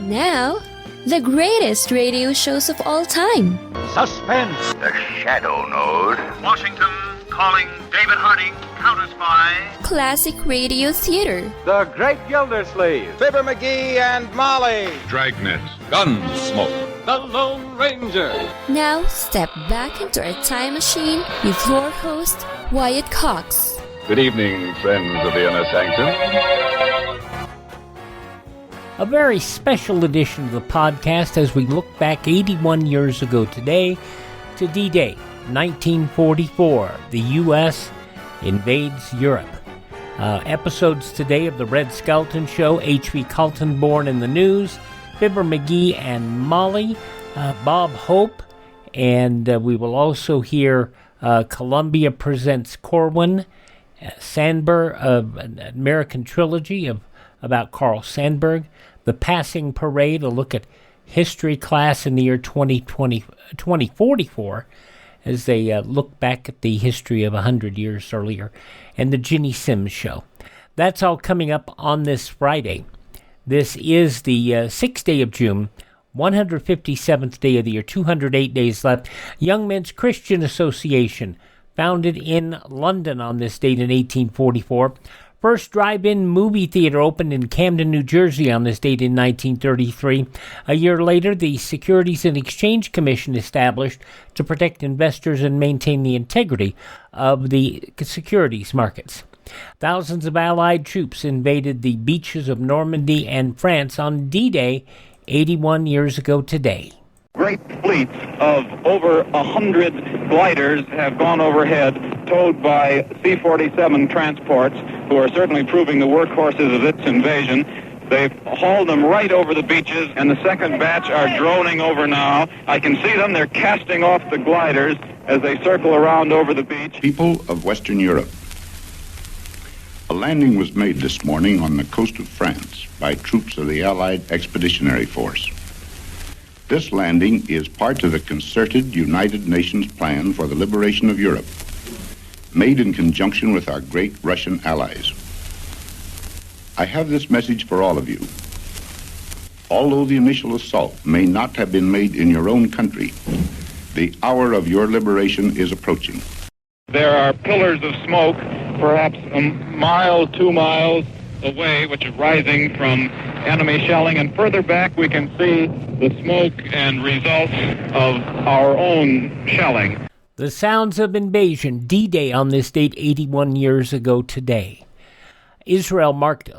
Now, the greatest radio shows of all time. Suspense. The Shadow Node. Washington calling David Harding, Counter Spy. Classic radio theater. The Great Gildersleeve. Fibber McGee and Molly. Dragnet. Gunsmoke. The Lone Ranger. Now, step back into a time machine with your host, Wyatt Cox. Good evening, friends of the Inner Sanctum. A very special edition of the podcast as we look back 81 years ago today to D-Day, 1944. The U.S. invades Europe. Episodes today of the Red Skelton Show, HV Kaltenborn in the News, Fibber McGee and Molly, Bob Hope, and we will also hear Columbia presents Corwin, Sandberg, an American trilogy about Carl Sandburg, The Passing Parade, a look at history class in the year 2044, as they look back at the history of 100 years earlier, and the Ginny Simms Show. That's all coming up on this Friday. This is the 6th day of June, 157th day of the year, 208 days left. Young Men's Christian Association, founded in London on this date in 1844. First drive-in movie theater opened in Camden, New Jersey on this date in 1933. A year later, the Securities and Exchange Commission established to protect investors and maintain the integrity of the securities markets. Thousands of Allied troops invaded the beaches of Normandy and France on D-Day 81 years ago today. Great fleets of over 100 gliders have gone overhead, towed by C-47 transports, who are certainly proving the workhorses of its invasion. They've hauled them right over the beaches, and the second batch are droning over now. I can see them. They're casting off the gliders as they circle around over the beach. People of Western Europe. A landing was made this morning on the coast of France by troops of the Allied Expeditionary Force. This landing is part of the concerted United Nations plan for the liberation of Europe, made in conjunction with our great Russian allies. I have this message for all of you. Although the initial assault may not have been made in your own country, the hour of your liberation is approaching. There are pillars of smoke, perhaps a mile, 2 miles away, which is rising from enemy shelling, and further back we can see the smoke and results of our own shelling. The sounds of invasion, D-Day on this date 81 years ago today. Israel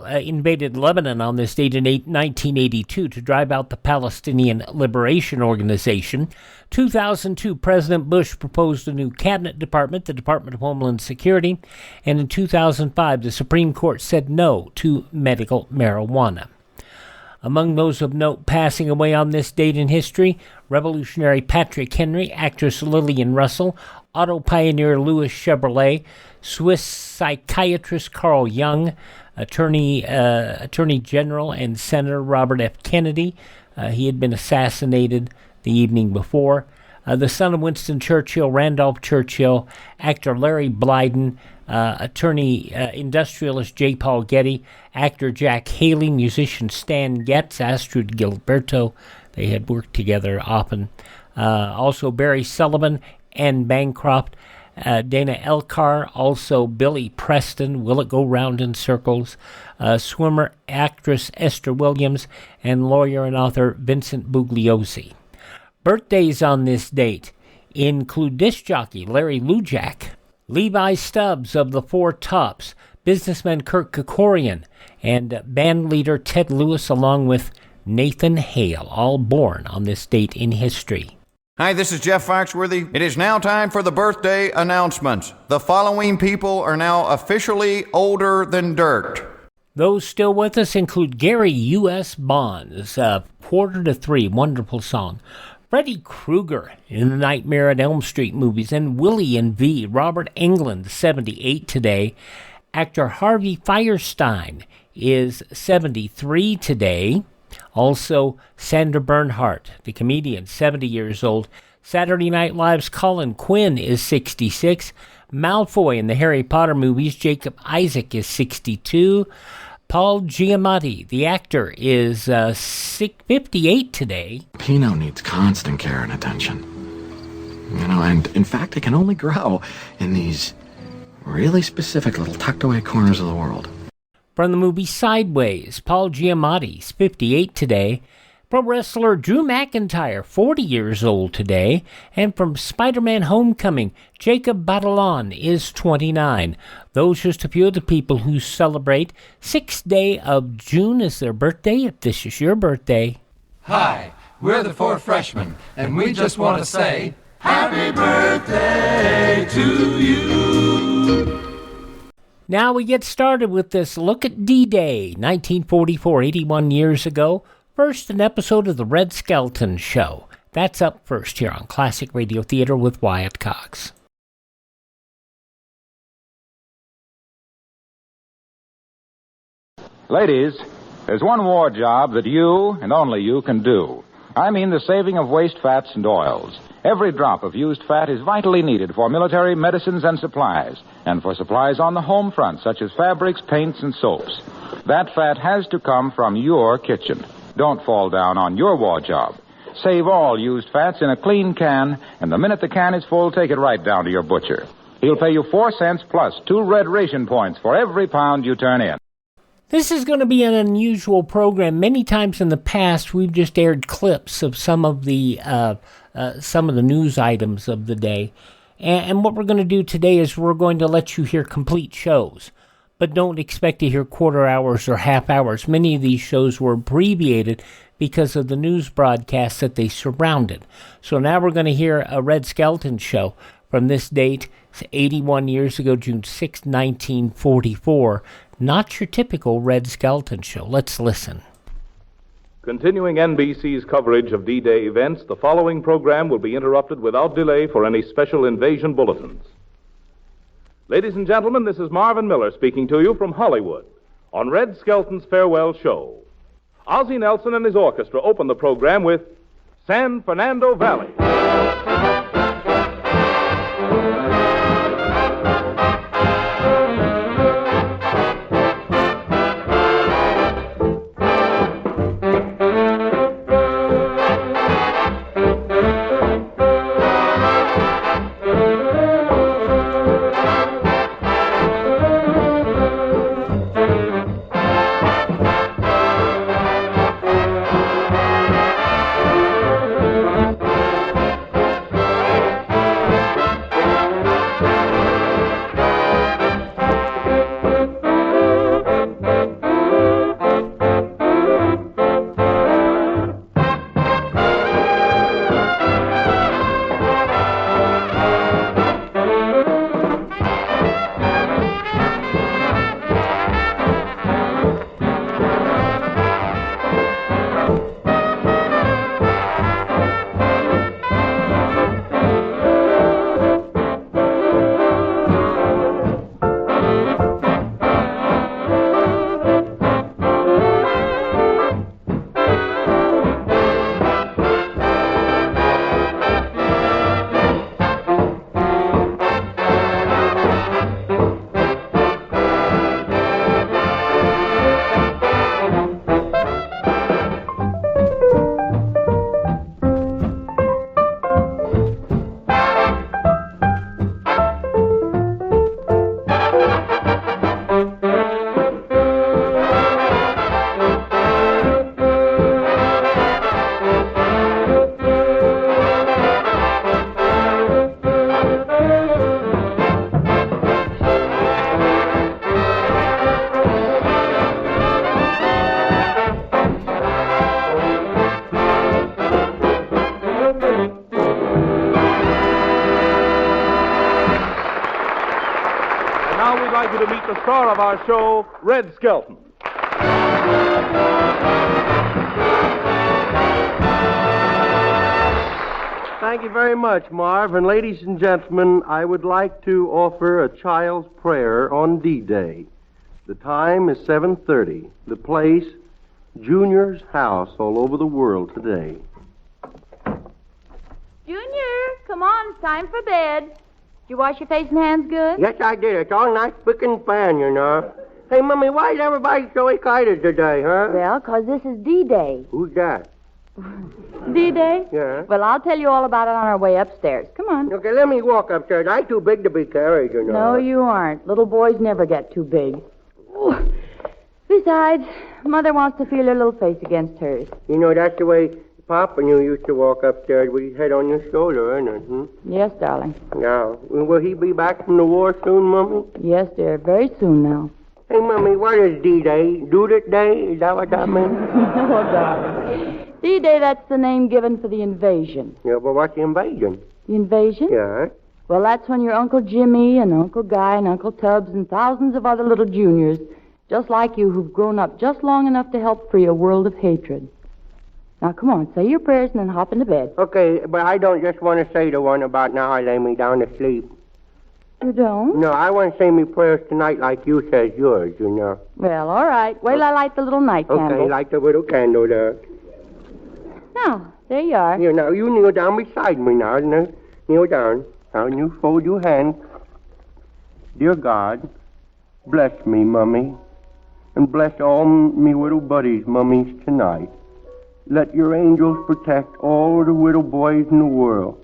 invaded Lebanon on this date in 1982 to drive out the Palestinian Liberation Organization. 2002, President Bush proposed a new cabinet department, the Department of Homeland Security, and in 2005, the Supreme Court said no to medical marijuana. Among those of note passing away on this date in history, revolutionary Patrick Henry, actress Lillian Russell, auto pioneer Louis Chevrolet, Swiss psychiatrist Carl Jung, Attorney General and Senator Robert F. Kennedy. He had been assassinated the evening before. The son of Winston Churchill, Randolph Churchill, actor Larry Blyden, industrialist J. Paul Getty, actor Jack Haley, musician Stan Getz, Astrid Gilberto. They had worked together often. Also Barry Sullivan, Anne Bancroft, Dana Elcar, also Billy Preston, Will It Go Round in Circles, swimmer, actress Esther Williams, and lawyer and author Vincent Bugliosi. Birthdays on this date include disc jockey Larry Lujak, Levi Stubbs of the Four Tops, businessman Kirk Kerkorian, and band leader Ted Lewis, along with Nathan Hale, all born on this date in history. Hi, this is Jeff Foxworthy. It is now time for the birthday announcements. The following people are now officially older than dirt. Those still with us include Gary U.S. Bonds, 2:45, wonderful song. Freddy Krueger in the Nightmare at Elm Street movies, and Willie and V. Robert Englund, 78 today. Actor Harvey Fierstein is 73 today. Also, Sandra Bernhardt, the comedian, 70 years old. Saturday Night Live's Colin Quinn is 66. Malfoy in the Harry Potter movies, Jacob Isaac, is 62. Paul Giamatti, the actor, is 58 today. Pino needs constant care and attention. And in fact, it can only grow in these really specific little tucked away corners of the world. From the movie Sideways, Paul Giamatti is 58 today. Pro wrestler Drew McIntyre, 40 years old today. And from Spider-Man Homecoming, Jacob Batalon is 29. Those are just a few of the people who celebrate 6th day of June as their birthday. If this is your birthday. Hi, we're the Four Freshmen, and we just want to say, Happy birthday to you! Now we get started with this look at D-Day, 1944, 81 years ago. First, an episode of the Red Skelton Show. That's up first here on Classic Radio Theater with Wyatt Cox. Ladies, there's one war job that you, and only you, can do. I mean the saving of waste fats and oils. Every drop of used fat is vitally needed for military medicines and supplies, and for supplies on the home front, such as fabrics, paints, and soaps. That fat has to come from your kitchen. Don't fall down on your war job. Save all used fats in a clean can, and the minute the can is full, take it right down to your butcher. He'll pay you 4 cents plus 2 red ration points for every pound you turn in. This is going to be an unusual program. Many times in the past, we've just aired clips of some of the news items of the day. And what we're going to do today is we're going to let you hear complete shows. But don't expect to hear quarter hours or half hours. Many of these shows were abbreviated because of the news broadcasts that they surrounded. So now we're going to hear a Red Skelton Show from this date, 81 years ago, June 6, 1944. Not your typical Red Skelton Show. Let's listen. Continuing NBC's coverage of D-Day events, the following program will be interrupted without delay for any special invasion bulletins. Ladies and gentlemen, this is Marvin Miller speaking to you from Hollywood on Red Skelton's farewell show. Ozzie Nelson and his orchestra open the program with San Fernando Valley. Star of our show, Red Skelton. Thank you very much, Marv. And ladies and gentlemen, I would like to offer a child's prayer on D-Day. The time is 7:30. The place, Junior's house all over the world today. Junior, come on, it's time for bed. Did you wash your face and hands good? Yes, I did. It's all nice, spick and span, you know. Hey, Mummy, why is everybody so excited today, huh? Well, 'cause this is D-Day. Who's that? D-Day? Yeah. Well, I'll tell you all about it on our way upstairs. Come on. Okay, let me walk upstairs. I'm too big to be carried, you know. No, you aren't. Little boys never get too big. Ooh. Besides, Mother wants to feel her little face against hers. You know, that's the way Papa and you used to walk upstairs with his head on your shoulder, isn't it? Hmm? Yes, darling. Now, will he be back from the war soon, Mummy? Yes, dear. Very soon now. Hey, Mummy, what is D-Day? Do-It Day? Is that what that means? Oh, darling. D-Day, that's the name given for the invasion. Yeah, but what's the invasion? The invasion? Yeah. Well, that's when your Uncle Jimmy and Uncle Guy and Uncle Tubbs and thousands of other little juniors, just like you, who've grown up just long enough to help free a world of hatred. Now, come on, say your prayers and then hop into bed. Okay, but I don't just want to say the one about now I lay me down to sleep. You don't? No, I want to say me prayers tonight like you says yours, you know. Well, all right. Wait till I light the little night candle. Okay, light the little candle there. Now, there you are. Here, now, you kneel down beside me now. Kneel down. Now, and you fold your hands. Dear God, bless me, Mummy, and bless all me little buddies, mummies, tonight. Let your angels protect all the little boys in the world,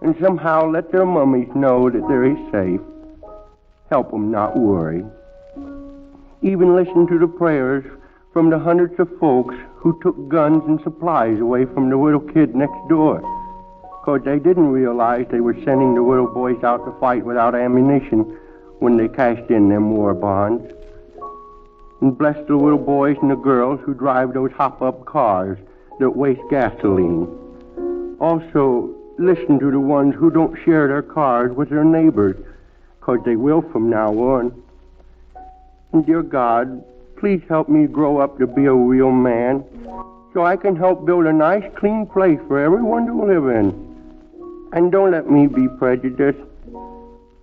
and somehow let their mummies know that they're safe. Help them not worry. Even listen to the prayers from the hundreds of folks who took guns and supplies away from the little kid next door, 'cause they didn't realize they were sending the little boys out to fight without ammunition when they cashed in them war bonds. And bless the little boys and the girls who drive those hop-up cars that waste gasoline. Also, listen to the ones who don't share their cars with their neighbors, 'cause they will from now on. And dear God, please help me grow up to be a real man, so I can help build a nice, clean place for everyone to live in. And don't let me be prejudiced.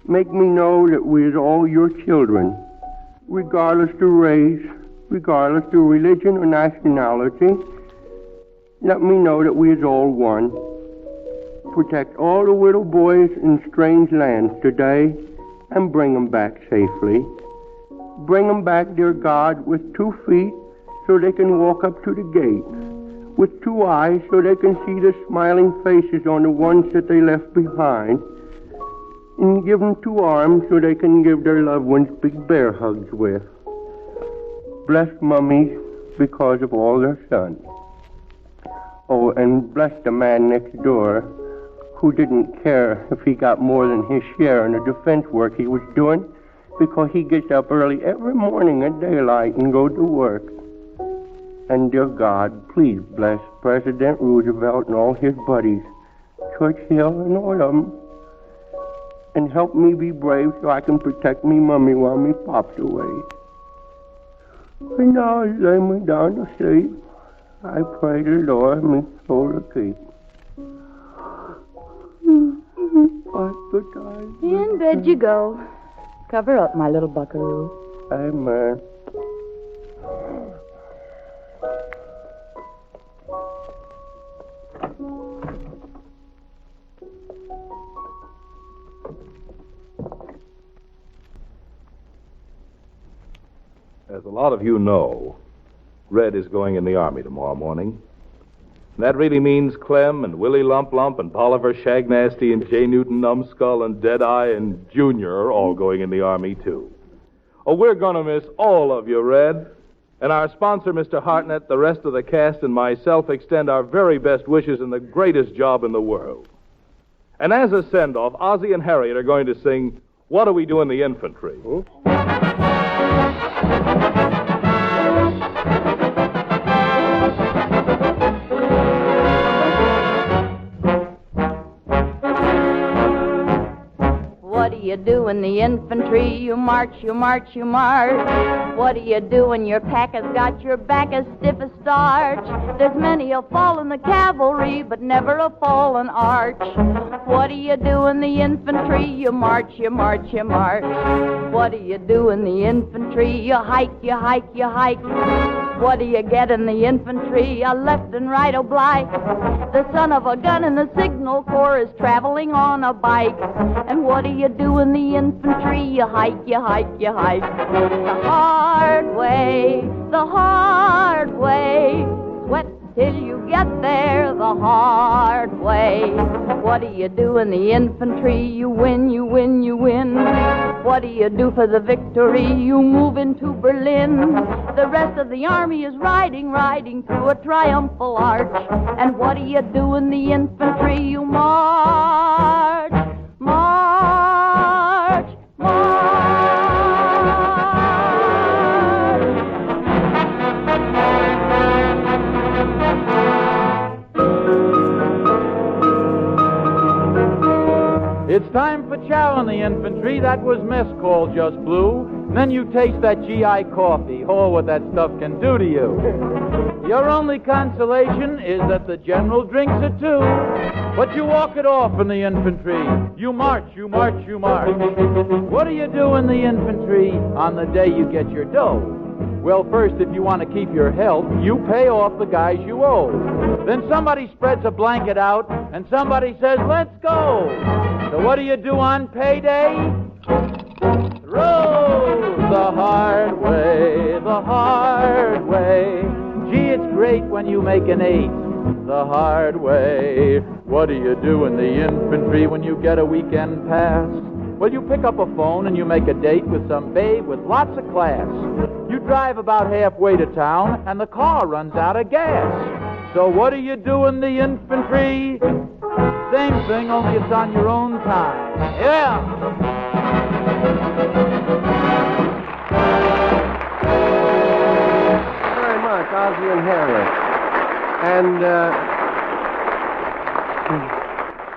Make me know that we is all your children, regardless of race, regardless of religion or nationality. Let me know that we is all one. Protect all the little boys in strange lands today and bring them back safely. Bring them back, dear God, with 2 feet so they can walk up to the gate, with 2 eyes so they can see the smiling faces on the ones that they left behind, and give them 2 arms so they can give their loved ones big bear hugs with. Bless mummies because of all their sons. Oh, and bless the man next door who didn't care if he got more than his share in the defense work he was doing, because he gets up early every morning at daylight and goes to work. And dear God, please bless President Roosevelt and all his buddies, Churchill and all of them, and help me be brave so I can protect me mummy while me pop's away. And now I lay me down to sleep. I pray the Lord me soul to keep. In bed you go. Cover up, my little buckaroo. Amen. As a lot of you know, Red is going in the Army tomorrow morning. That really means Clem and Willie Lump Lump and Bolivar Shagnasty and J. Newton Numbskull and Deadeye and Junior are all going in the Army, too. Oh, we're going to miss all of you, Red. And our sponsor, Mr. Hartnett, the rest of the cast, and myself extend our very best wishes in the greatest job in the world. And as a send-off, Ozzie and Harriet are going to sing What Do We Do in the Infantry? What do you do in the infantry? You march, you march, you march. What do you do when your pack has got your back as stiff as starch? There's many a fall in the cavalry, but never a fallen arch. What do you do in the infantry? You march, you march, you march. What do you do in the infantry? You hike, you hike, you hike. What do you get in the infantry? A left and right oblique. The son of a gun in the signal corps is traveling on a bike. And what do you do in the infantry? You hike, you hike, you hike. The hard way, the hard way. Sweat till you get there the hard way. What do you do in the infantry? You win, you win, you win. What do you do for the victory? You move into Berlin. The rest of the army is riding, riding through a triumphal arch. And what do you do in the infantry? You march, march, march. It's time for chow in the infantry. That was mess call just blew. And then you taste that GI coffee. Oh, what that stuff can do to you. Your only consolation is that the general drinks it too. But you walk it off in the infantry. You march, you march, you march. What do you do in the infantry on the day you get your dough? Well, first, if you want to keep your health, you pay off the guys you owe. Then somebody spreads a blanket out, and somebody says, let's go. So what do you do on payday? Row the hard way, the hard way. Gee, it's great when you make an 8 the hard way. What do you do in the infantry when you get a weekend pass? Well, you pick up a phone and you make a date with some babe with lots of class. You drive about halfway to town and the car runs out of gas. So what do you do in the infantry? Same thing, only it's on your own time. Yeah! Very much, Ozzie and Harriet.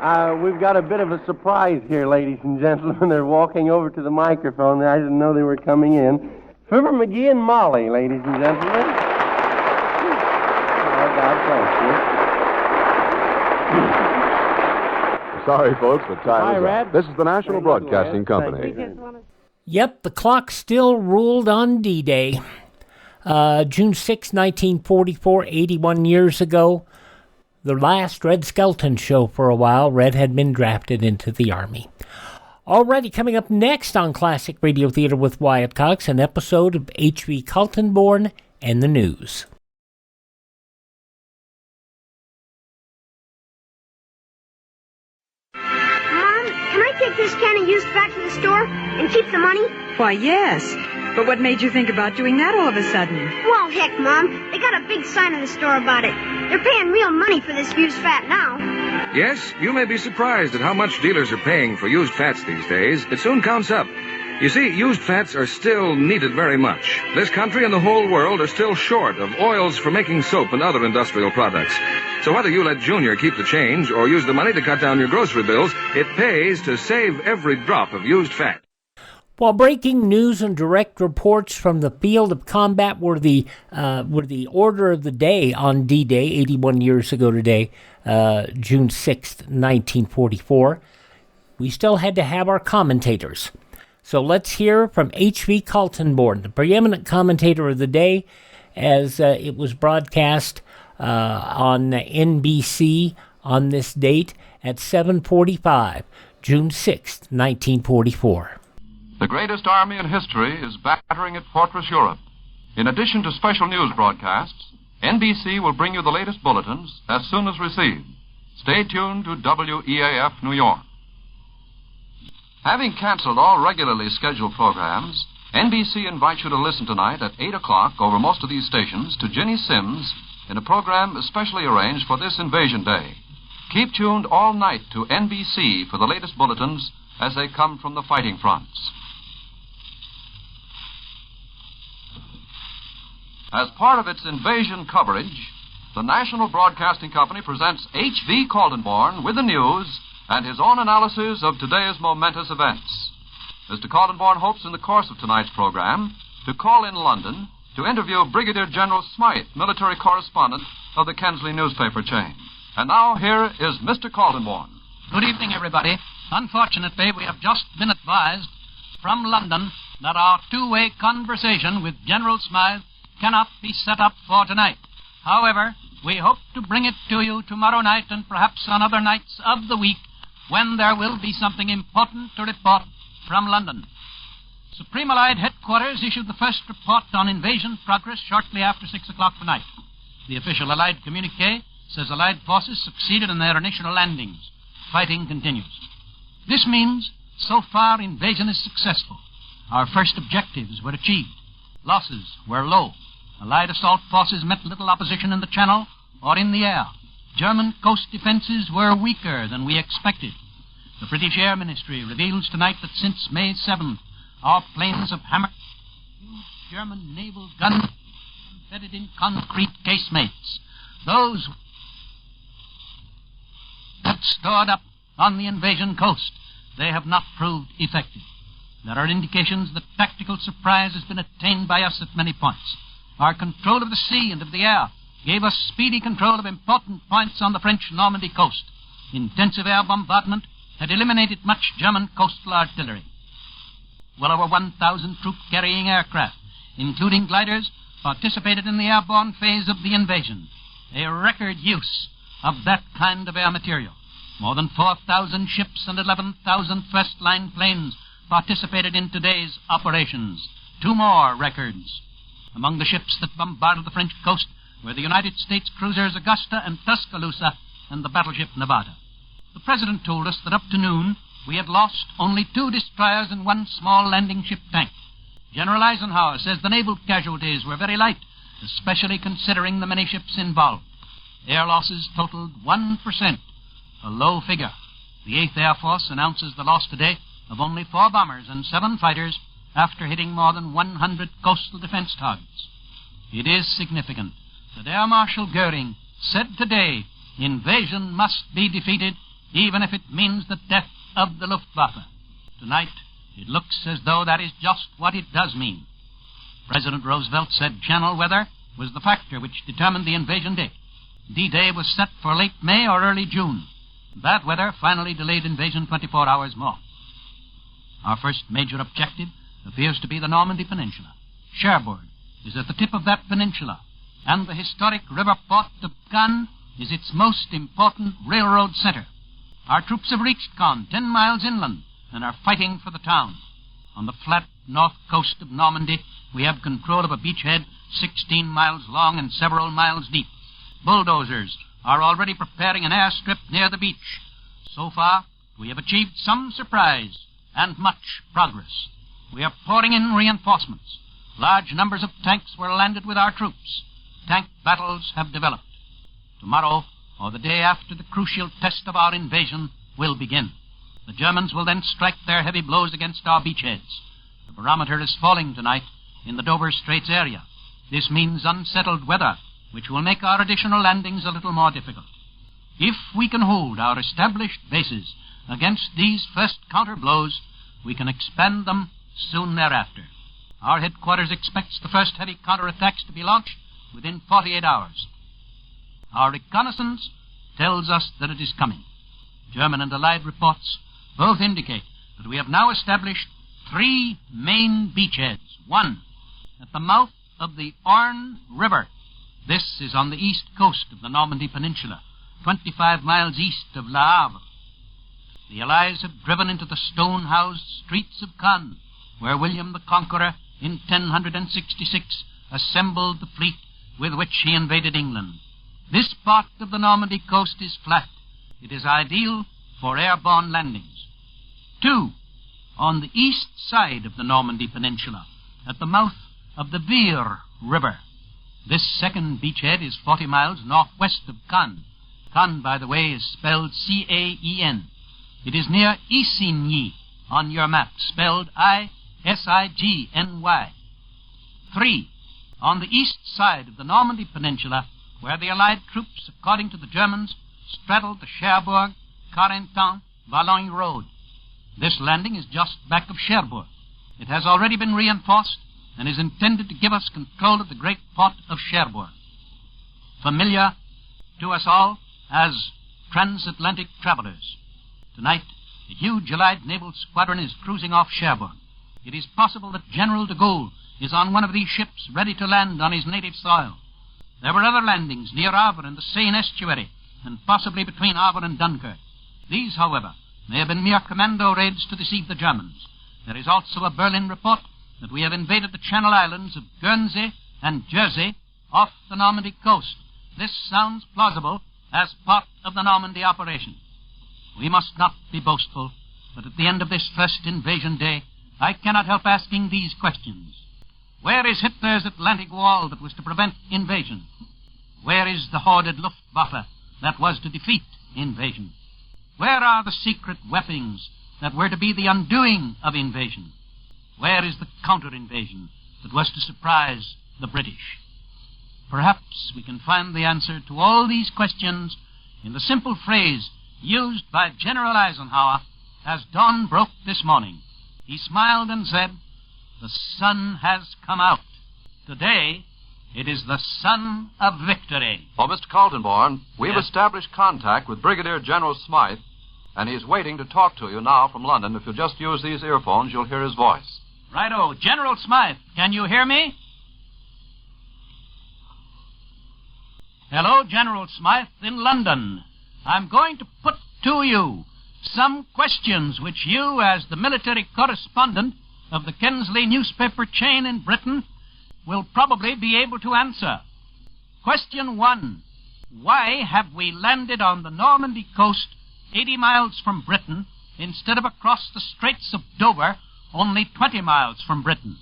And we've got a bit of a surprise here, ladies and gentlemen. They're walking over to the microphone. I didn't know they were coming in. Fibber McGee and Molly, ladies and gentlemen. Oh, God bless you. Sorry, folks, but time is Red. up. This is the National Broadcasting Company. Yep, the clock still ruled on D-Day. June 6, 1944, 81 years ago. The last Red Skelton Show for a while. Red had been drafted into the Army. Alrighty, coming up next on Classic Radio Theater with Wyatt Cox, an episode of HV Kaltenborn and the news. Can I take this can of used fat to the store and keep the money? Why, yes. But what made you think about doing that all of a sudden? Well, heck, Mom. They got a big sign in the store about it. They're paying real money for this used fat now. Yes, you may be surprised at how much dealers are paying for used fats these days. It soon counts up. You see, used fats are still needed very much. This country and the whole world are still short of oils for making soap and other industrial products. So whether you let Junior keep the change or use the money to cut down your grocery bills, it pays to save every drop of used fat. While breaking news and direct reports from the field of combat were the order of the day on D-Day, 81 years ago today, June 6th, 1944, we still had to have our commentators. So let's hear from HV Kaltenborn, the preeminent commentator of the day, as it was broadcast on NBC on this date at 7:45, June 6th, 1944. The greatest army in history is battering at Fortress Europe. In addition to special news broadcasts, NBC will bring you the latest bulletins as soon as received. Stay tuned to WEAF New York. Having canceled all regularly scheduled programs, NBC invites you to listen tonight at 8 o'clock over most of these stations to Ginny Sims in a program especially arranged for this Invasion Day. Keep tuned all night to NBC for the latest bulletins as they come from the fighting fronts. As part of its invasion coverage, the National Broadcasting Company presents HV Kaltenborn with the news and his own analysis of today's momentous events. Mr. Kaltenborn hopes in the course of tonight's program to call in London to interview Brigadier General Smythe, military correspondent of the Kensley newspaper chain. And now here is Mr. Kaltenborn. Good evening, everybody. Unfortunately, we have just been advised from London that our two-way conversation with General Smythe cannot be set up for tonight. However, we hope to bring it to you tomorrow night and perhaps on other nights of the week when there will be something important to report from London. Supreme Allied Headquarters issued the first report on invasion progress shortly after 6 o'clock tonight. The official Allied communique says Allied forces succeeded in their initial landings. Fighting continues. This means, so far, invasion is successful. Our first objectives were achieved. Losses were low. Allied assault forces met little opposition in the Channel or in the air. German coast defenses were weaker than we expected. The British Air Ministry reveals tonight that since May 7th, our planes have hammered huge German naval guns embedded in concrete casemates. Those have stored up on the invasion coast. They have not proved effective. There are indications that tactical surprise has been attained by us at many points. Our control of the sea and of the air gave us speedy control of important points on the French Normandy coast. Intensive air bombardment had eliminated much German coastal artillery. Well over 1,000 troop-carrying aircraft, including gliders, participated in the airborne phase of the invasion. A record use of that kind of air material. More than 4,000 ships and 11,000 first-line planes participated in today's operations. 2 more records. Among the ships that bombarded the French coast were the United States cruisers Augusta and Tuscaloosa and the battleship Nevada. The President told us that up to noon we had lost only 2 destroyers and 1 small landing ship tank. General Eisenhower says the naval casualties were very light, especially considering the many ships involved. Air losses totaled 1%, a low figure. The 8th Air Force announces the loss today of only 4 bombers and 7 fighters after hitting more than 100 coastal defense targets. It is significant that Air Marshal Goering said today invasion must be defeated even if it means the death of the Luftwaffe. Tonight, it looks as though that is just what it does mean. President Roosevelt said Channel weather was the factor which determined the invasion date. D-Day was set for late May or early June. Bad weather finally delayed invasion 24 hours more. Our first major objective appears to be the Normandy Peninsula. Cherbourg is at the tip of that peninsula, and the historic river port of Cannes is its most important railroad center. Our troops have reached Cannes, 10 miles inland, and are fighting for the town. On the flat north coast of Normandy, we have control of a beachhead 16 miles long and several miles deep. Bulldozers are already preparing an airstrip near the beach. So far, we have achieved some surprise and much progress. We are pouring in reinforcements. Large numbers of tanks were landed with our troops. Tank battles have developed. Tomorrow, or the day after, the crucial test of our invasion will begin. The Germans will then strike their heavy blows against our beachheads. The barometer is falling tonight in the Dover Straits area. This means unsettled weather, which will make our additional landings a little more difficult. If we can hold our established bases against these first counter blows, we can expand them soon thereafter. Our headquarters expects the first heavy counterattacks to be launched within 48 hours. Our reconnaissance tells us that it is coming. German and Allied reports both indicate that we have now established 3 main beachheads. 1 at the mouth of the Orne River. This is on the east coast of the Normandy Peninsula, 25 miles east of Le Havre. The Allies have driven into the stone-housed streets of Cannes, where William the Conqueror in 1066 assembled the fleet with which he invaded England. This part of the Normandy coast is flat. It is ideal for airborne landings. 2, on the east side of the Normandy Peninsula, at the mouth of the Vire River. This second beachhead is 40 miles northwest of Cannes. Cannes, by the way, is spelled C-A-E-N. It is near Isigny on your map, spelled I-S-I-G-N-Y. 3, on the east side of the Normandy Peninsula, where the Allied troops, according to the Germans, straddled the Cherbourg, Carentan, Valognes road. This landing is just back of Cherbourg. It has already been reinforced and is intended to give us control of the great port of Cherbourg. Familiar to us all as transatlantic travelers. Tonight, a huge Allied naval squadron is cruising off Cherbourg. It is possible that General de Gaulle is on one of these ships ready to land on his native soil. There were other landings near Havre and the Seine estuary, and possibly between Havre and Dunkirk. These, however, may have been mere commando raids to deceive the Germans. There is also a Berlin report that we have invaded the Channel Islands of Guernsey and Jersey off the Normandy coast. This sounds plausible as part of the Normandy operation. We must not be boastful, but at the end of this first invasion day, I cannot help asking these questions. Where is Hitler's Atlantic Wall that was to prevent invasion? Where is the hoarded Luftwaffe that was to defeat invasion? Where are the secret weapons that were to be the undoing of invasion? Where is the counter-invasion that was to surprise the British? Perhaps we can find the answer to all these questions in the simple phrase used by General Eisenhower as dawn broke this morning. He smiled and said, "The sun has come out. Today, it is the sun of victory." Well, Mr. Kaltenborn, we've established contact with Brigadier General Smythe, and he's waiting to talk to you now from London. If you'll just use these earphones, you'll hear his voice. Righto. General Smythe, can you hear me? Hello, General Smythe in London. I'm going to put to you some questions which you, as the military correspondent of the Kensley newspaper chain in Britain, will probably be able to answer. Question 1. Why have we landed on the Normandy coast 80 miles from Britain instead of across the Straits of Dover, only 20 miles from Britain?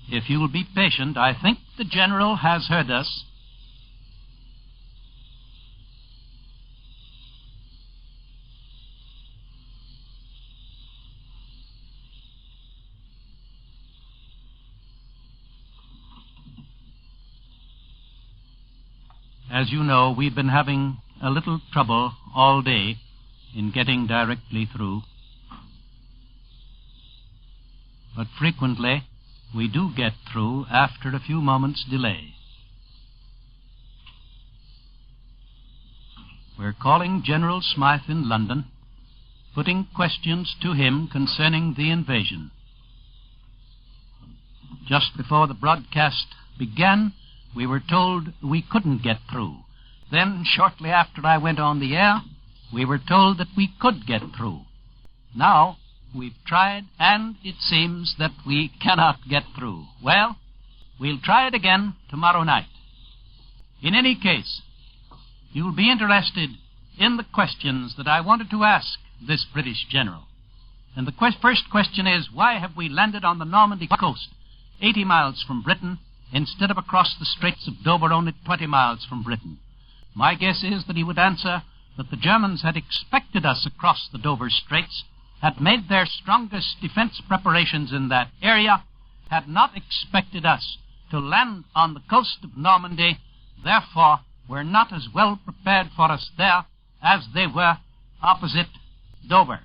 If you will be patient, I think the General has heard us. As you know, we've been having a little trouble all day in getting directly through. But frequently, we do get through after a few moments' delay. We're calling General Smythe in London, putting questions to him concerning the invasion. Just before the broadcast began, we were told we couldn't get through. Then, shortly after I went on the air, we were told that we could get through. Now, we've tried, and it seems that we cannot get through. Well, we'll try it again tomorrow night. In any case, you'll be interested in the questions that I wanted to ask this British general. And the first question is, why have we landed on the Normandy coast, 80 miles from Britain, instead of across the Straits of Dover, only 20 miles from Britain? My guess is that he would answer that the Germans had expected us across the Dover Straits, had made their strongest defense preparations in that area, had not expected us to land on the coast of Normandy, therefore were not as well prepared for us there as they were opposite Dover.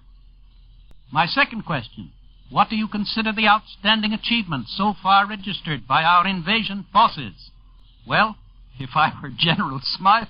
My second question, what do you consider the outstanding achievements so far registered by our invasion forces? Well, if I were General Smythe,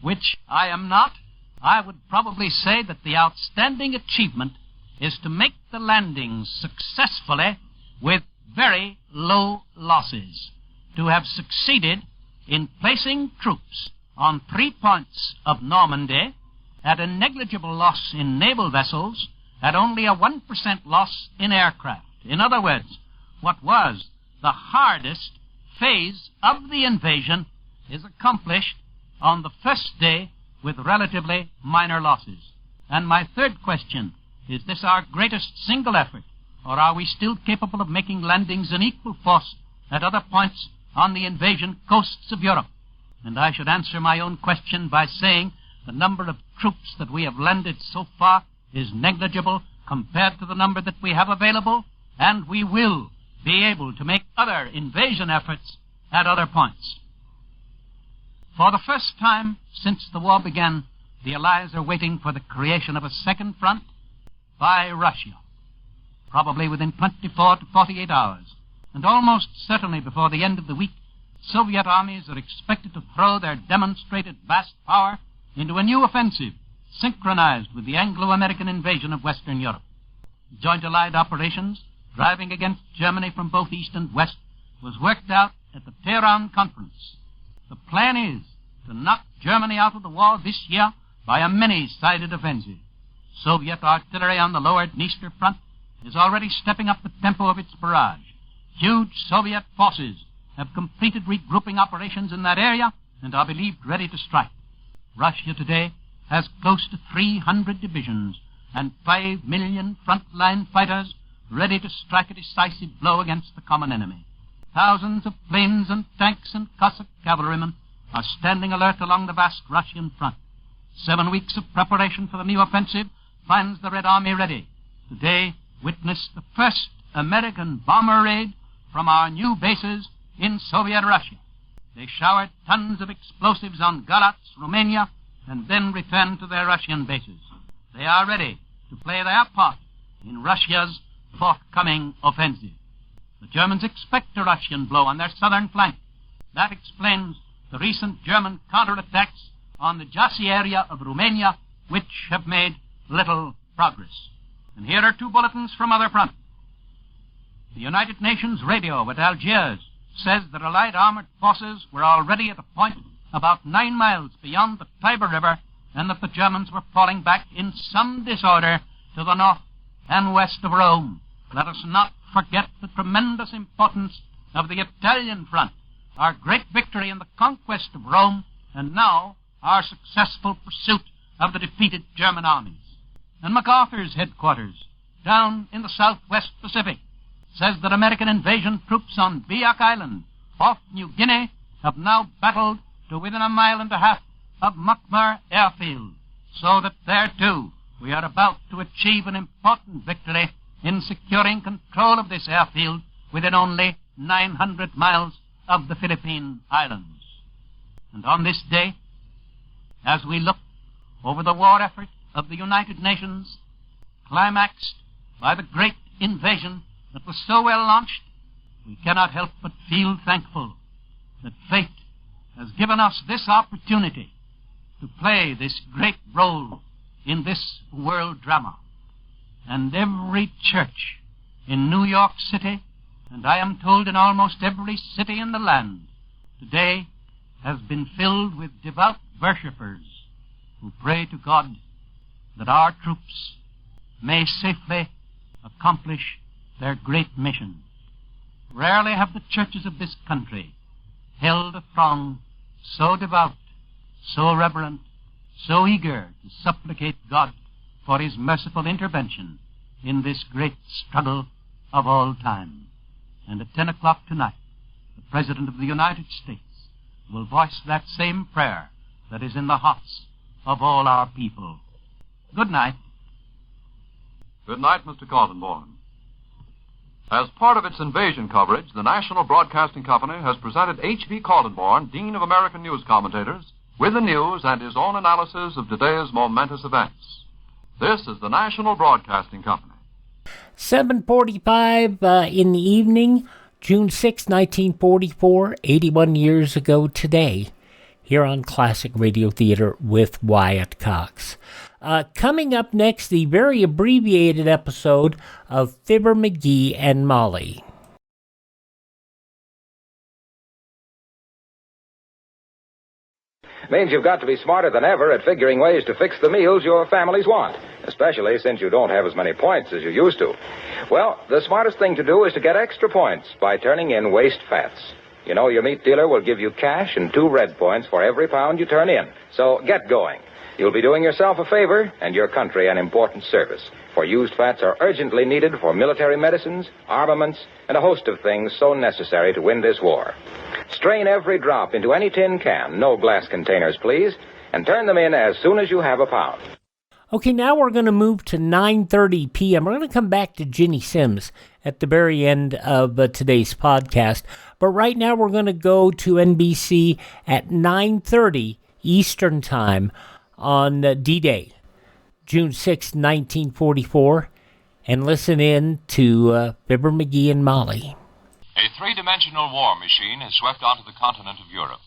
which I am not, I would probably say that the outstanding achievement is to make the landings successfully with very low losses, to have succeeded in placing troops on 3 points of Normandy at a negligible loss in naval vessels, at only a 1% loss in aircraft. In other words, what was the hardest phase of the invasion is accomplished on the first day with relatively minor losses. And my third question, is this our greatest single effort, or are we still capable of making landings in equal force at other points on the invasion coasts of Europe? And I should answer my own question by saying the number of troops that we have landed so far is negligible compared to the number that we have available, and we will be able to make other invasion efforts at other points. For the first time since the war began, the Allies are waiting for the creation of a second front by Russia, probably within 24 to 48 hours, and almost certainly before the end of the week, Soviet armies are expected to throw their demonstrated vast power into a new offensive, synchronized with the Anglo-American invasion of Western Europe. Joint Allied operations, driving against Germany from both east and west, was worked out at the Tehran Conference. The plan is to knock Germany out of the war this year by a many-sided offensive. Soviet artillery on the lower Dniester front is already stepping up the tempo of its barrage. Huge Soviet forces have completed regrouping operations in that area and are believed ready to strike. Russia today has close to 300 divisions and 5 million front-line fighters ready to strike a decisive blow against the common enemy. Thousands of planes and tanks and Cossack cavalrymen are standing alert along the vast Russian front. 7 weeks of preparation for the new offensive finds the Red Army ready. Today witnessed the first American bomber raid from our new bases in Soviet Russia. They showered tons of explosives on Galatz, Romania, and then returned to their Russian bases. They are ready to play their part in Russia's forthcoming offensive. The Germans expect a Russian blow on their southern flank. That explains the recent German counterattacks on the Jassy area of Romania, which have made little progress. And here are 2 bulletins from other fronts. The United Nations radio at Algiers says that Allied armored forces were already at a point about 9 miles beyond the Tiber River and that the Germans were falling back in some disorder to the north and west of Rome. Let us not forget the tremendous importance of the Italian front, our great victory in the conquest of Rome, and now our successful pursuit of the defeated German armies. And MacArthur's headquarters, down in the southwest Pacific, says that American invasion troops on Biak Island, off New Guinea, have now battled to within 1.5 miles of Makmur Airfield, so that there, too, we are about to achieve an important victory in securing control of this airfield within only 900 miles of the Philippine Islands. And on this day, as we look over the war effort of the United Nations, climaxed by the great invasion that was so well launched, we cannot help but feel thankful that fate has given us this opportunity to play this great role in this world drama. And every church in New York City, and I am told in almost every city in the land, today has been filled with devout worshippers who pray to God that our troops may safely accomplish their great mission. Rarely have the churches of this country held a throng so devout, so reverent, so eager to supplicate God for his merciful intervention in this great struggle of all time. And at 10 o'clock tonight, the President of the United States will voice that same prayer that is in the hearts of all our people. Good night. Good night, Mr. Kaltenborn. As part of its invasion coverage, the National Broadcasting Company has presented HV Kaltenborn, Dean of American News Commentators, with the news and his own analysis of today's momentous events. This is the National Broadcasting Company. 7:45 in the evening, June 6, 1944, 81 years ago today, here on Classic Radio Theater with Wyatt Cox. Coming up next, the very abbreviated episode of Fibber McGee and Molly. Means you've got to be smarter than ever at figuring ways to fix the meals your families want, especially since you don't have as many points as you used to. Well, the smartest thing to do is to get extra points by turning in waste fats. You know, your meat dealer will give you cash and 2 red points for every pound you turn in. So get going. You'll be doing yourself a favor and your country an important service. For used fats are urgently needed for military medicines, armaments, and a host of things so necessary to win this war. Strain every drop into any tin can, no glass containers, please, and turn them in as soon as you have a pound. Okay, now we're going to move to 9:30 p.m. We're going to come back to Ginny Sims at the very end of today's podcast. But right now we're going to go to NBC at 9:30 Eastern Time on D-Day, June 6, 1944, and listen in to Fibber McGee and Molly. A three-dimensional war machine has swept onto the continent of Europe.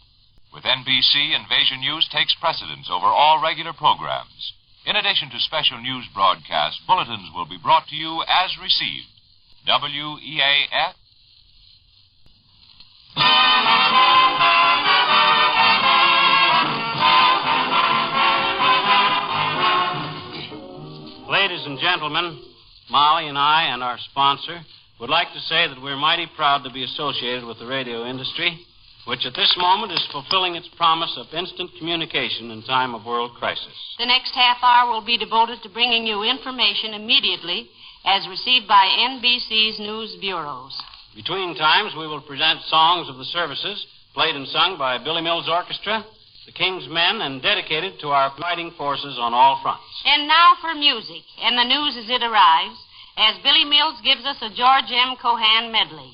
With NBC, Invasion News takes precedence over all regular programs. In addition to special news broadcasts, bulletins will be brought to you as received. WEAF. Ladies and gentlemen, Molly and I and our sponsor would like to say that we're mighty proud to be associated with the radio industry, which at this moment is fulfilling its promise of instant communication in time of world crisis. The next half hour will be devoted to bringing you information immediately as received by NBC's news bureaus. Between times, we will present songs of the services played and sung by Billy Mills Orchestra, the King's Men, and dedicated to our fighting forces on all fronts. And now for music, and the news as it arrives, as Billy Mills gives us a George M. Cohan medley.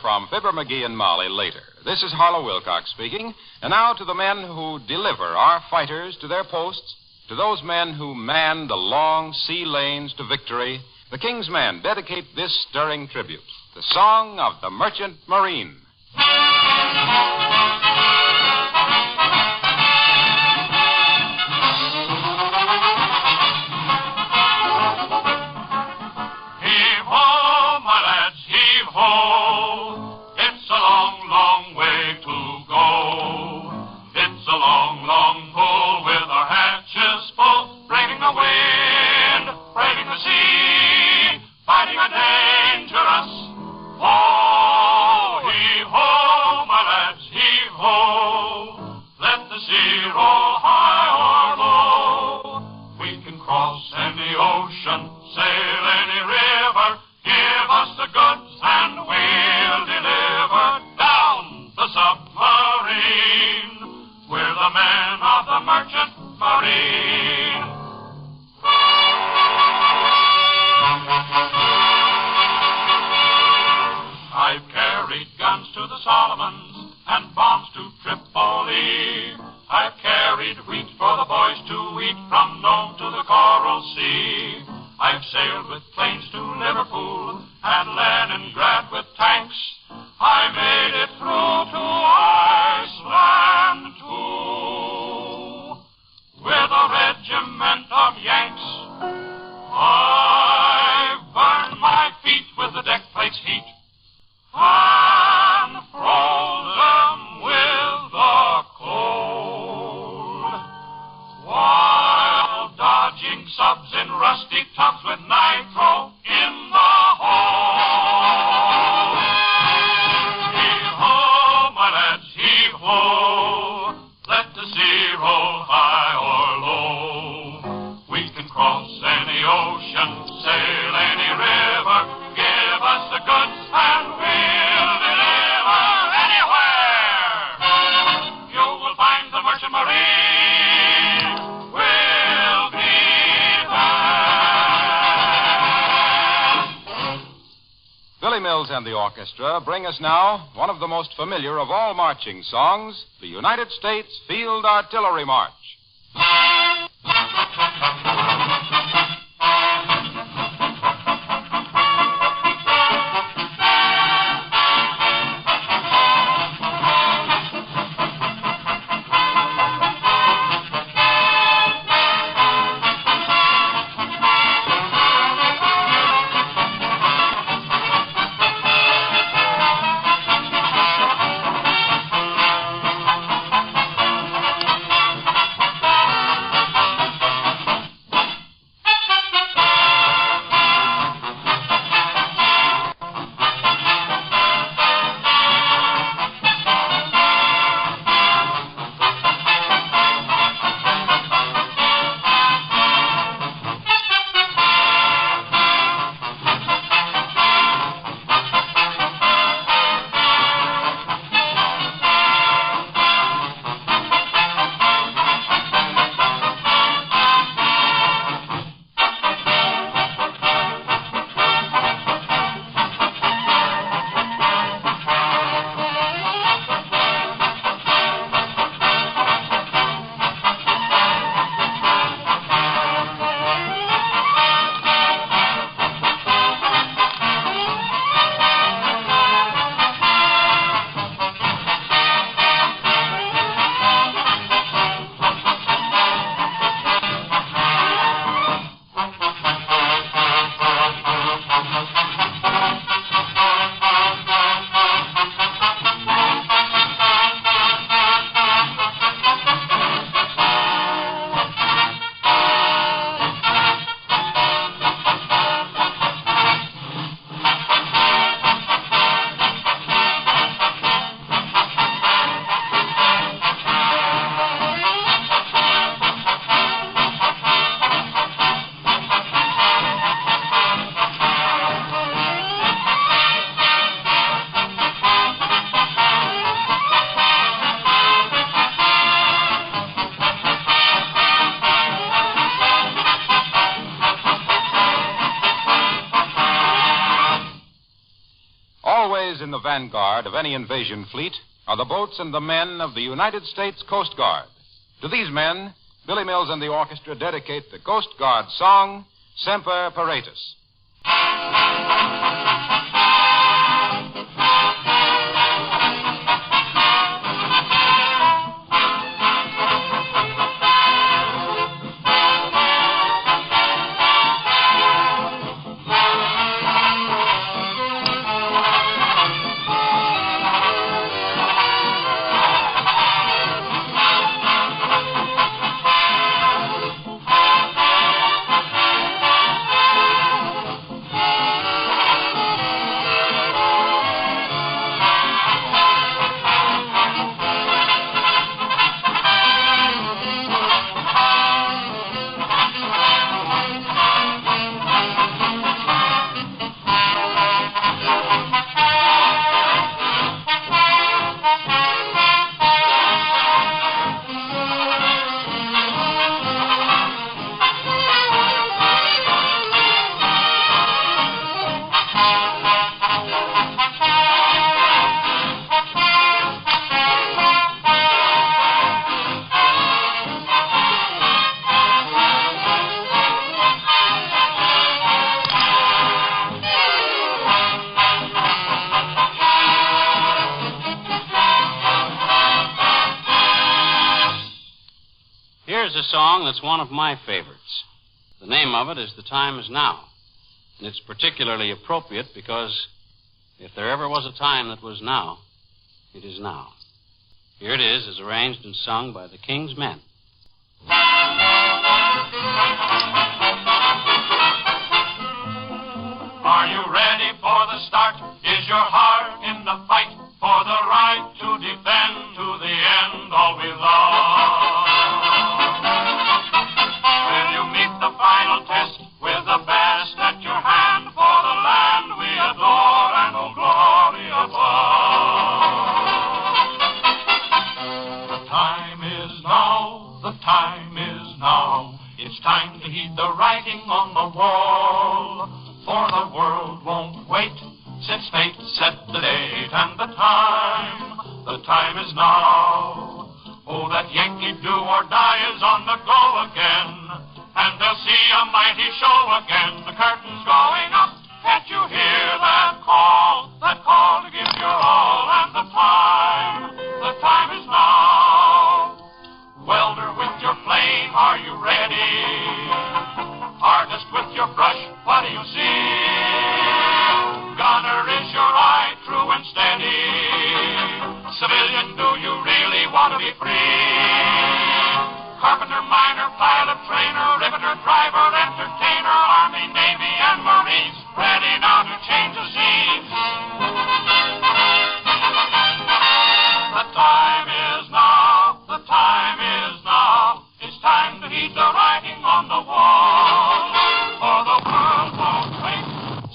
From Fibber McGee and Molly later. This is Harlow Wilcox speaking. And now to the men who deliver our fighters to their posts, to those men who man the long sea lanes to victory, the King's Men dedicate this stirring tribute, the song of the Merchant Marine. Subs in rusty tubs with nitro in the hold. Billy Mills and the orchestra bring us now one of the most familiar of all marching songs, the United States Field Artillery March. Always in the vanguard of any invasion fleet are the boats and the men of the United States Coast Guard. To these men, Billy Mills and the orchestra dedicate the Coast Guard song, Semper Paratus. Here's a song that's one of my favorites. The name of it is The Time Is Now. And it's particularly appropriate because if there ever was a time that was now, it is now. Here it is, as arranged and sung by the King's Men. Are you ready for the start? Is your heart in the fight for the right to defend to the end all we love? Will you meet the final test with the best at your hand for the land we adore and oh glory above? The time is now, the time is now. It's time to heed the since fate set the date and the time. The time is now. Oh, that Yankee do or die is on the go again, and they'll see a mighty show again. The curtain's going up. Can't you hear that call to give your all? And the time is now. Welder with your flame, are you ready? Artist with your brush, what do you see? Gunner, is your eye true and steady? Civilian, do you really want to be free? Carpenter, miner, pilot, trainer, riveter, driver, entertainer, Army, Navy, and Marines, ready now to change the scenes. The time is now, the time is now. It's time to heed the writing on the wall. For the world won't wait,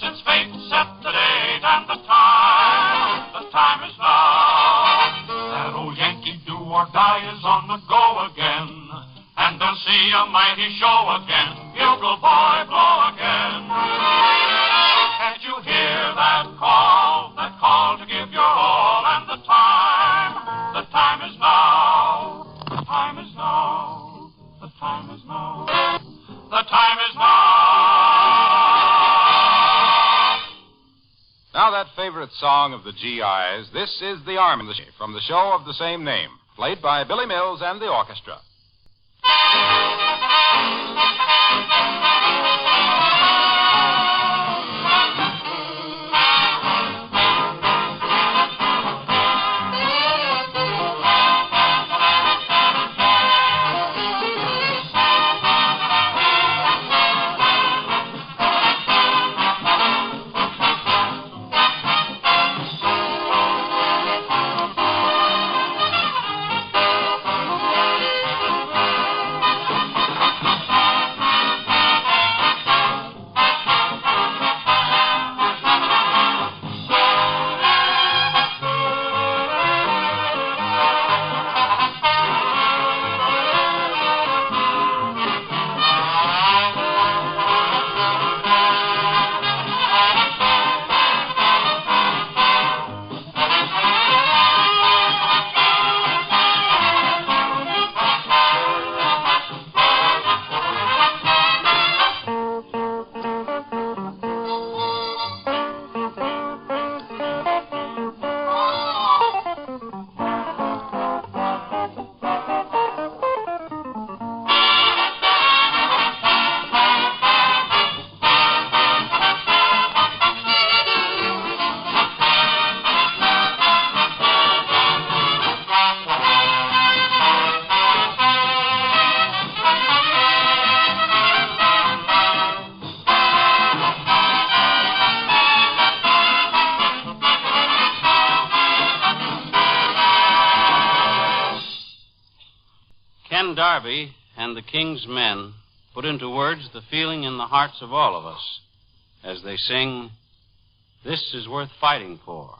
since fate set the date and the time is now. That old Yankee do or die is on the go again, and they'll see a mighty show again. Bugle boy, blow again. Can't you hear that call to give your all? And the time is now. The time is now. The time is now. The time is now. Now that favorite song of the GIs, this is The Army from the show of the same name, played by Billy Mills and the orchestra. Darby and the King's Men put into words the feeling in the hearts of all of us as they sing, "This is worth fighting for."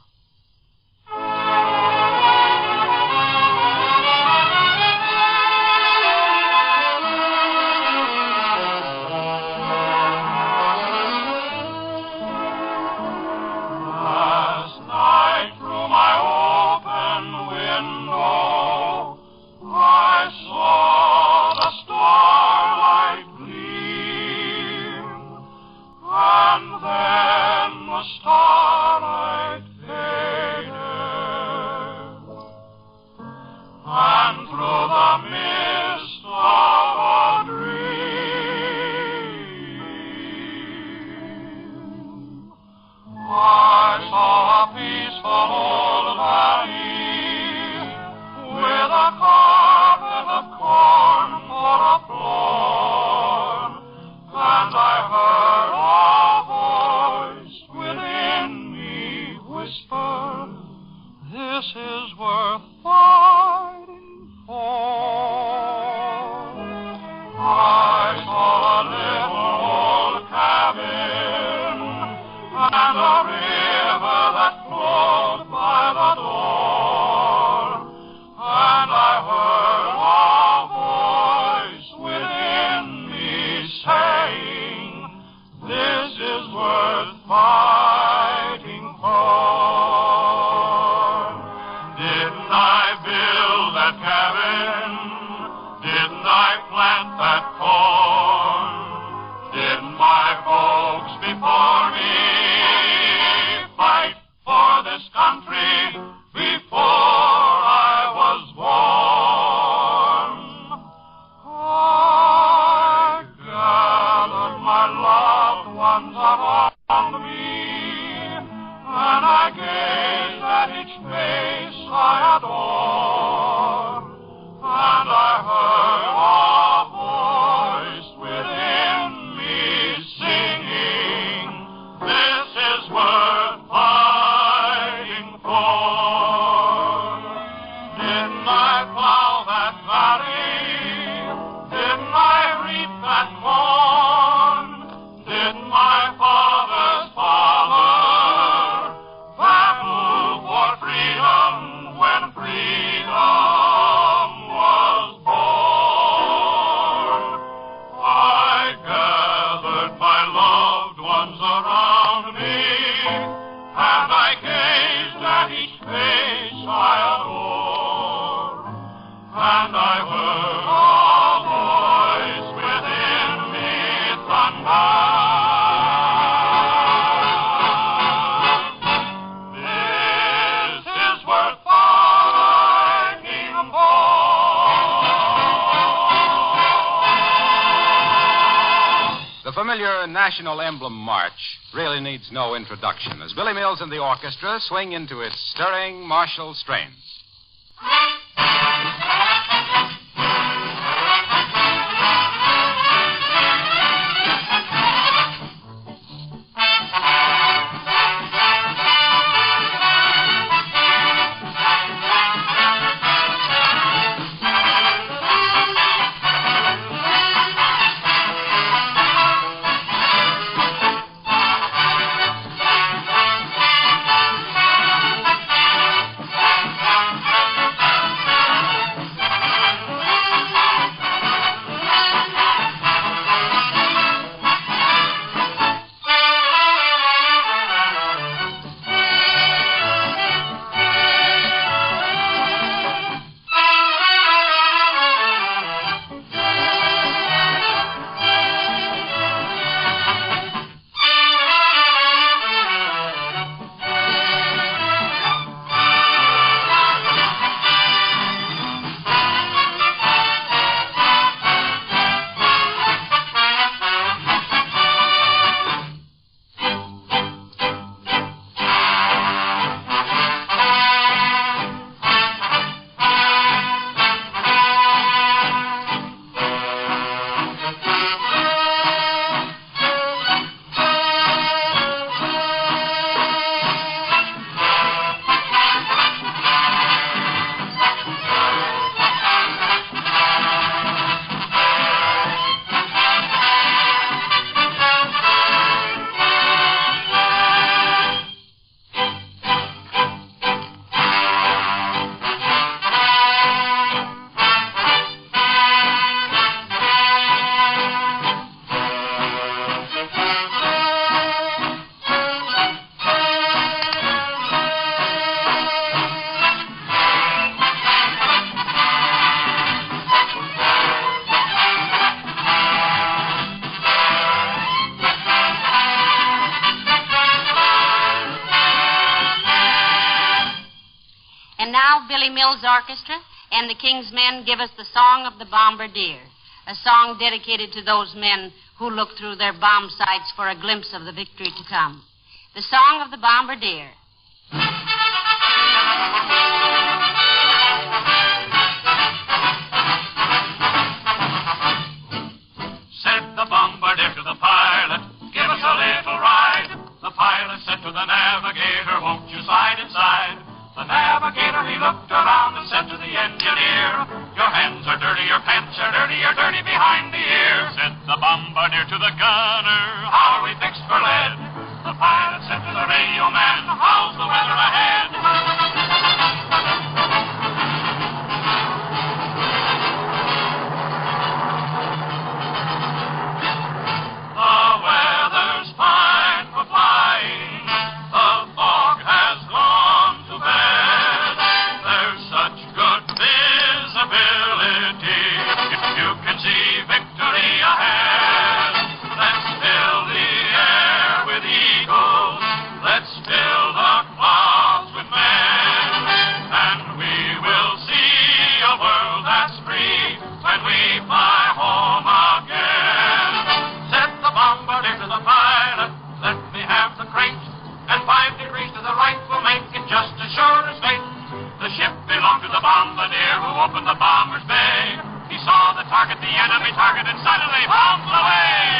This is worth fighting for. gaze at each face I adore, and I heard a voice within me singing, this is worth fighting for. Didn't I plow that valley? Didn't I reap that corn? Didn't my father's father battle for freedom when freedom was born? I gathered my loved ones around me, and I gazed at each face I adore, and I heard a voice within me thunder. This is worth fighting The familiar National Emblem March really needs no introduction as Billy Mills and the orchestra swing into its stirring martial strains. And now Billy Mills Orchestra and the King's Men give us the Song of the Bombardier, a song dedicated to those men who look through their bomb sights for a glimpse of the victory to come. The Song of the Bombardier. Said the bombardier to the pilot, give us a little ride. The pilot said to the navigator, won't you slide inside? The navigator, he looked around and said to the engineer, your hands are dirty, your pants are dirty, you're dirty behind the ear. Said the bombardier to the gunner, how are we fixed for lead? The pilot said to the radio man, how's the weather ahead? The weather's fine for flying. The fog has gone to bed. There's such good visibility. You can see victory ahead. Let's fill the air with eagles. Let's fill the clouds with men. And we will see a world that's free when we fly home again. Said the bombardier to the pilot, let me have the crate, and 5 degrees to the right will open the bomber's bay. He saw the target, the enemy target, and suddenly bombs away.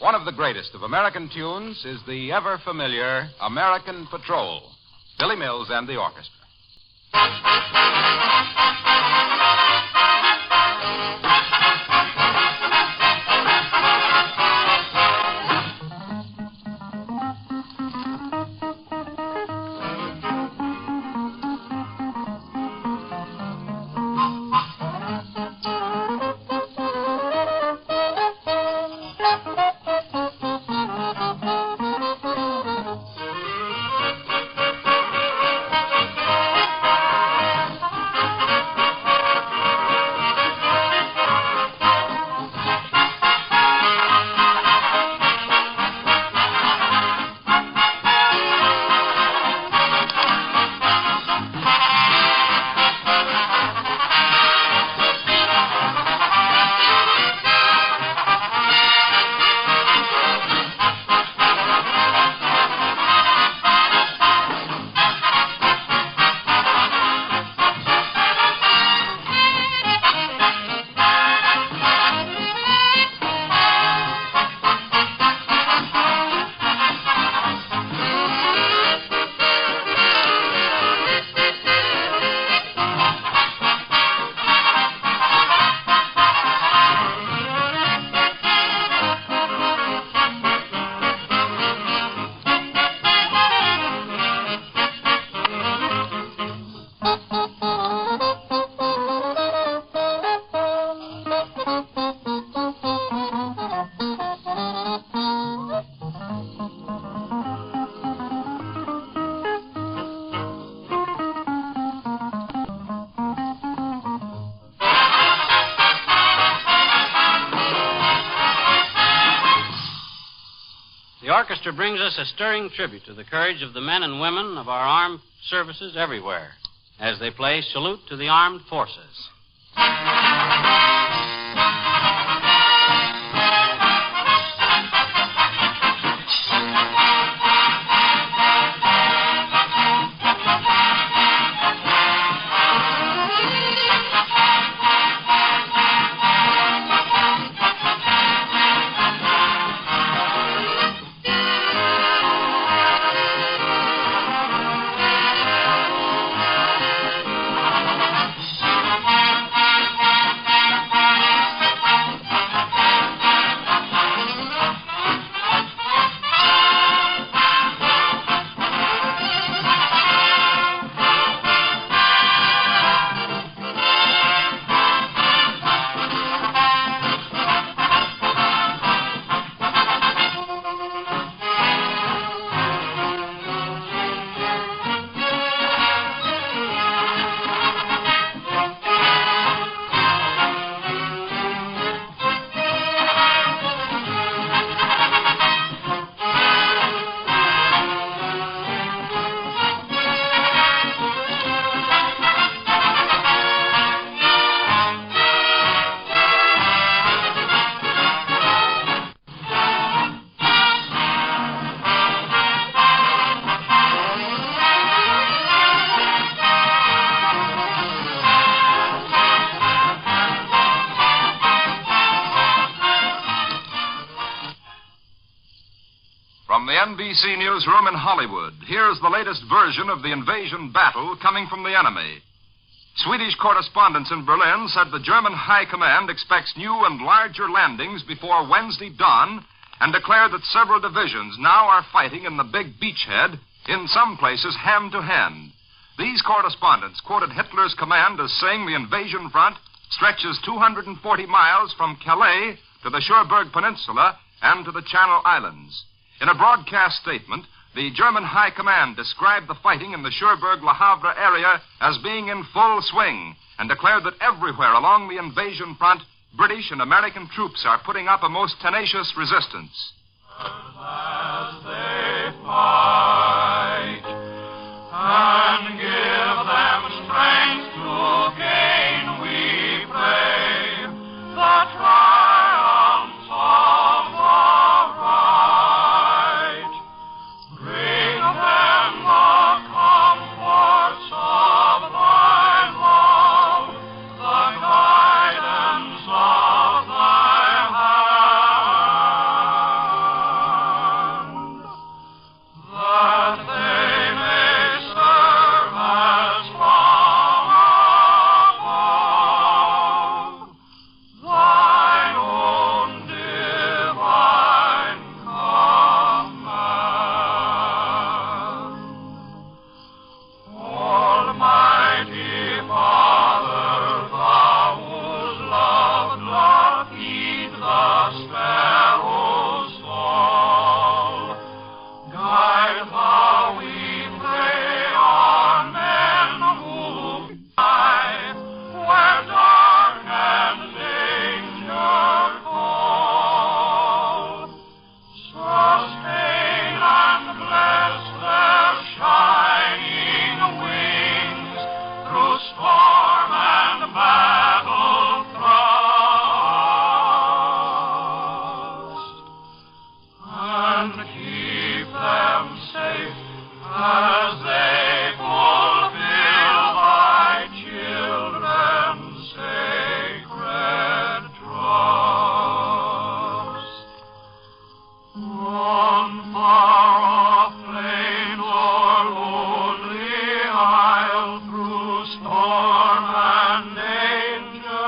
One of the greatest of American tunes is the ever-familiar American Patrol, Billy Mills and the orchestra. The orchestra brings us a stirring tribute to the courage of the men and women of our armed services everywhere as they play Salute to the Armed Forces. From the NBC newsroom in Hollywood, here's the latest version of the invasion battle coming from the enemy. Swedish correspondents in Berlin said the German High Command expects new and larger landings before Wednesday dawn and declared that several divisions now are fighting in the big beachhead, in some places hand to hand. These correspondents quoted Hitler's command as saying the invasion front stretches 240 miles from Calais to the Cherbourg Peninsula and to the Channel Islands. In a broadcast statement, the German High Command described the fighting in the Cherbourg-Le Havre area as being in full swing and declared that everywhere along the invasion front, British and American troops are putting up a most tenacious resistance. As they fight, and give them strength to gain, we pray, the triumph of the right. Bring them the comforts of thy love, the guidance of thy hand, that they may serve as from above, thine own divine command. Almighty Father, thou whose love doth heed the sparrow's fall, guide thou, we pray, our men who die, where dark and danger call. Sustain and bless their shining wings through storm and battle thrust, and keep them safe as they fulfill thy children's sacred trust. On far-off plain or lonely isle, through storm and danger,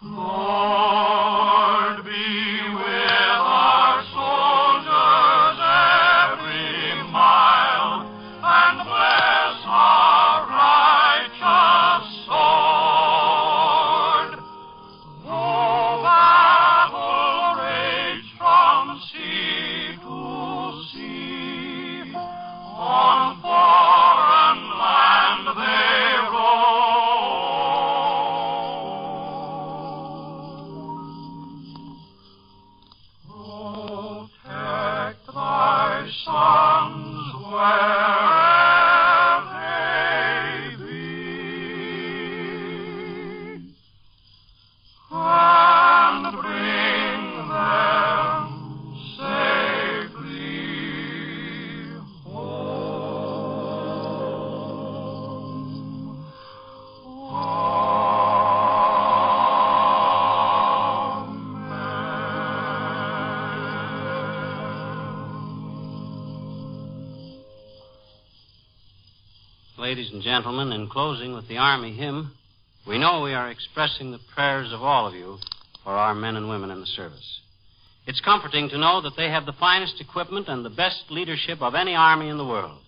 Lord, be with our soldiers every mile, and bless our righteous sword. Though battle rage from sea to sea, on foreign land they roam. Protect thy sons where they be, and bring them safely home. Ladies and gentlemen, in closing with the Army hymn, we know we are expressing the prayers of all of you for our men and women in the service. It's comforting to know that they have the finest equipment and the best leadership of any army in the world,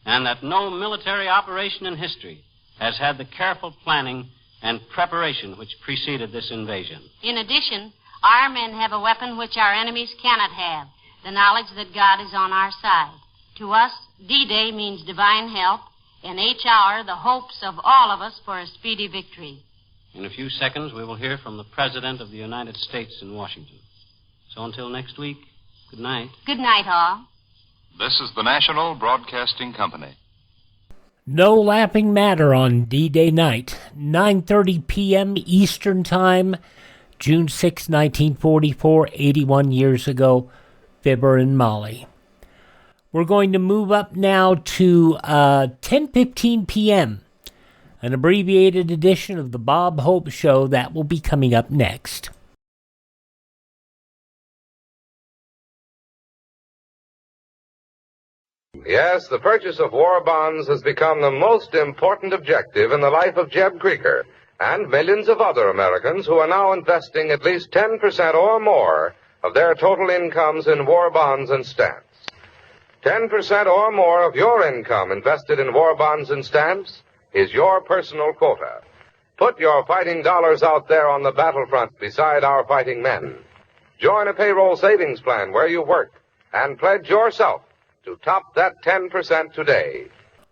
and that no military operation in history has had the careful planning and preparation which preceded this invasion. In addition, our men have a weapon which our enemies cannot have, the knowledge that God is on our side. To us, D-Day means divine help, and each hour the hopes of all of us for a speedy victory. In a few seconds, we will hear from the President of the United States in Washington. So until next week, good night. Good night, all. This is the National Broadcasting Company. No laughing matter on D-Day night, 9:30 p.m. Eastern Time, June 6, 1944, 81 years ago, Fibber and Molly. We're going to move up now to 10:15 p.m., an abbreviated edition of the Bob Hope Show that will be coming up next. Yes, the purchase of war bonds has become the most important objective in the life of Jeb Creaker and millions of other Americans who are now investing at least 10% or more of their total incomes in war bonds and stamps. 10% or more of your income invested in war bonds and stamps is your personal quota. Put your fighting dollars out there on the battlefront beside our fighting men. Join a payroll savings plan where you work and pledge yourself to top that 10% today.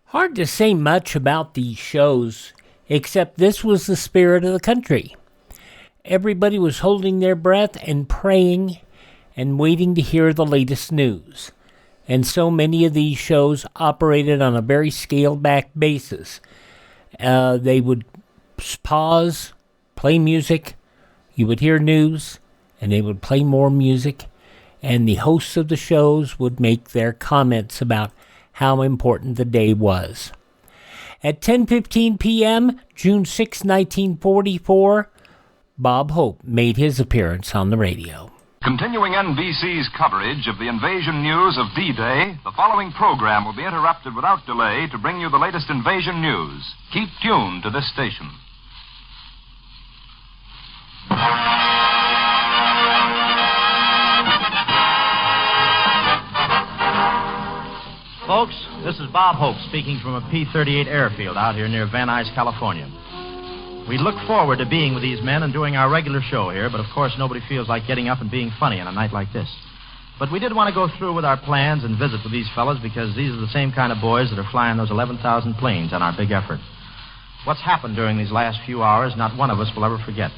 Hard to say much about these shows, except this was the spirit of the country. Everybody was holding their breath and praying and waiting to hear the latest news. And so many of these shows operated on a very scaled-back basis. They would pause, play music, you would hear news, and they would play more music, and the hosts of the shows would make their comments about how important the day was. At 10:15 p.m., June 6, 1944, Bob Hope made his appearance on the radio. Continuing NBC's coverage of the invasion news of D-Day, the following program will be interrupted without delay to bring you the latest invasion news. Keep tuned to this station. Folks, this is Bob Hope speaking from a P-38 airfield out here near Van Nuys, California. We look forward to being with these men and doing our regular show here, but of course nobody feels like getting up and being funny on a night like this. But we did want to go through with our plans and visit with these fellas because these are the same kind of boys that are flying those 11,000 planes on our big effort. What's happened during these last few hours, not one of us will ever forget.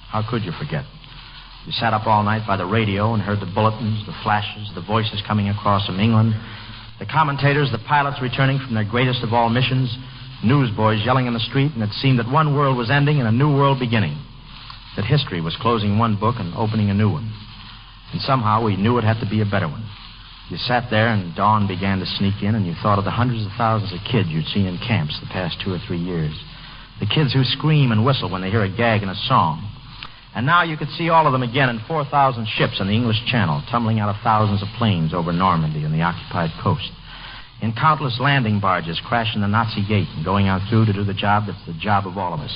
How could you forget? You sat up all night by the radio and heard the bulletins, the flashes, the voices coming across from England, the commentators, the pilots returning from their greatest of all missions, newsboys yelling in the street, and it seemed that one world was ending and a new world beginning, that history was closing one book and opening a new one. And somehow we knew it had to be a better one. You sat there and dawn began to sneak in, and you thought of the hundreds of thousands of kids you'd seen in camps the past 2 or 3 years. The kids who scream and whistle when they hear a gag in a song. And now you could see all of them again in 4,000 ships on the English Channel, tumbling out of thousands of planes over Normandy and the occupied coast. In countless landing barges crashing the Nazi gate and going out through to do the job that's the job of all of us.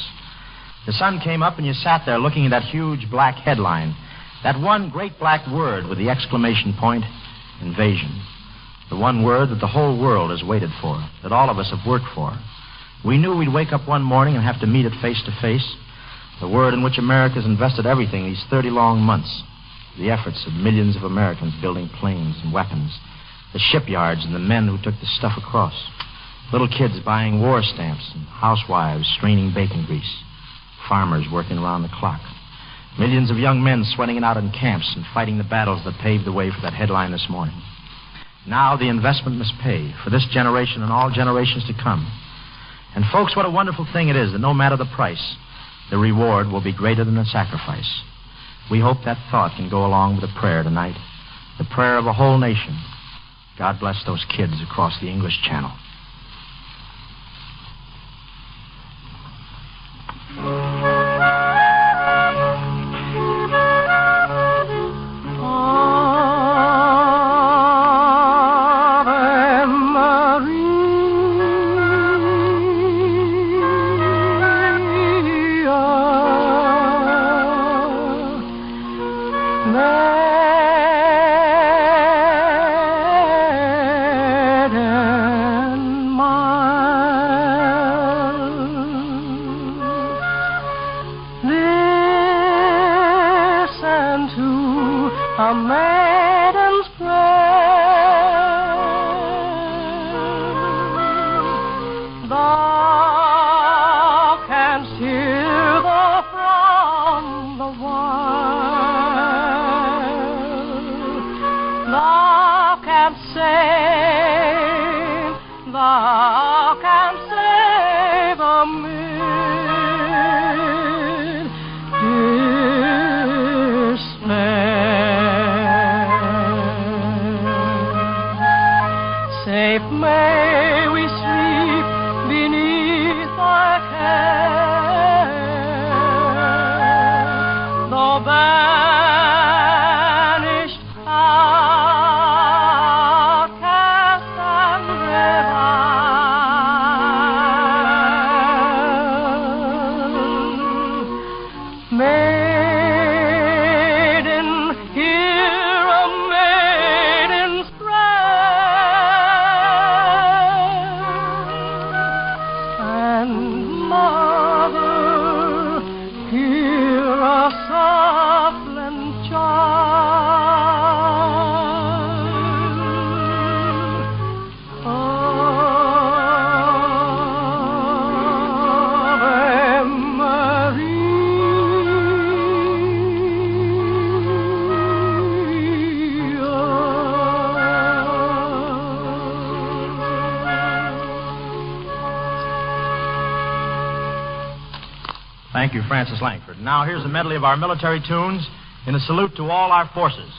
The sun came up and you sat there looking at that huge black headline, that one great black word with the exclamation point, invasion. The one word that the whole world has waited for, that all of us have worked for. We knew we'd wake up one morning and have to meet it face to face. The word in which America's invested everything these 30 long months. The efforts of millions of Americans building planes and weapons. The shipyards and the men who took the stuff across. Little kids buying war stamps and housewives straining bacon grease. Farmers working around the clock. Millions of young men sweating it out in camps and fighting the battles that paved the way for that headline this morning. Now the investment must pay for this generation and all generations to come. And folks, what a wonderful thing it is that no matter the price, the reward will be greater than the sacrifice. We hope that thought can go along with a prayer tonight. The prayer of a whole nation. God bless those kids across the English Channel. Thank you, Francis Langford. Now here's a medley of our military tunes in a salute to all our forces.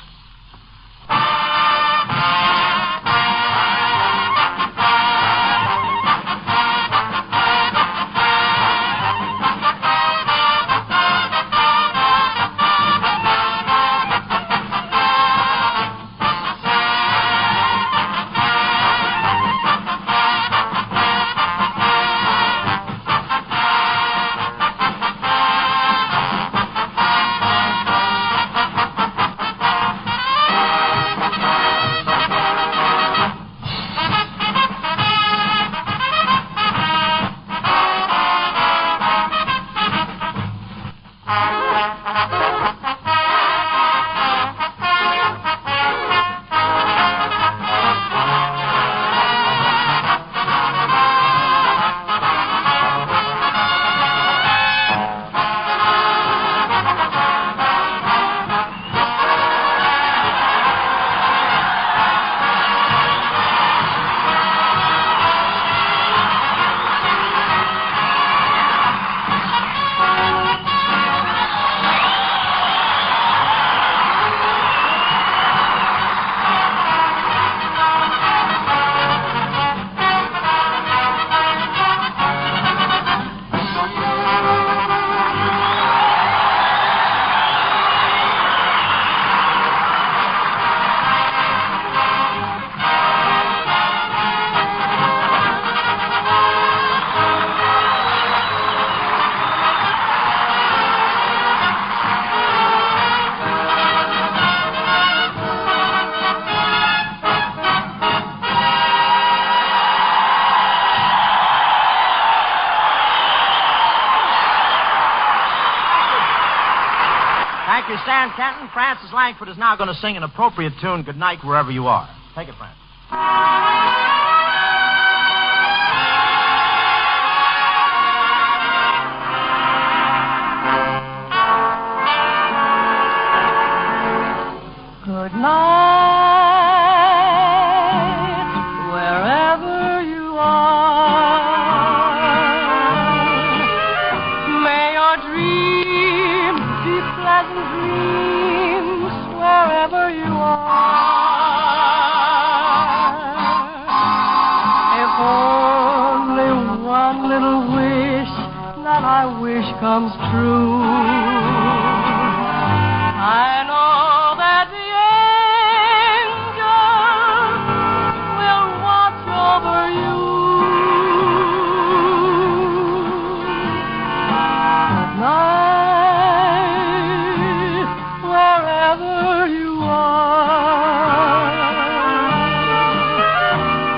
Thank you, Stan Kenton. Francis Langford is now going to sing an appropriate tune, Good Night, Wherever You Are. Take it, Francis. Good night, wherever you are. May your dreams be pleasant dreams wherever you are. If only one little wish that I wish comes true, I know that the angels will watch over you. Good night, wherever you are.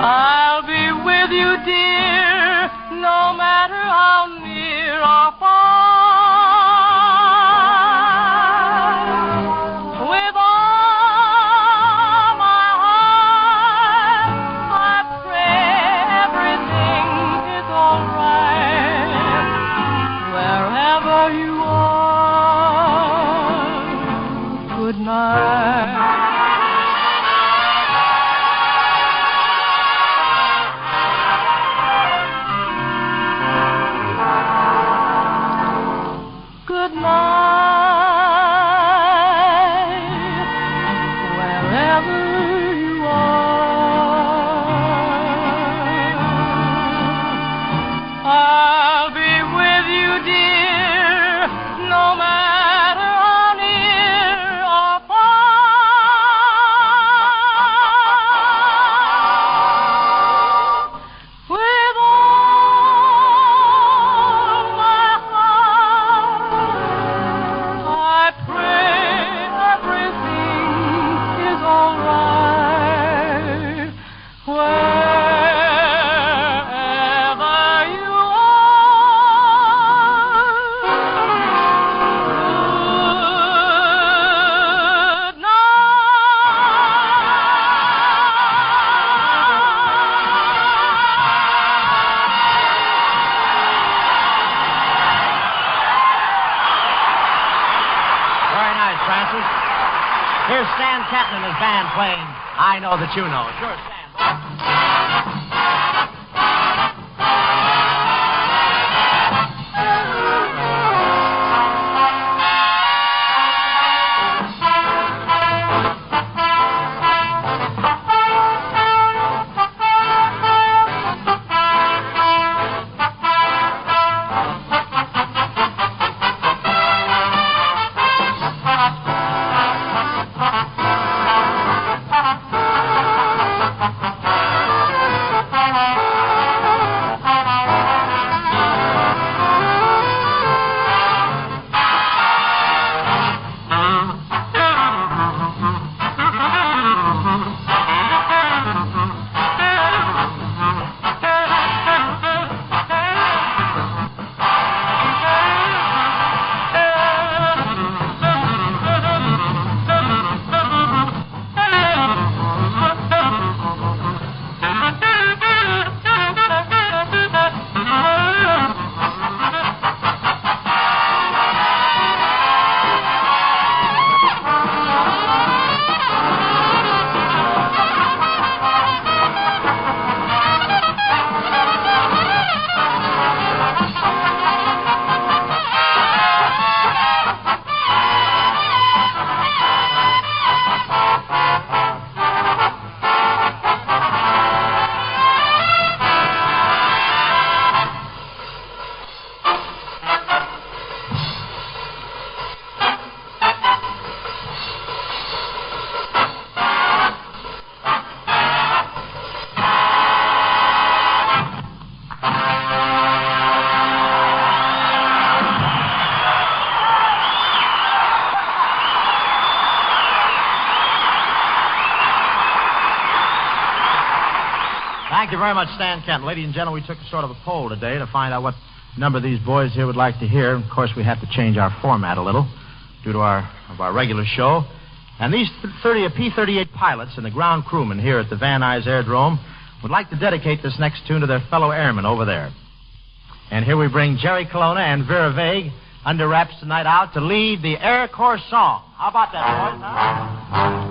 I'll be with you, dear, no matter how near or far. With all my heart, I pray everything is all right. Wherever you are, good night. Good night, wherever you are. I'll be with you, dear, no matter how near or far. With all my heart, I pray everything is all right. Wherever you are, good Very nice, Francis. Here's Stan Kenton and his band playing I Know That You Know. Sure, Stan. very much, Stan Kenton. Ladies and gentlemen, we took a sort of a poll today to find out what number of these boys here would like to hear. Of course, we have to change our format a little due to our regular show. And these P-38 pilots and the ground crewmen here at the Van Nuys Airdrome would like to dedicate this next tune to their fellow airmen over there. And here we bring Jerry Colonna and Vera Vague under wraps tonight out to lead the Air Corps song. How about that, boys? Huh?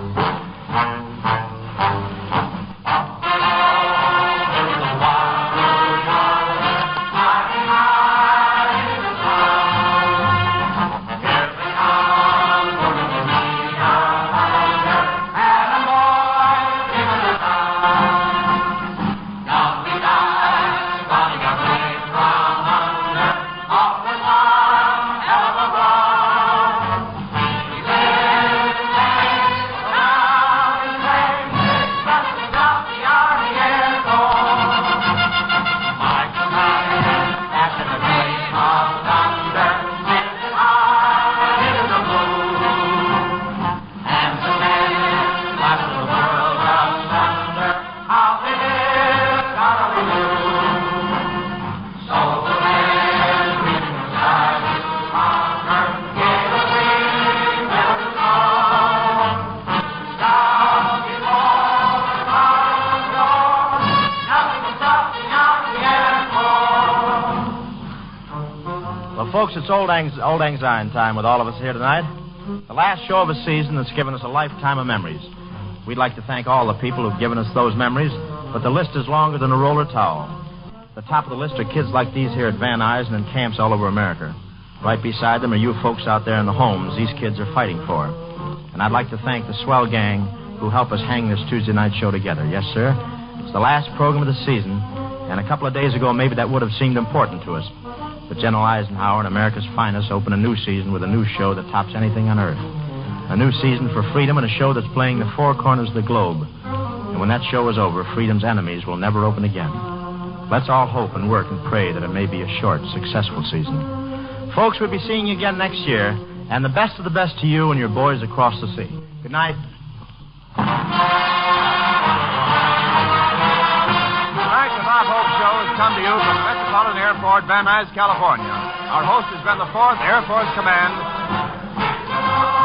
Folks, it's old anxiety time with all of us here tonight. The last show of a season that's given us a lifetime of memories. We'd like to thank all the people who've given us those memories, but the list is longer than a roller towel. The top of the list are kids like these here at Van Nuys and in camps all over America. Right beside them are you folks out there in the homes these kids are fighting for. And I'd like to thank the swell gang who helped us hang this Tuesday night show together. Yes, sir. It's the last program of the season, and a couple of days ago maybe that would have seemed important to us. But General Eisenhower and America's finest open a new season with a new show that tops anything on earth. A new season for freedom and a show that's playing the four corners of the globe. And when that show is over, freedom's enemies will never open again. Let's all hope and work and pray that it may be a short, successful season. Folks, we'll be seeing you again next year, and the best of the best to you and your boys across the sea. Good night. Tonight, the Bob Hope Show has come to you from Metropolitan Airport, Van Nuys, California. Our host has been the 4th Air Force Command,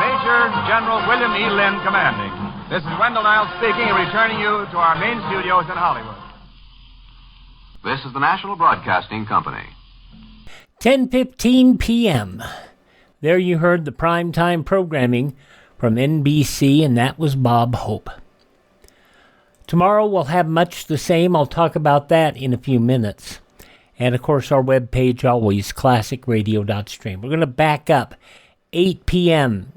Major General William E. Lynn commanding. This is Wendell Niles speaking and returning you to our main studios in Hollywood. This is the National Broadcasting Company. 10:15 p.m. There you heard the primetime programming from NBC, and that was Bob Hope. Tomorrow we'll have much the same. I'll talk about that in a few minutes. And, of course, our webpage, always classicradio.stream. We're going to back up 8 p.m.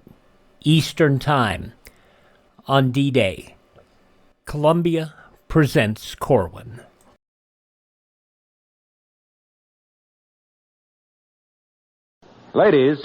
Eastern Time on D-Day. Columbia presents Corwin. Ladies,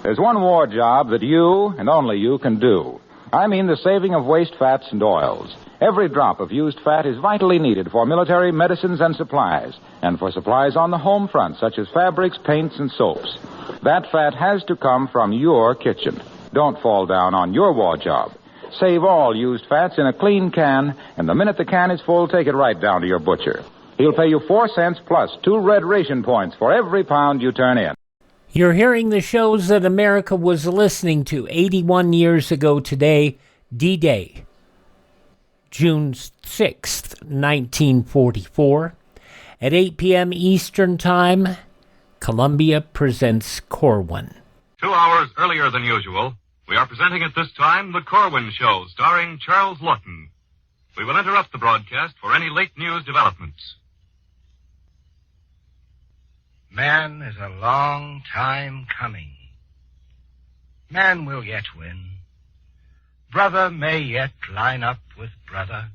there's one war job that you and only you can do. I mean the saving of waste fats and oils. Every drop of used fat is vitally needed for military medicines and supplies, and for supplies on the home front, such as fabrics, paints, and soaps. That fat has to come from your kitchen. Don't fall down on your war job. Save all used fats in a clean can, and the minute the can is full, take it right down to your butcher. He'll pay you 4 cents plus 2 red ration points for every pound you turn in. You're hearing the shows that America was listening to 81 years ago today, D-Day. June 6th, 1944. At 8 p.m. Eastern Time, Columbia presents Corwin. 2 hours earlier than usual, we are presenting at this time The Corwin Show, starring Charles Lawton. We will interrupt the broadcast for any late news developments. Man is a long time coming. Man will yet win. Brother may yet line up with brother.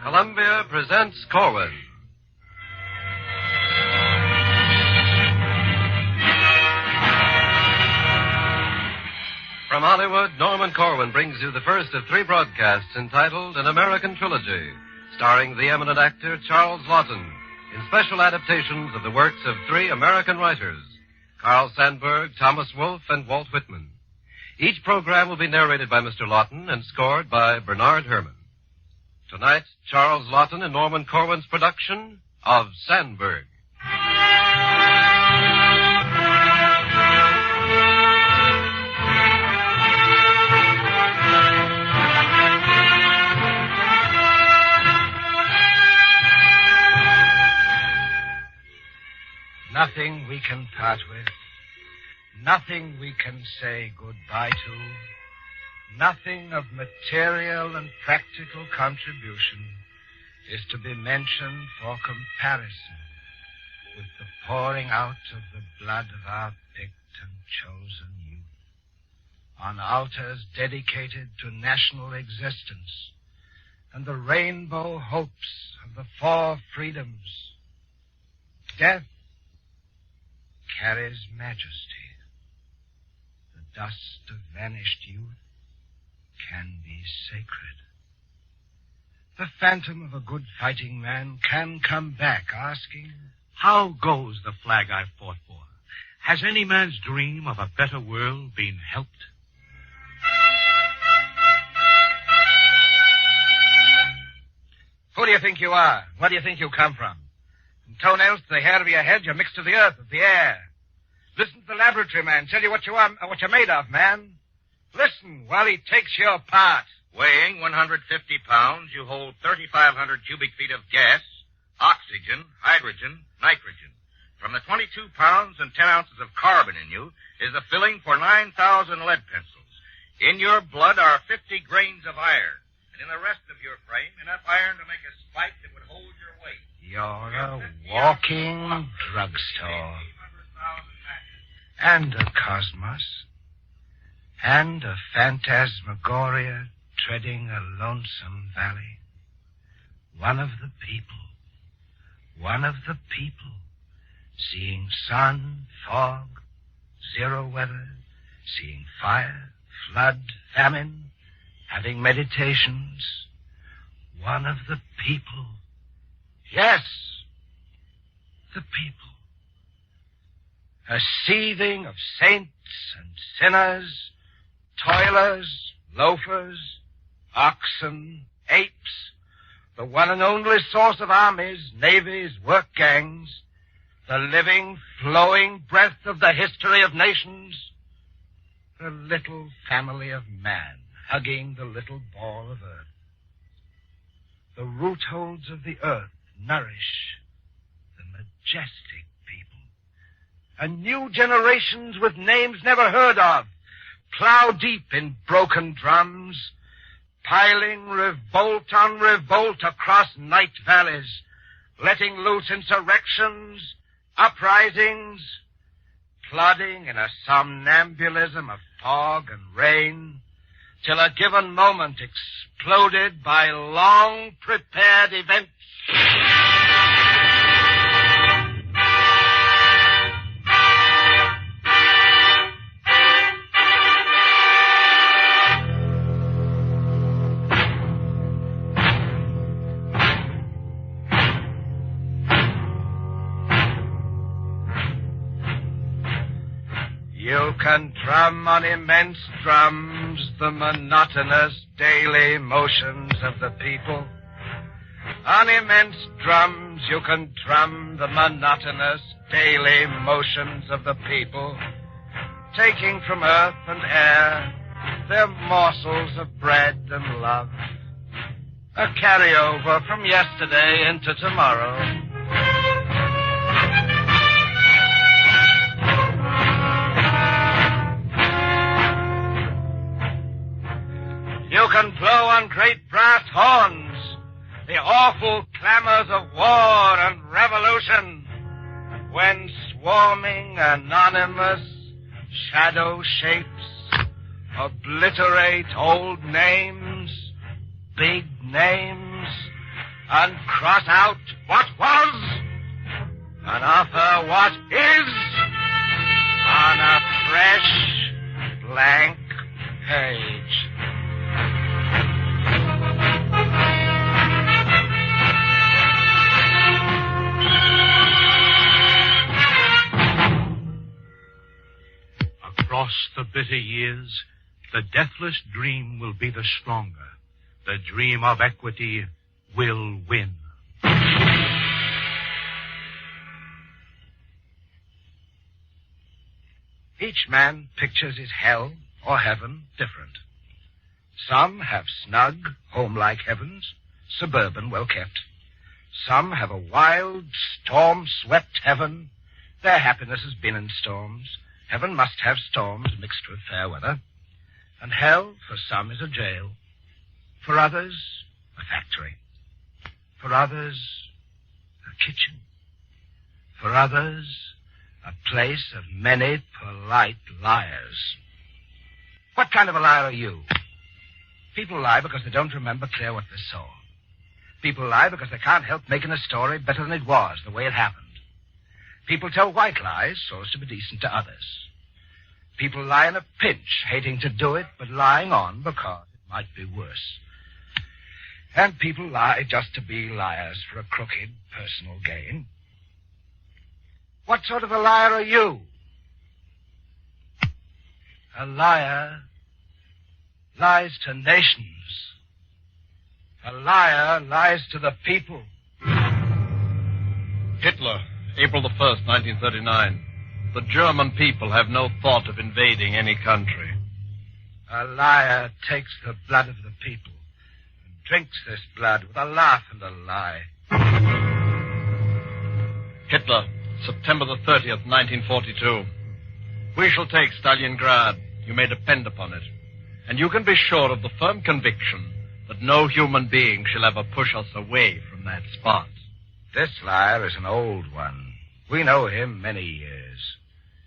Columbia presents Corwin. From Hollywood, Norman Corwin brings you the first of 3 broadcasts entitled An American Trilogy, starring the eminent actor Charles Lawton, in special adaptations of the works of 3 American writers, Carl Sandburg, Thomas Wolfe, and Walt Whitman. Each program will be narrated by Mr. Lawton and scored by Bernard Herrmann. Tonight, Charles Lawton and Norman Corwin's production of Sandburg. Nothing we can part with. Nothing we can say goodbye to. Nothing of material and practical contribution is to be mentioned for comparison with the pouring out of the blood of our picked and chosen youth on altars dedicated to national existence and the rainbow hopes of the four freedoms. Death carries majesty. The dust of vanished youth can be sacred. The phantom of a good fighting man can come back asking, how goes the flag I fought for? Has any man's dream of a better world been helped? Who do you think you are? Where do you think you come from? From toenails to the hair of your head, you're mixed with the earth, with the air. Listen to the laboratory man tell you what you are, what you're made of, man. Listen while he takes your part. Weighing 150 pounds, you hold 3,500 cubic feet of gas, oxygen, hydrogen, nitrogen. From the 22 pounds and 10 ounces of carbon in you is the filling for 9,000 lead pencils. In your blood are 50 grains of iron, and in the rest of your frame, enough iron to make a spike that would hold your weight. You're a walking drugstore. And a cosmos. And a phantasmagoria treading a lonesome valley. One of the people. One of the people. Seeing sun, fog, zero weather. Seeing fire, flood, famine. Having meditations. One of the people. Yes, the people. A seething of saints and sinners, toilers, loafers, oxen, apes, the one and only source of armies, navies, work gangs, the living, flowing breath of the history of nations, the little family of man hugging the little ball of earth. The root holds of the earth nourish the majestic people. And new generations with names never heard of plow deep in broken drums, piling revolt on revolt across night valleys, letting loose insurrections, uprisings, plodding in a somnambulism of fog and rain, till a given moment exploded by long-prepared events. You can drum on immense drums the monotonous daily motions of the people. On immense drums you can drum the monotonous daily motions of the people, taking from earth and air their morsels of bread and love, a carryover from yesterday into tomorrow. You can blow on great brass horns the awful clamors of war and revolution when swarming anonymous shadow shapes obliterate old names, big names, and cross out what was and offer what is on a fresh blank page. bitter years, the deathless dream will be the stronger. The dream of equity will win. Each man pictures his hell or heaven different. Some have snug, home-like heavens, suburban, well-kept. Some have a wild, storm-swept heaven. Their happiness has been in storms. Heaven must have storms mixed with fair weather. And hell, for some, is a jail. For others, a factory. For others, a kitchen. For others, a place of many polite liars. What kind of a liar are you? People lie because they don't remember clear what they saw. People lie because they can't help making a story better than it was, the way it happened. People tell white lies so as to be decent to others. People lie in a pinch, hating to do it, but lying on because it might be worse. And people lie just to be liars for a crooked personal gain. What sort of a liar are you? A liar lies to nations. A liar lies to the people. Hitler, April the 1st, 1939. The German people have no thought of invading any country. A liar takes the blood of the people and drinks this blood with a laugh and a lie. Hitler, September the 30th, 1942. We shall take Stalingrad. You may depend upon it. And you can be sure of the firm conviction that no human being shall ever push us away from that spot. This liar is an old one. We know him many years.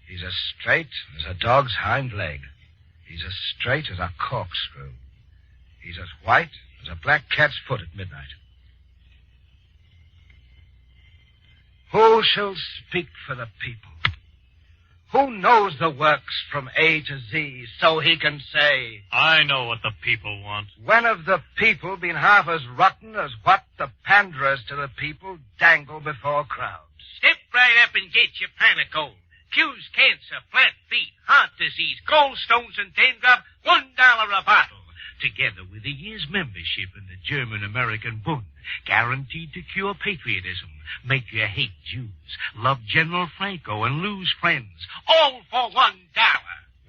He's as straight as a dog's hind leg. He's as straight as a corkscrew. He's as white as a black cat's foot at midnight. Who shall speak for the people? Who knows the works from A to Z so he can say, I know what the people want. when have the people been half as rotten as what the panderers to the people dangle before crowds? Step right up and get your panicle. Cures cancer, flat feet, heart disease, gallstones, and dandruff, $1 a bottle. Together with a year's membership in the German-American Bund. Guaranteed to cure patriotism, make you hate Jews, love General Franco, and lose friends. All for $1.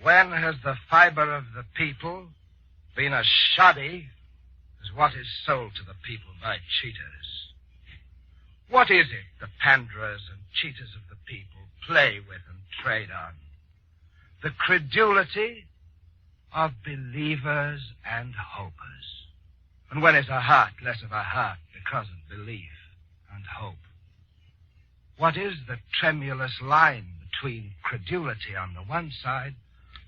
When has the fiber of the people been as shoddy as what is sold to the people by cheaters? What is it the panderers and cheaters of the people play with and trade on? The credulity of believers and hopers. And when is a heart less of a heart because of belief and hope? What is the tremulous line between credulity on the one side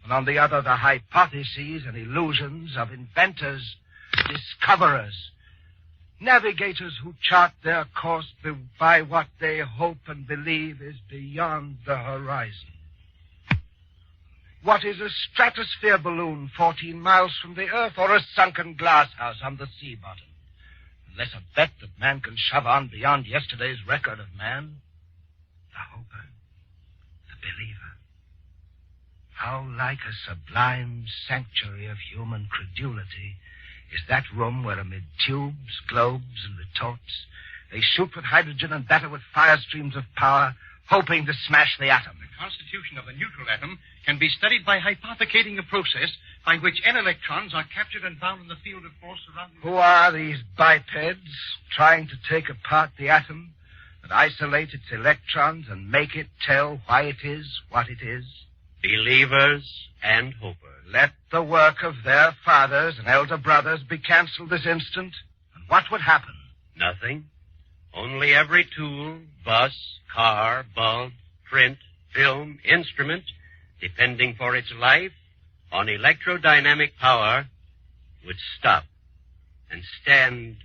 and on the other the hypotheses and illusions of inventors, discoverers, navigators who chart their course by what they hope and believe is beyond the horizon? What is a stratosphere balloon 14 miles from the earth or a sunken glass house on the sea bottom? Unless a bet that man can shove on beyond yesterday's record of man. The hoper, the believer. How like a sublime sanctuary of human credulity is that room where amid tubes, globes, and retorts, they shoot with hydrogen and batter with fire streams of power, hoping to smash the atom. The constitution of the neutral atom can be studied by hypothecating a process by which N electrons are captured and bound in the field of force surrounding... Who are these bipeds trying to take apart the atom and isolate its electrons and make it tell why it is what it is? Believers and hopers. Let the work of their fathers and elder brothers be canceled this instant, and what would happen? Nothing. Only every tool, bus, car, bulb, print, film, instrument, depending for its life on electrodynamic power, would stop and stand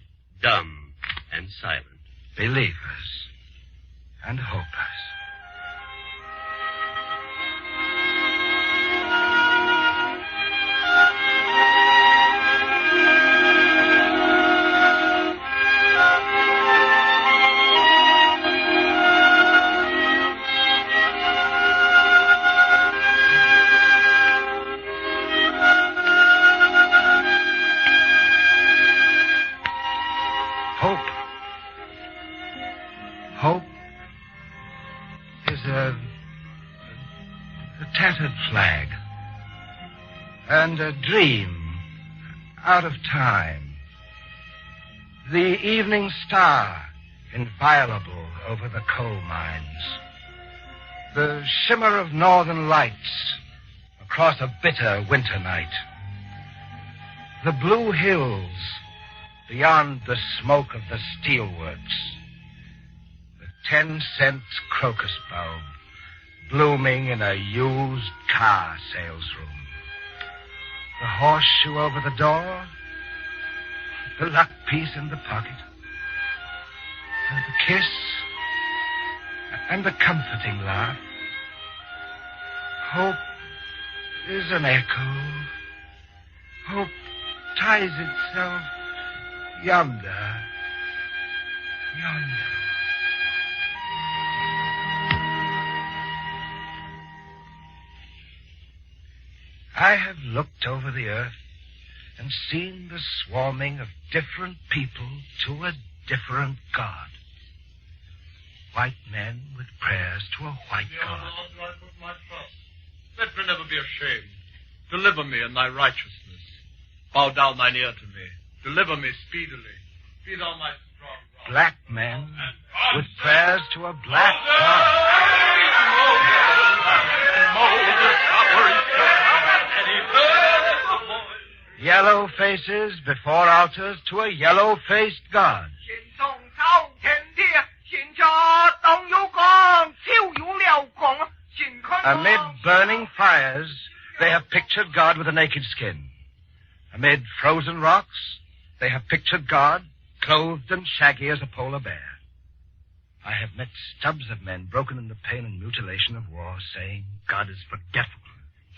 dumb and silent. Believers and hopers. tattered flag. And a dream out of time. The evening star, inviolable over the coal mines. The shimmer of northern lights across a bitter winter night. The blue hills beyond the smoke of the steelworks. The 10-cent crocus bulb blooming in a used car salesroom. The horseshoe over the door. The luck piece in the pocket. And the kiss. And the comforting laugh. Hope is an echo. Hope ties itself yonder. Yonder. I have looked over the earth and seen the swarming of different people to a different God. White men with prayers to a white God. Lord, I put my trust. Let me never be ashamed. Deliver me in thy righteousness. Bow down thine ear to me. Deliver me speedily. Be thou my strong rock. Black men with prayers to a black God. Yellow faces before altars to a yellow-faced God. Amid burning fires, they have pictured God with a naked skin. Amid frozen rocks, they have pictured God clothed and shaggy as a polar bear. I have met stubs of men broken in the pain and mutilation of war, saying God is forgetful,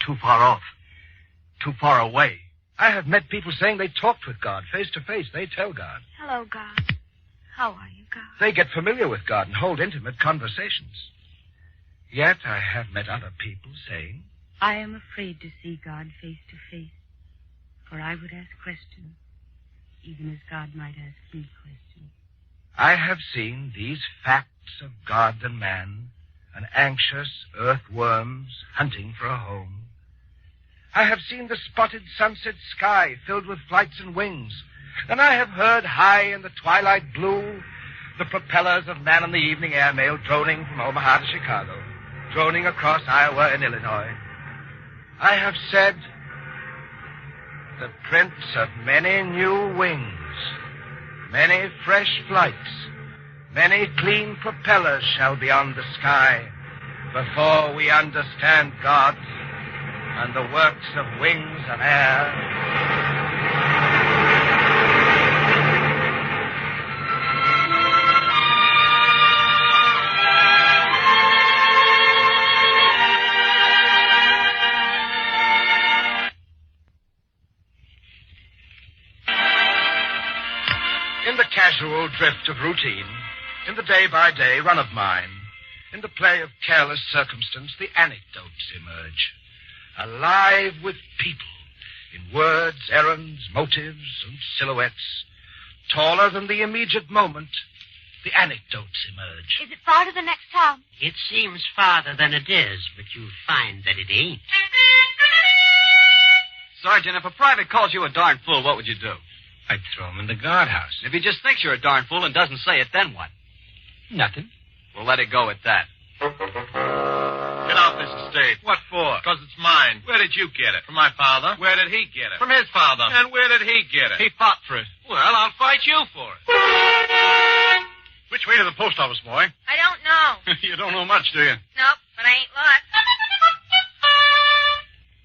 too far off, too far away. I have met people saying they talked with God face to face. They tell God. Hello, God. How are you, God? They get familiar with God and hold intimate conversations. Yet I have met other people saying, I am afraid to see God face to face, for I would ask questions, even as God might ask me questions. I have seen these facts of God and man, and anxious earthworms hunting for a home. I have seen the spotted sunset sky filled with flights and wings, and I have heard high in the twilight blue the propellers of Man in the Evening airmail droning from Omaha to Chicago, droning across Iowa and Illinois. I have said, the prints of many new wings, many fresh flights, many clean propellers shall be on the sky before we understand God and the works of wings and air. In the casual drift of routine, in the day-by-day run of mine, in the play of careless circumstance, the anecdotes emerge. Alive with people, in words, errands, motives, and silhouettes. Taller than the immediate moment, the anecdotes emerge. Is it far to the next town? It seems farther than it is, but you find that it ain't. Sergeant, if a private calls you a darn fool, what would you do? I'd throw him in the guardhouse. If he just thinks you're a darn fool and doesn't say it, then what? Nothing. We'll let it go at that. Get off this estate. What for? Because it's mine. Where did you get it? From my father. Where did he get it? From his father. And where did he get it? He fought for it. Well, I'll fight you for it. Which way to the post office, boy? I don't know. You don't know much, do you? Nope, but I ain't lost.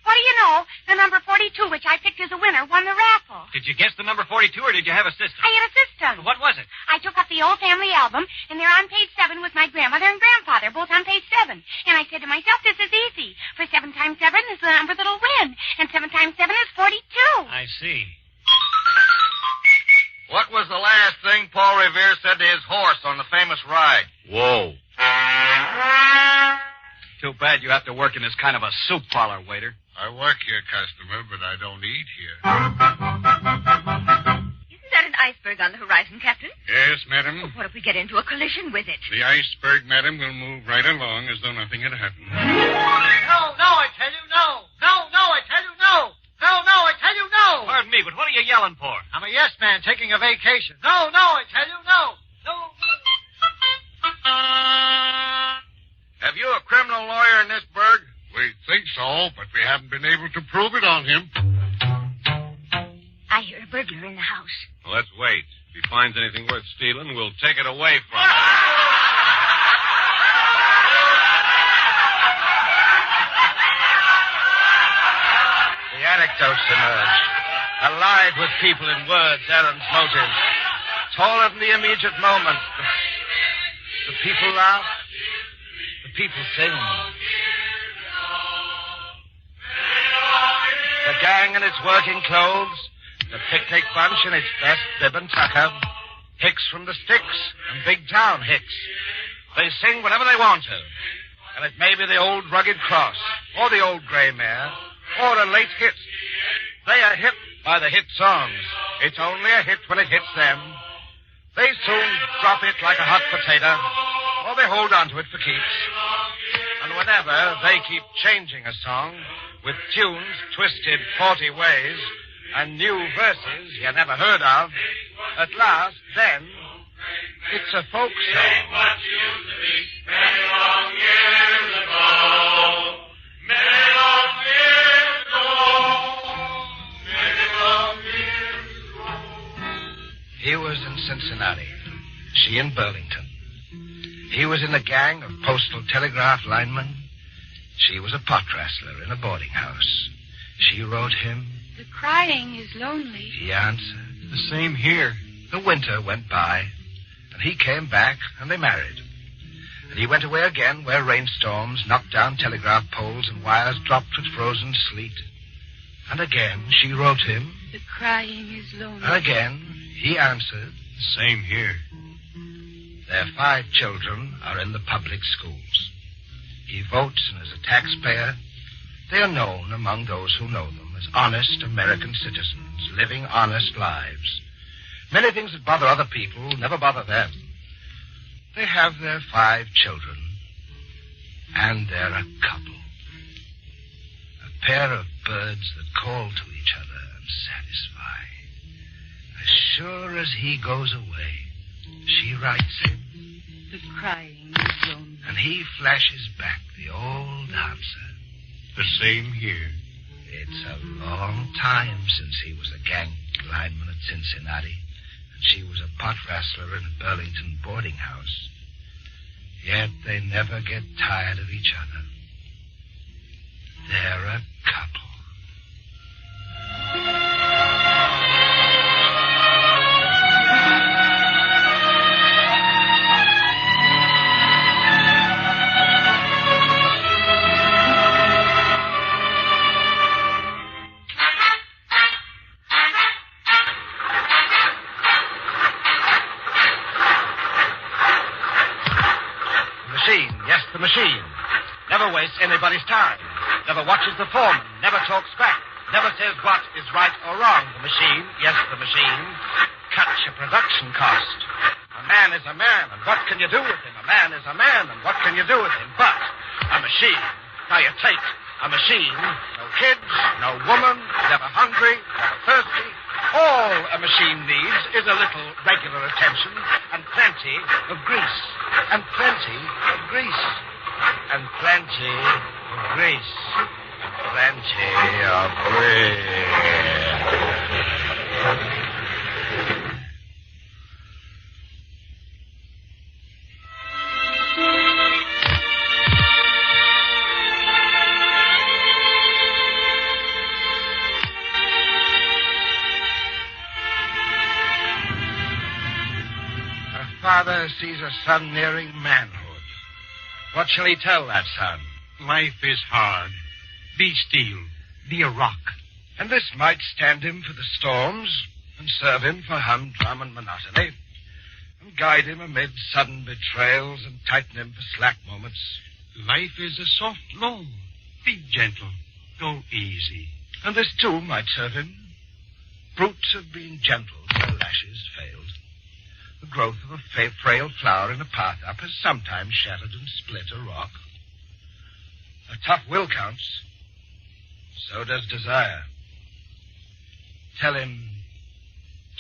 What do you know? The number 42, which I picked as a winner, won the raffle. Did you guess the number 42, or did you have a system? I had a system. What was it? I took up the old family album, and there on page 7 was my grandmother and grandfather, both on page 7. And I said to myself, this is easy. For 7 times 7 is the number that'll win. And 7 times 7 is 42. I see. What was the last thing Paul Revere said to his horse on the famous ride? Whoa. Too bad you have to work in this kind of a soup parlor, waiter. I work here, customer, but I don't eat here. Isn't that an iceberg on the horizon, Captain? Yes, madam. What if we get into a collision with it? The iceberg, madam, will move right along as though nothing had happened. No, I tell you, no. No, I tell you, no. No, I tell you, no. Pardon me, but what are you yelling for? I'm a yes man taking a vacation. No, I tell you, no. Have you a criminal lawyer in this burg? We think so, but we haven't been able to prove it on him. I hear a burglar in the house. Well, let's wait. If he finds anything worth stealing, we'll take it away from him. The anecdotes emerge, alive with people in words, errands, motives. Taller than the immediate moment. The people laugh. The people sing. The gang in its working clothes. The picnic bunch in its best bib and tucker. Hicks from the sticks and big town Hicks. They sing whatever they want to. And it may be the old rugged cross, or the old gray mare, or a late hit. They are hit by the hit songs. It's only a hit when it hits them. They soon drop it like a hot potato, or they hold on to it for keeps. And whenever they keep changing a song with tunes twisted 40 ways and new verses you never heard of, at last, then, it's a folk song. Many long years ago, many long years ago, many long years ago. He was in Cincinnati, she in Burlington. He was in a gang of postal telegraph linemen. She was a pot wrestler in a boarding house. She wrote him. The crying is lonely. He answered. The same here. The winter went by, and he came back, and they married. And he went away again where rainstorms knocked down telegraph poles and wires dropped with frozen sleet. And again she wrote him. The crying is lonely. And again he answered. Same here. Their 5 children are in the public schools. He votes, and as a taxpayer, they are known among those who know them as honest American citizens, living honest lives. Many things that bother other people never bother them. They have their 5 children, and they're a couple. A pair of birds that call to each other and satisfy. As sure as he goes away, she writes him. The crying is lonely. And he flashes back the old answer. The same here. It's a long time since he was a gang lineman at Cincinnati, and she was a pot wrestler in a Burlington boarding house. Yet they never get tired of each other. They're a couple. The machine. Never wastes anybody's time. Never watches the foreman. Never talks back. Never says what is right or wrong. The machine, yes, the machine, cuts your production cost. A man is a man, and what can you do with him? A man is a man, and what can you do with him? But a machine. Now you take a machine. No kids, no woman, never hungry, never thirsty. All a machine needs is a little regular attention and plenty of grease. And plenty of grease. And plenty of grease. And plenty of grease. Father sees a son nearing manhood. What shall he tell that son? Life is hard. Be steel. Be a rock. And this might stand him for the storms, and serve him for humdrum and monotony, and guide him amid sudden betrayals, and tighten him for slack moments. Life is a soft loam. Be gentle. Go easy. And this, too, might serve him brutes have been gentled, their lashes failed. The growth of a frail flower in a path up has sometimes shattered and split a rock. A tough will counts. So does desire. Tell him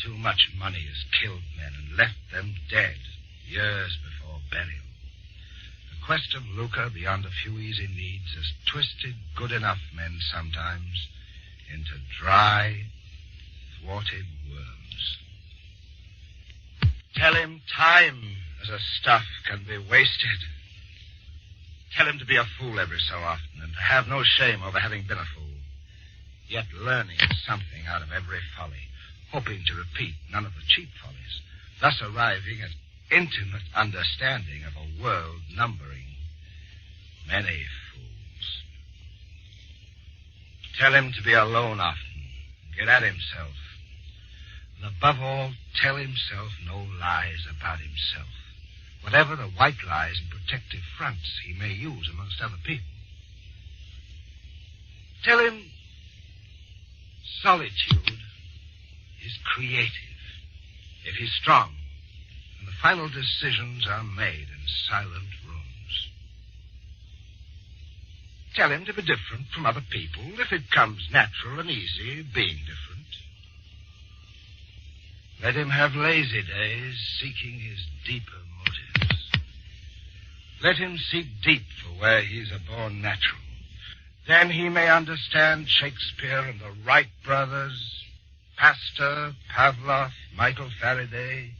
too much money has killed men and left them dead years before burial. The quest of lucre beyond a few easy needs has twisted good enough men sometimes into dry, thwarted worms. Tell him time as a stuff can be wasted. Tell him to be a fool every so often and to have no shame over having been a fool, yet learning something out of every folly, hoping to repeat none of the cheap follies, thus arriving at intimate understanding of a world numbering many fools. Tell him to be alone often, get at himself, and above all, tell himself no lies about himself, whatever the white lies and protective fronts he may use amongst other people. Tell him solitude is creative if he's strong, and the final decisions are made in silent rooms. Tell him to be different from other people if it comes natural and easy being different. Let him have lazy days seeking his deeper motives. Let him seek deep for where he's a born natural. Then he may understand Shakespeare and the Wright brothers, Pasteur, Pavlov, Michael Faraday,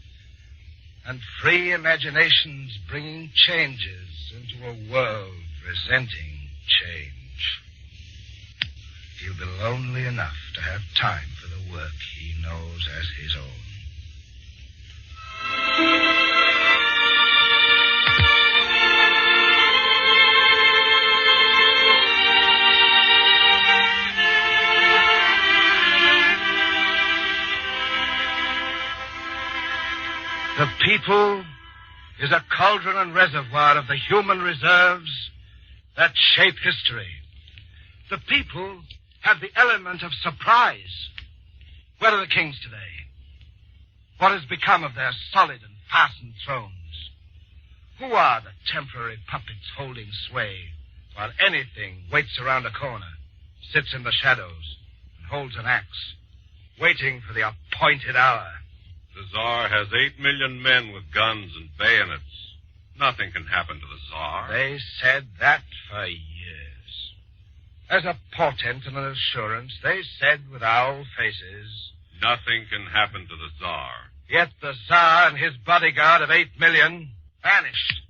and free imaginations bringing changes into a world resenting change. He'll be lonely enough to have time for the work he knows as his own. The people is a cauldron and reservoir of the human reserves that shape history. The people have the element of surprise. Where are the kings today? What has become of their solid and fastened thrones? Who are the temporary puppets holding sway while anything waits around a corner, sits in the shadows, and holds an axe, waiting for the appointed hour? The Tsar has 8 million men with guns and bayonets. Nothing can happen to the Tsar. They said that for years. As a portent and an assurance, they said with owl faces, nothing can happen to the Tsar. Yet the Tsar and his bodyguard of 8 million vanished.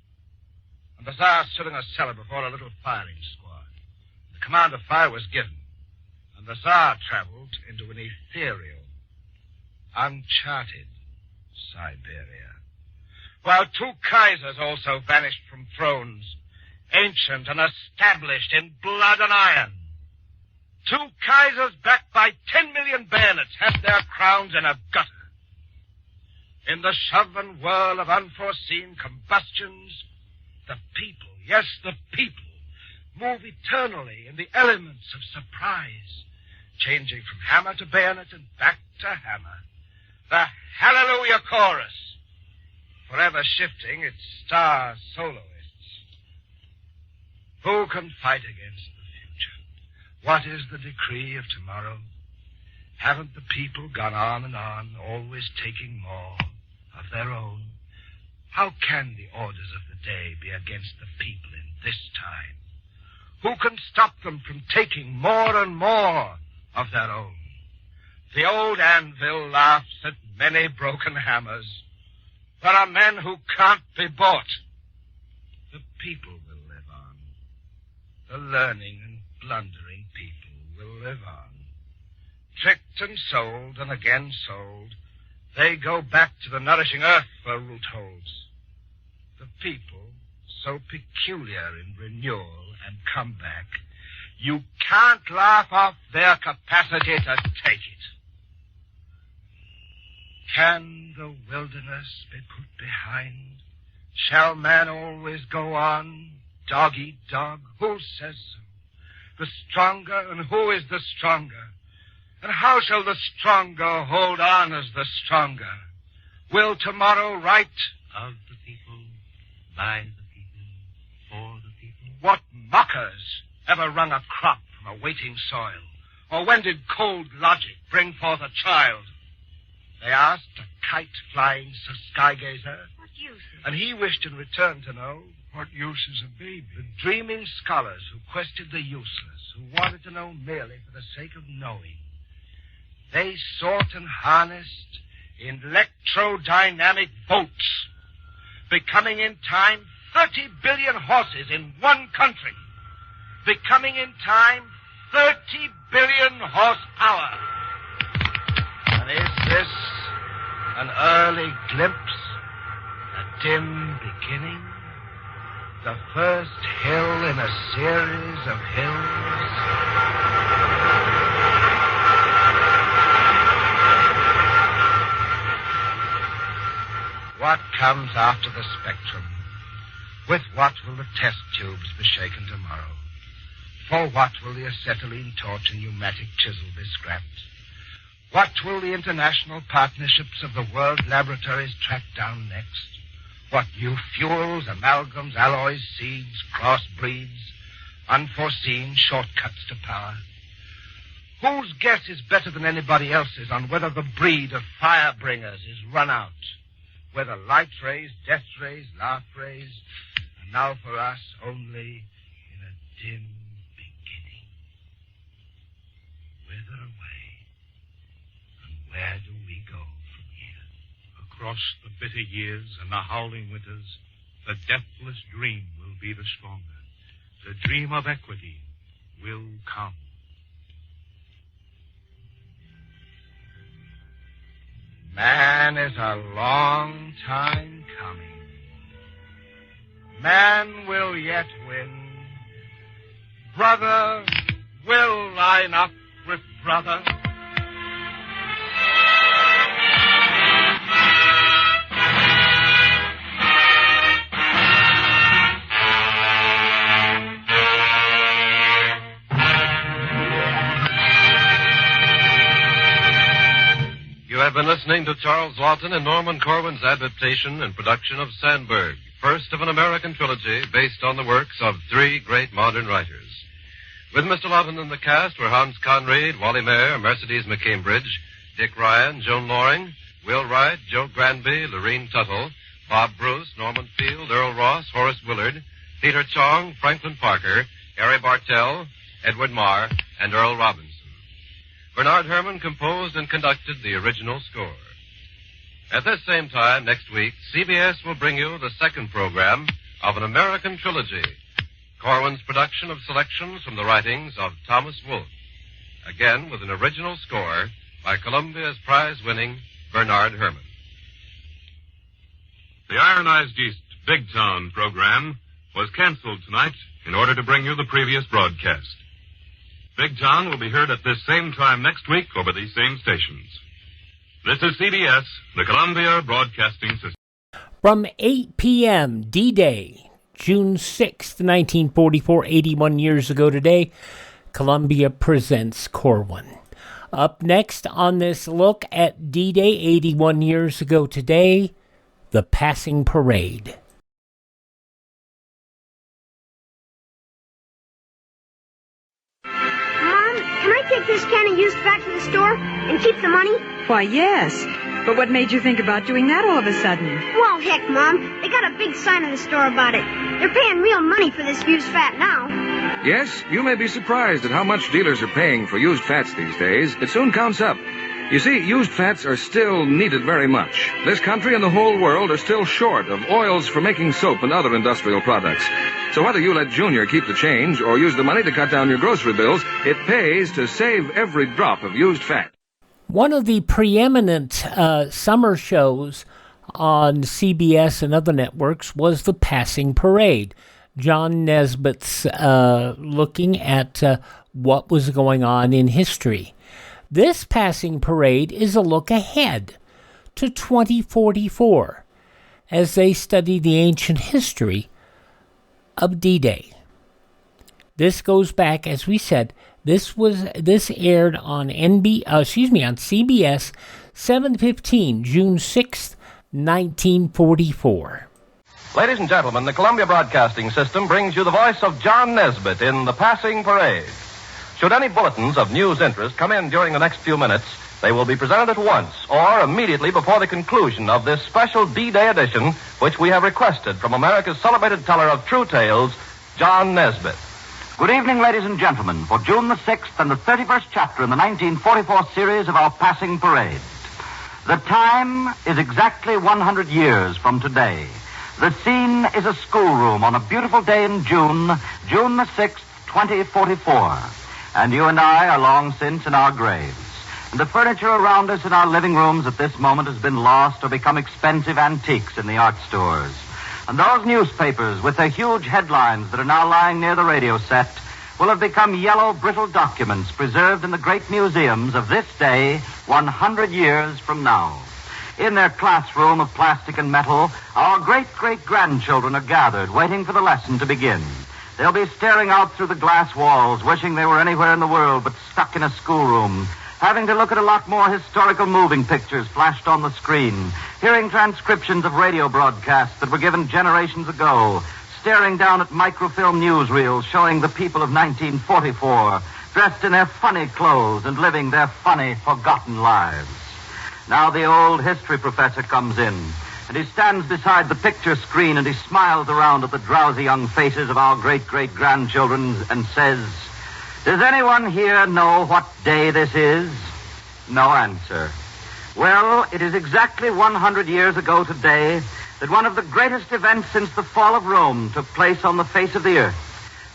And the Tsar stood in a cellar before a little firing squad. The command of fire was given, and the Tsar traveled into an ethereal, uncharted Siberia. While 2 Kaisers also vanished from thrones, ancient and established in blood and iron. 2 Kaisers backed by 10 million bayonets had their crowns in a gutter. In the shove and whirl of unforeseen combustions, the people, yes, the people, move eternally in the elements of surprise, changing from hammer to bayonet and back to hammer. The Hallelujah Chorus, forever shifting its star soloists. Who can fight against the future? What is the decree of tomorrow? Haven't the people gone on and on, always taking more of their own? How can the orders of the day be against the people in this time? Who can stop them from taking more and more of their own? The old anvil laughs at many broken hammers. There are men who can't be bought. The people will live on. The learning and blundering people will live on. Tricked and sold and again sold, they go back to the nourishing earth for root holds. The people, so peculiar in renewal and comeback, you can't laugh off their capacity to take it. Can the wilderness be put behind? Shall man always go on, dog eat dog? Who says so? The stronger, and who is the stronger? And how shall the stronger hold on as the stronger? Will tomorrow write Of the people, by the people, for the people. what mockers ever wrung a crop from a waiting soil? Or when did cold logic bring forth a child? They asked a kite-flying sky-gazer, What use is and he wished in return to know What use is a baby? the dreaming scholars who questioned the useless, who wanted to know merely for the sake of knowing. They sought and harnessed electrodynamic boats, becoming in time 30 billion horses in one country, becoming in time 30 billion horsepower. And is this an early glimpse, a dim beginning, the first hill in a series of hills? What comes after the spectrum? With what will the test tubes be shaken tomorrow? For what will the acetylene torch and pneumatic chisel be scrapped? What will the international partnerships of the world laboratories track down next? What new fuels, amalgams, alloys, seeds, crossbreeds, unforeseen shortcuts to power? Whose guess is better than anybody else's on whether the breed of fire-bringers is run out? Whether light rays, death rays, laugh rays, and now for us only in a dim beginning. Whither away, and where do we go from here? Across the bitter years and the howling winters, the deathless dream will be the stronger. The dream of equity will come. Man is a long time coming. Man will yet win. Brother will line up with brother. You have been listening to Charles Lawton and Norman Corwin's adaptation and production of Sandburg, first of an American trilogy based on the works of three great modern writers. With Mr. Lawton in the cast were Hans Conried, Wally Mayer, Mercedes McCambridge, Dick Ryan, Joan Loring, Will Wright, Joe Granby, Lorene Tuttle, Bob Bruce, Norman Field, Earl Ross, Horace Willard, Peter Chong, Franklin Parker, Harry Bartell, Edward Marr, and Earl Robinson. Bernard Herrmann composed and conducted the original score. At this same time next week, CBS will bring you the second program of an American trilogy, Corwin's production of selections from the writings of Thomas Wolfe, again with an original score by Columbia's prize-winning Bernard Herrmann. The Ironized East Big Town program was canceled tonight in order to bring you the previous broadcast. Big Town will be heard at this same time next week over these same stations. This is CBS, the Columbia Broadcasting System. From 8 p.m., D-Day, June 6th, 1944, 81 years ago today, Columbia presents Corwin. Up next on this look at D-Day, 81 years ago today, the Passing Parade. Can I take this can of used fat to the store and keep the money? Why, yes. But what made you think about doing that all of a sudden? Well, heck, Mom. They got a big sign in the store about it. They're paying real money for this used fat now. Yes, you may be surprised at how much dealers are paying for used fats these days. It soon counts up. You see, used fats are still needed very much. This country and the whole world are still short of oils for making soap and other industrial products. So whether you let Junior keep the change or use the money to cut down your grocery bills, it pays to save every drop of used fat. One of the preeminent summer shows on CBS and other networks was The Passing Parade. John Nesbitt's looking at what was going on in history. This Passing Parade is a look ahead to 2044 as they study the ancient history of D-Day. This goes back, as we said, This aired on CBS 7:15, June 6th, 1944. Ladies and gentlemen, the Columbia Broadcasting System brings you the voice of John Nesbitt in The Passing Parade. Should any bulletins of news interest come in during the next few minutes, they will be presented at once or immediately before the conclusion of this special D-Day edition, which we have requested from America's celebrated teller of true tales, John Nesbitt. Good evening, ladies and gentlemen, for June the 6th and the 31st chapter in the 1944 series of our Passing Parade. The time is exactly 100 years from today. The scene is a schoolroom on a beautiful day in June the 6th, 2044. And you and I are long since in our graves. And the furniture around us in our living rooms at this moment has been lost or become expensive antiques in the art stores. And those newspapers with their huge headlines that are now lying near the radio set will have become yellow, brittle documents preserved in the great museums of this day 100 years from now. In their classroom of plastic and metal, our great-great-grandchildren are gathered, waiting for the lesson to begin. They'll be staring out through the glass walls, wishing they were anywhere in the world but stuck in a schoolroom, having to look at a lot more historical moving pictures flashed on the screen, hearing transcriptions of radio broadcasts that were given generations ago, staring down at microfilm newsreels showing the people of 1944 dressed in their funny clothes and living their funny, forgotten lives. Now the old history professor comes in, and he stands beside the picture screen and he smiles around at the drowsy young faces of our great-great-grandchildren and says, "Does anyone here know what day this is?" No answer. Well, it is exactly 100 years ago today that one of the greatest events since the fall of Rome took place on the face of the earth.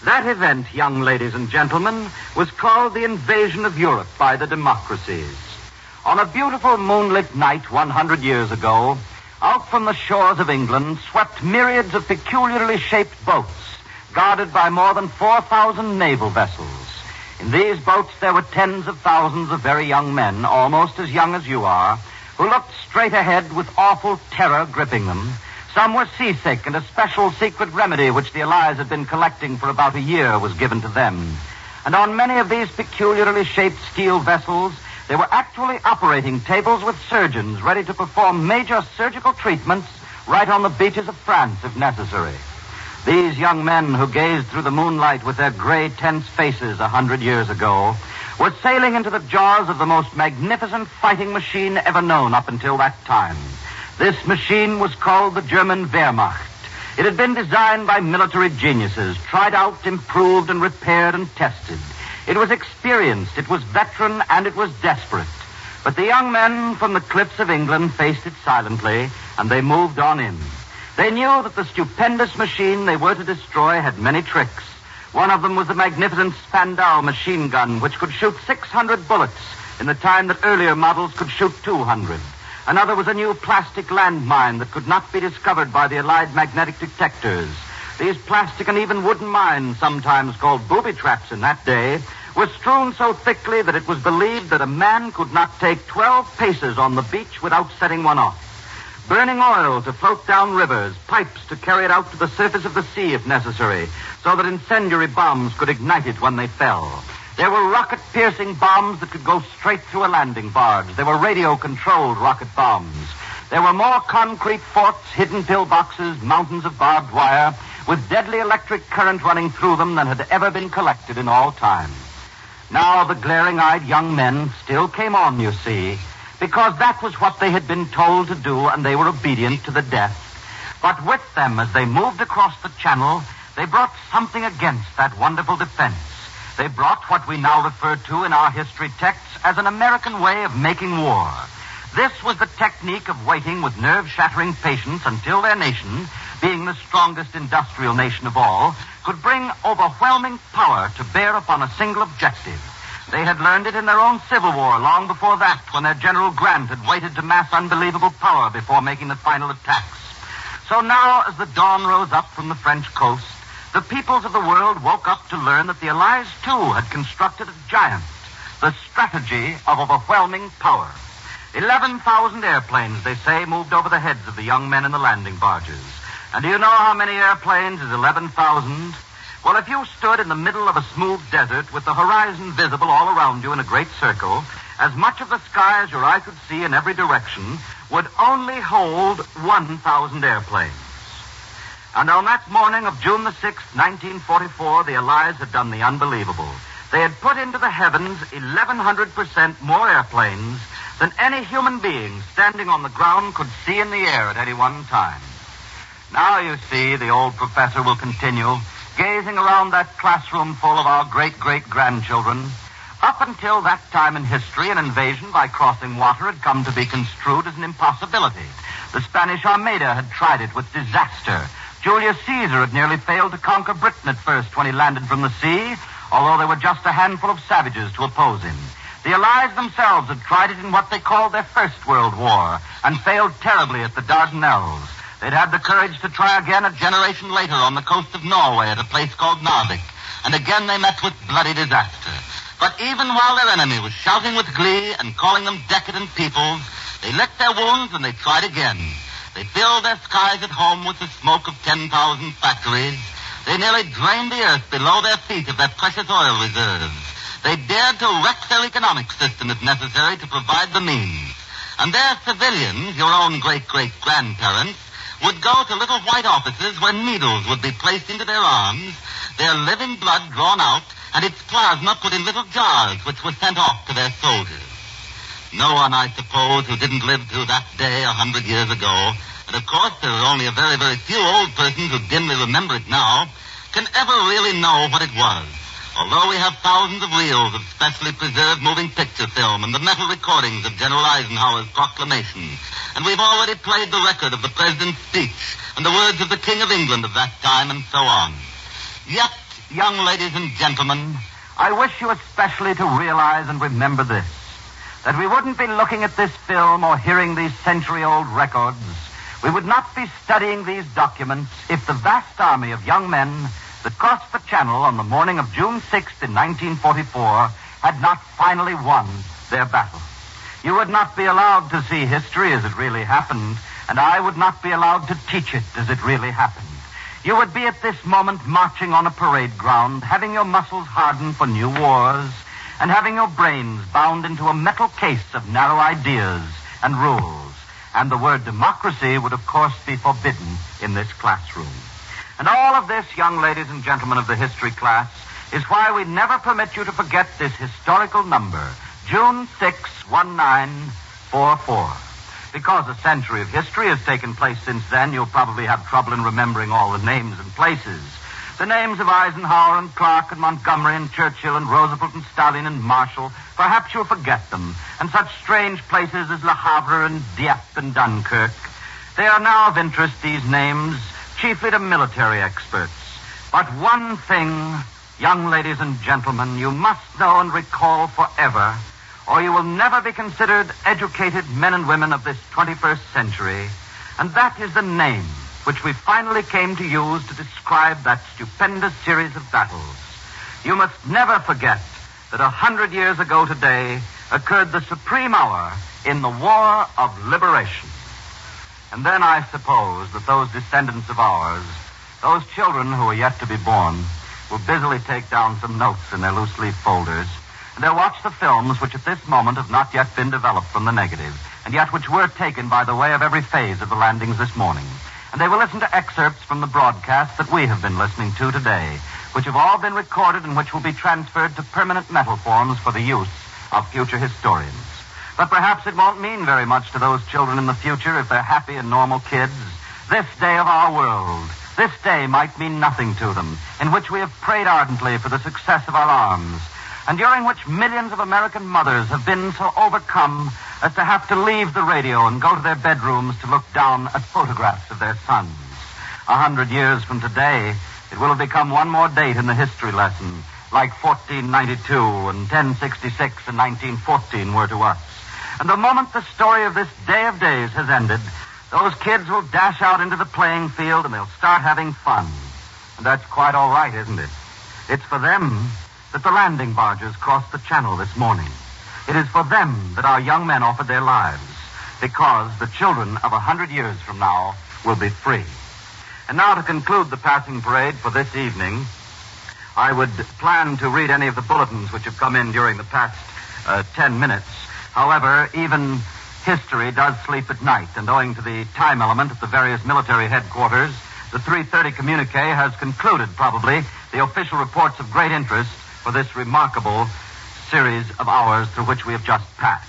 That event, young ladies and gentlemen, was called the invasion of Europe by the democracies. On a beautiful moonlit night 100 years ago, out from the shores of England swept myriads of peculiarly shaped boats, guarded by more than 4,000 naval vessels. In these boats there were tens of thousands of very young men, almost as young as you are, who looked straight ahead with awful terror gripping them. Some were seasick, and a special secret remedy which the Allies had been collecting for about a year was given to them. And on many of these peculiarly shaped steel vessels, there were actually operating tables with surgeons ready to perform major surgical treatments right on the beaches of France if necessary. These young men who gazed through the moonlight with their gray, tense faces 100 years ago were sailing into the jaws of the most magnificent fighting machine ever known up until that time. This machine was called the German Wehrmacht. It had been designed by military geniuses, tried out, improved, and repaired and tested. It was experienced, it was veteran, and it was desperate. But the young men from the cliffs of England faced it silently, and they moved on in. They knew that the stupendous machine they were to destroy had many tricks. One of them was the magnificent Spandau machine gun, which could shoot 600 bullets in the time that earlier models could shoot 200. Another was a new plastic landmine that could not be discovered by the Allied magnetic detectors. These plastic and even wooden mines, sometimes called booby traps in that day, were strewn so thickly that it was believed that a man could not take 12 paces on the beach without setting one off. Burning oil to float down rivers, pipes to carry it out to the surface of the sea if necessary, so that incendiary bombs could ignite it when they fell. There were rocket-piercing bombs that could go straight through a landing barge. There were radio-controlled rocket bombs. There were more concrete forts, hidden pillboxes, mountains of barbed wire, with deadly electric current running through them than had ever been collected in all time. Now the glaring-eyed young men still came on, you see, because that was what they had been told to do, and they were obedient to the death. But with them, as they moved across the channel, they brought something against that wonderful defense. They brought what we now refer to in our history texts as an American way of making war. This was the technique of waiting with nerve-shattering patience until their nation, being the strongest industrial nation of all, could bring overwhelming power to bear upon a single objective. They had learned it in their own Civil War long before that, when their General Grant had waited to mass unbelievable power before making the final attacks. So now, as the dawn rose up from the French coast, the peoples of the world woke up to learn that the Allies, too, had constructed a giant, the strategy of overwhelming power. 11,000 airplanes, they say, moved over the heads of the young men in the landing barges. And do you know how many airplanes is 11,000? Well, if you stood in the middle of a smooth desert with the horizon visible all around you in a great circle, as much of the sky as your eye could see in every direction would only hold 1,000 airplanes. And on that morning of June the 6th, 1944, the Allies had done the unbelievable. They had put into the heavens 1,100% more airplanes than any human being standing on the ground could see in the air at any one time. Now, you see, the old professor will continue, gazing around that classroom full of our great-great-grandchildren. Up until that time in history, an invasion by crossing water had come to be construed as an impossibility. The Spanish Armada had tried it with disaster. Julius Caesar had nearly failed to conquer Britain at first when he landed from the sea, although there were just a handful of savages to oppose him. The Allies themselves had tried it in what they called their First World War and failed terribly at the Dardanelles. They'd had the courage to try again a generation later on the coast of Norway at a place called Narvik, and again they met with bloody disaster. But even while their enemy was shouting with glee and calling them decadent peoples, they licked their wounds and they tried again. They filled their skies at home with the smoke of 10,000 factories. They nearly drained the earth below their feet of their precious oil reserves. They dared to wreck their economic system if necessary to provide the means. And their civilians, your own great-great-grandparents, would go to little white offices where needles would be placed into their arms, their living blood drawn out, and its plasma put in little jars which were sent off to their soldiers. No one, I suppose, who didn't live through that day 100 years ago, and of course there are only a very, very few old persons who dimly remember it now, can ever really know what it was. Although we have thousands of reels of specially preserved moving picture film and the metal recordings of General Eisenhower's proclamation, and we've already played the record of the President's speech and the words of the King of England of that time and so on. Yet, young ladies and gentlemen, I wish you especially to realize and remember this, that we wouldn't be looking at this film or hearing these century-old records. We would not be studying these documents if the vast army of young men that crossed the Channel on the morning of June 6th in 1944 had not finally won their battle. You would not be allowed to see history as it really happened, and I would not be allowed to teach it as it really happened. You would be at this moment marching on a parade ground, having your muscles hardened for new wars, and having your brains bound into a metal case of narrow ideas and rules. And the word democracy would, of course, be forbidden in this classroom. And all of this, young ladies and gentlemen of the history class, is why we never permit you to forget this historical number, June 6, 1944. Because a century of history has taken place since then, you'll probably have trouble in remembering all the names and places. The names of Eisenhower and Clark and Montgomery and Churchill and Roosevelt and Stalin and Marshall, perhaps you'll forget them. And such strange places as Le Havre and Dieppe and Dunkirk. They are now of interest, these names, chiefly to military experts. But one thing, young ladies and gentlemen, you must know and recall forever, or you will never be considered educated men and women of this 21st century, and that is the name which we finally came to use to describe that stupendous series of battles. You must never forget that 100 years ago today occurred the supreme hour in the War of Liberation. And then I suppose that those descendants of ours, those children who are yet to be born, will busily take down some notes in their loose-leaf folders, and they'll watch the films which at this moment have not yet been developed from the negative, and yet which were taken by the way of every phase of the landings this morning. And they will listen to excerpts from the broadcast that we have been listening to today, which have all been recorded and which will be transferred to permanent metal forms for the use of future historians. But perhaps it won't mean very much to those children in the future if they're happy and normal kids. This day of our world, this day might mean nothing to them, in which we have prayed ardently for the success of our arms, and during which millions of American mothers have been so overcome as to have to leave the radio and go to their bedrooms to look down at photographs of their sons. 100 years from today, it will have become one more date in the history lesson, like 1492 and 1066 and 1914 were to us. And the moment the story of this day of days has ended, those kids will dash out into the playing field and they'll start having fun. And that's quite all right, isn't it? It's for them that the landing barges crossed the Channel this morning. It is for them that our young men offered their lives, because the children of 100 years from now will be free. And now to conclude the passing parade for this evening, I would plan to read any of the bulletins which have come in during the past 10 minutes. However, even history does sleep at night, and owing to the time element at the various military headquarters, the 3:30 communique has concluded, probably, the official reports of great interest for this remarkable series of hours through which we have just passed.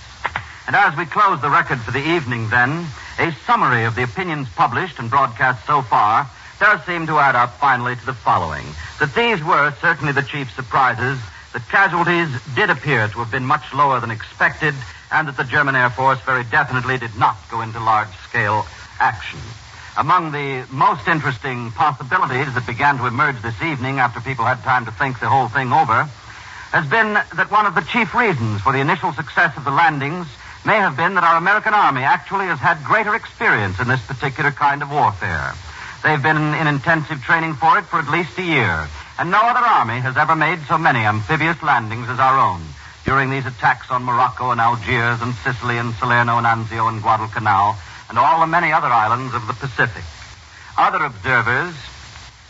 And as we close the record for the evening, then, a summary of the opinions published and broadcast so far does seem to add up finally to the following. That these were certainly the chief surprises, that casualties did appear to have been much lower than expected, and that the German Air Force very definitely did not go into large-scale action. Among the most interesting possibilities that began to emerge this evening after people had time to think the whole thing over has been that one of the chief reasons for the initial success of the landings may have been that our American Army actually has had greater experience in this particular kind of warfare. They've been in intensive training for it for at least a year, and no other army has ever made so many amphibious landings as our own during these attacks on Morocco and Algiers and Sicily and Salerno and Anzio and Guadalcanal and all the many other islands of the Pacific. Other observers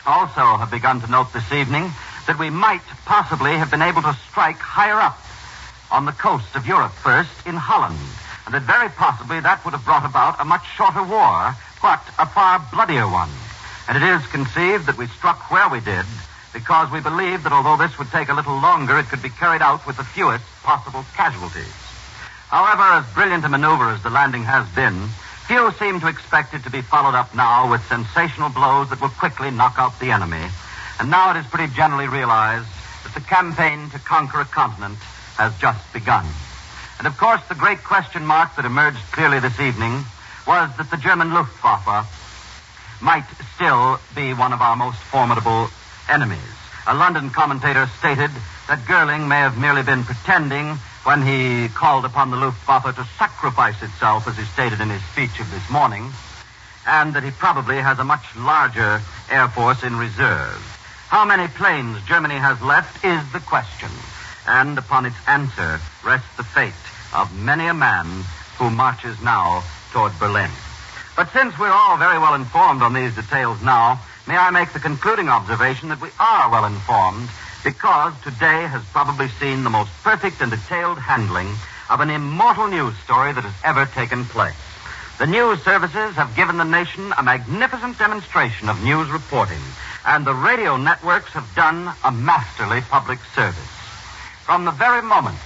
also have begun to note this evening that we might possibly have been able to strike higher up on the coast of Europe first in Holland, and that very possibly that would have brought about a much shorter war, but a far bloodier one. And it is conceived that we struck where we did because we believed that although this would take a little longer, it could be carried out with the fewest possible casualties. However, as brilliant a maneuver as the landing has been, few seem to expect it to be followed up now with sensational blows that will quickly knock out the enemy. And now it is pretty generally realized that the campaign to conquer a continent has just begun. And of course, the great question mark that emerged clearly this evening was that the German Luftwaffe might still be one of our most formidable enemies. A London commentator stated that Goering may have merely been pretending when he called upon the Luftwaffe to sacrifice itself, as he stated in his speech of this morning, and that he probably has a much larger air force in reserve. How many planes Germany has left is the question, and upon its answer rests the fate of many a man who marches now toward Berlin. But since we're all very well informed on these details now, may I make the concluding observation that we are well informed because today has probably seen the most perfect and detailed handling of an immortal news story that has ever taken place. The news services have given the nation a magnificent demonstration of news reporting, and the radio networks have done a masterly public service. From the very moment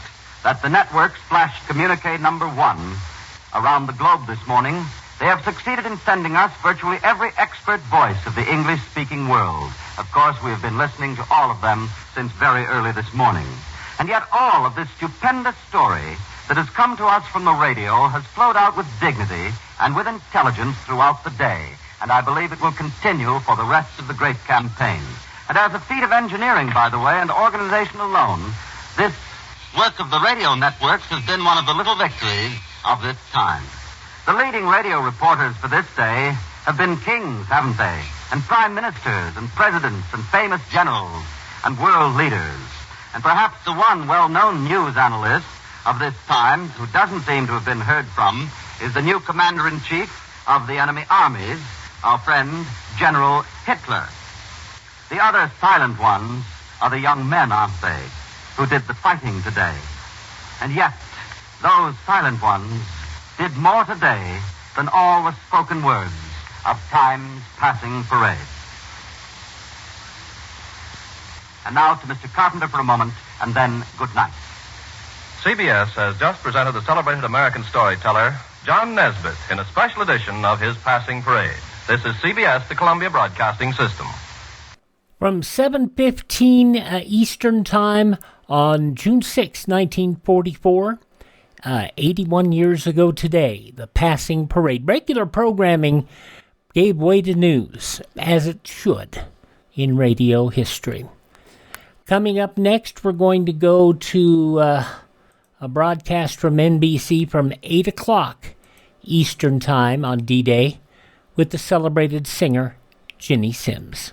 that the networks flashed communique number 1 around the globe this morning, they have succeeded in sending us virtually every expert voice of the English-speaking world. Of course, we have been listening to all of them since very early this morning. And yet all of this stupendous story that has come to us from the radio has flowed out with dignity and with intelligence throughout the day. And I believe it will continue for the rest of the great campaign. And as a feat of engineering, by the way, and organization alone, this work of the radio networks has been one of the little victories of this time. The leading radio reporters for this day have been kings, haven't they? And prime ministers and presidents and famous generals and world leaders. And perhaps the one well-known news analyst of this time who doesn't seem to have been heard from is the new commander-in-chief of the enemy armies, our friend General Hitler. The other silent ones are the young men, aren't they, who did the fighting today. And yet, those silent ones did more today than all the spoken words of time's passing parade. And now to Mr. Carpenter for a moment, and then good night. CBS has just presented the celebrated American storyteller, John Nesbitt, in a special edition of his Passing Parade. This is CBS, the Columbia Broadcasting System. From 7:15 Eastern Time on June 6, 1944, 81 years ago today, the Passing Parade. Regular programming gave way to news, as it should, in radio history. Coming up next, we're going to go to a broadcast from NBC from 8 o'clock Eastern Time on D-Day with the celebrated singer Ginny Simms.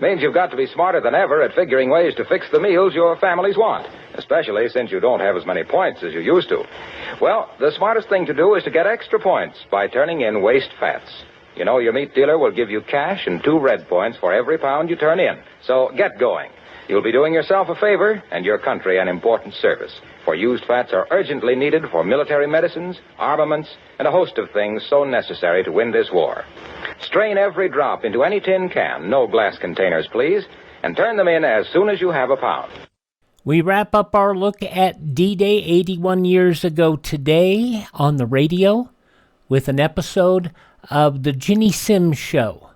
Means you've got to be smarter than ever at figuring ways to fix the meals your families want, especially since you don't have as many points as you used to. Well, the smartest thing to do is to get extra points by turning in waste fats. You know, your meat dealer will give you cash and 2 red points for every pound you turn in. So get going. You'll be doing yourself a favor and your country an important service. For used fats are urgently needed for military medicines, armaments, and a host of things so necessary to win this war. Strain every drop into any tin can, no glass containers, please, and turn them in as soon as you have a pound. We wrap up our look at D-Day 81 years ago today on the radio with an episode of The Ginny Simms Show.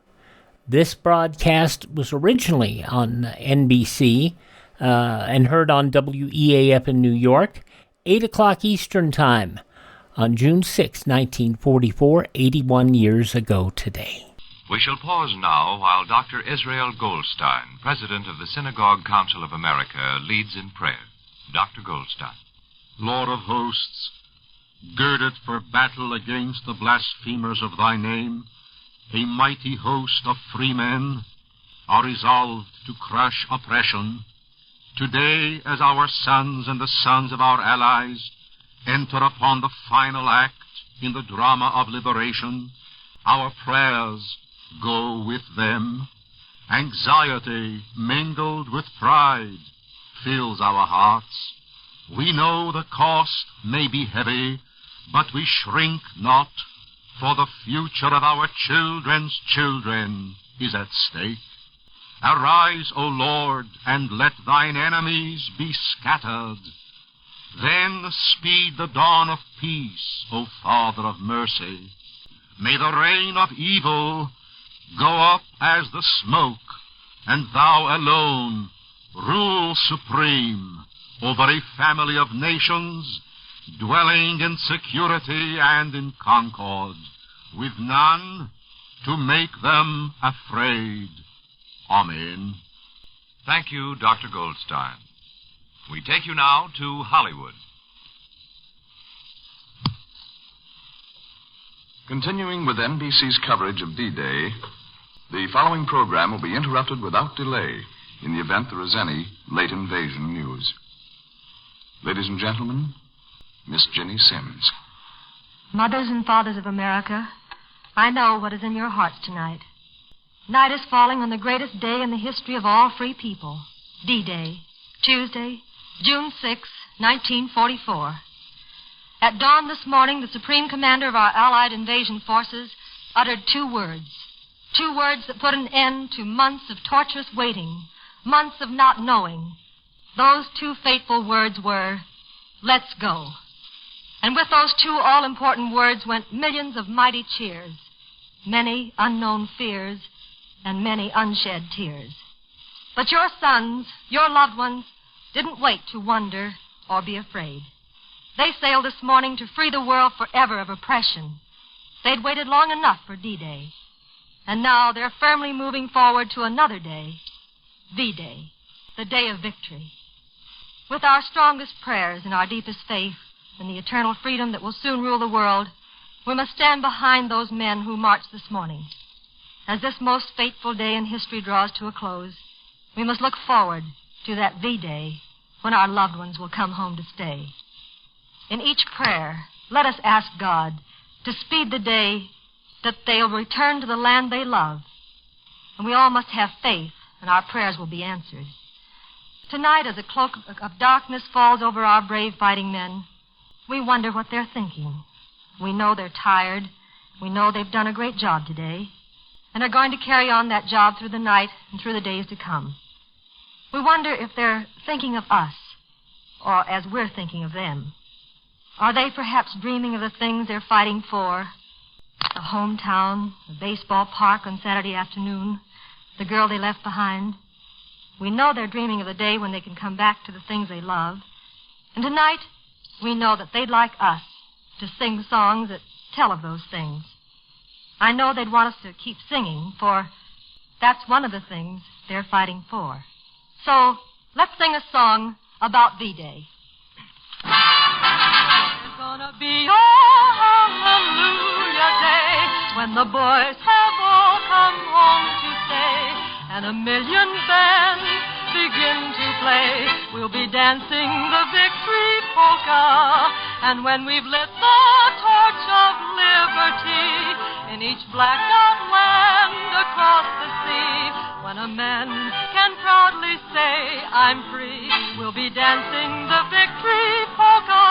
This broadcast was originally on NBC and heard on WEAF in New York, 8 o'clock Eastern Time on June 6, 1944, 81 years ago today. We shall pause now while Dr. Israel Goldstein, President of the Synagogue Council of America, leads in prayer. Dr. Goldstein. Lord of hosts, girded for battle against the blasphemers of thy name, a mighty host of free men are resolved to crush oppression. Today, as our sons and the sons of our allies enter upon the final act in the drama of liberation, our prayers go with them. Anxiety mingled with pride fills our hearts. We know the cost may be heavy, but we shrink not, for the future of our children's children is at stake. Arise, O Lord, and let thine enemies be scattered. Then speed the dawn of peace, O Father of mercy. May the reign of evil go up as the smoke, and thou alone rule supreme over a family of nations dwelling in security and in concord, with none to make them afraid. Amen. Thank you, Dr. Goldstein. We take you now to Hollywood. Continuing with NBC's coverage of D-Day, the following program will be interrupted without delay in the event there is any late invasion news. Ladies and gentlemen, Miss Ginny Simms. Mothers and fathers of America, I know what is in your hearts tonight. Night is falling on the greatest day in the history of all free people, D-Day, Tuesday, June 6, 1944. At dawn this morning, the Supreme Commander of our Allied invasion forces uttered 2 words. 2 words that put an end to months of torturous waiting, months of not knowing. Those 2 fateful words were, let's go. And with those 2 all-important words went millions of mighty cheers, many unknown fears, and many unshed tears. But your sons, your loved ones, didn't wait to wonder or be afraid. They sailed this morning to free the world forever of oppression. They'd waited long enough for D-Day. And now they're firmly moving forward to another day, V-Day, the day of victory. With our strongest prayers and our deepest faith in the eternal freedom that will soon rule the world, we must stand behind those men who marched this morning. As this most fateful day in history draws to a close, we must look forward to that V-Day when our loved ones will come home to stay. In each prayer, let us ask God to speed the day that they'll return to the land they love. And we all must have faith, and our prayers will be answered. Tonight, as a cloak of darkness falls over our brave fighting men, we wonder what they're thinking. We know they're tired. We know they've done a great job today, and are going to carry on that job through the night and through the days to come. We wonder if they're thinking of us, or as we're thinking of them. Are they perhaps dreaming of the things they're fighting for? The hometown, the baseball park on Saturday afternoon, the girl they left behind. We know they're dreaming of the day when they can come back to the things they love. And tonight, we know that they'd like us to sing songs that tell of those things. I know they'd want us to keep singing, for that's one of the things they're fighting for. So, let's sing a song about V-Day. There's gonna be a hallelujah day when the boys have all come home to stay, and a million bands begin to play. We'll be dancing the victory polka, and when we've lit the torch of liberty in each blacked out land across the sea, when a man can proudly say, I'm free, we'll be dancing the victory polka,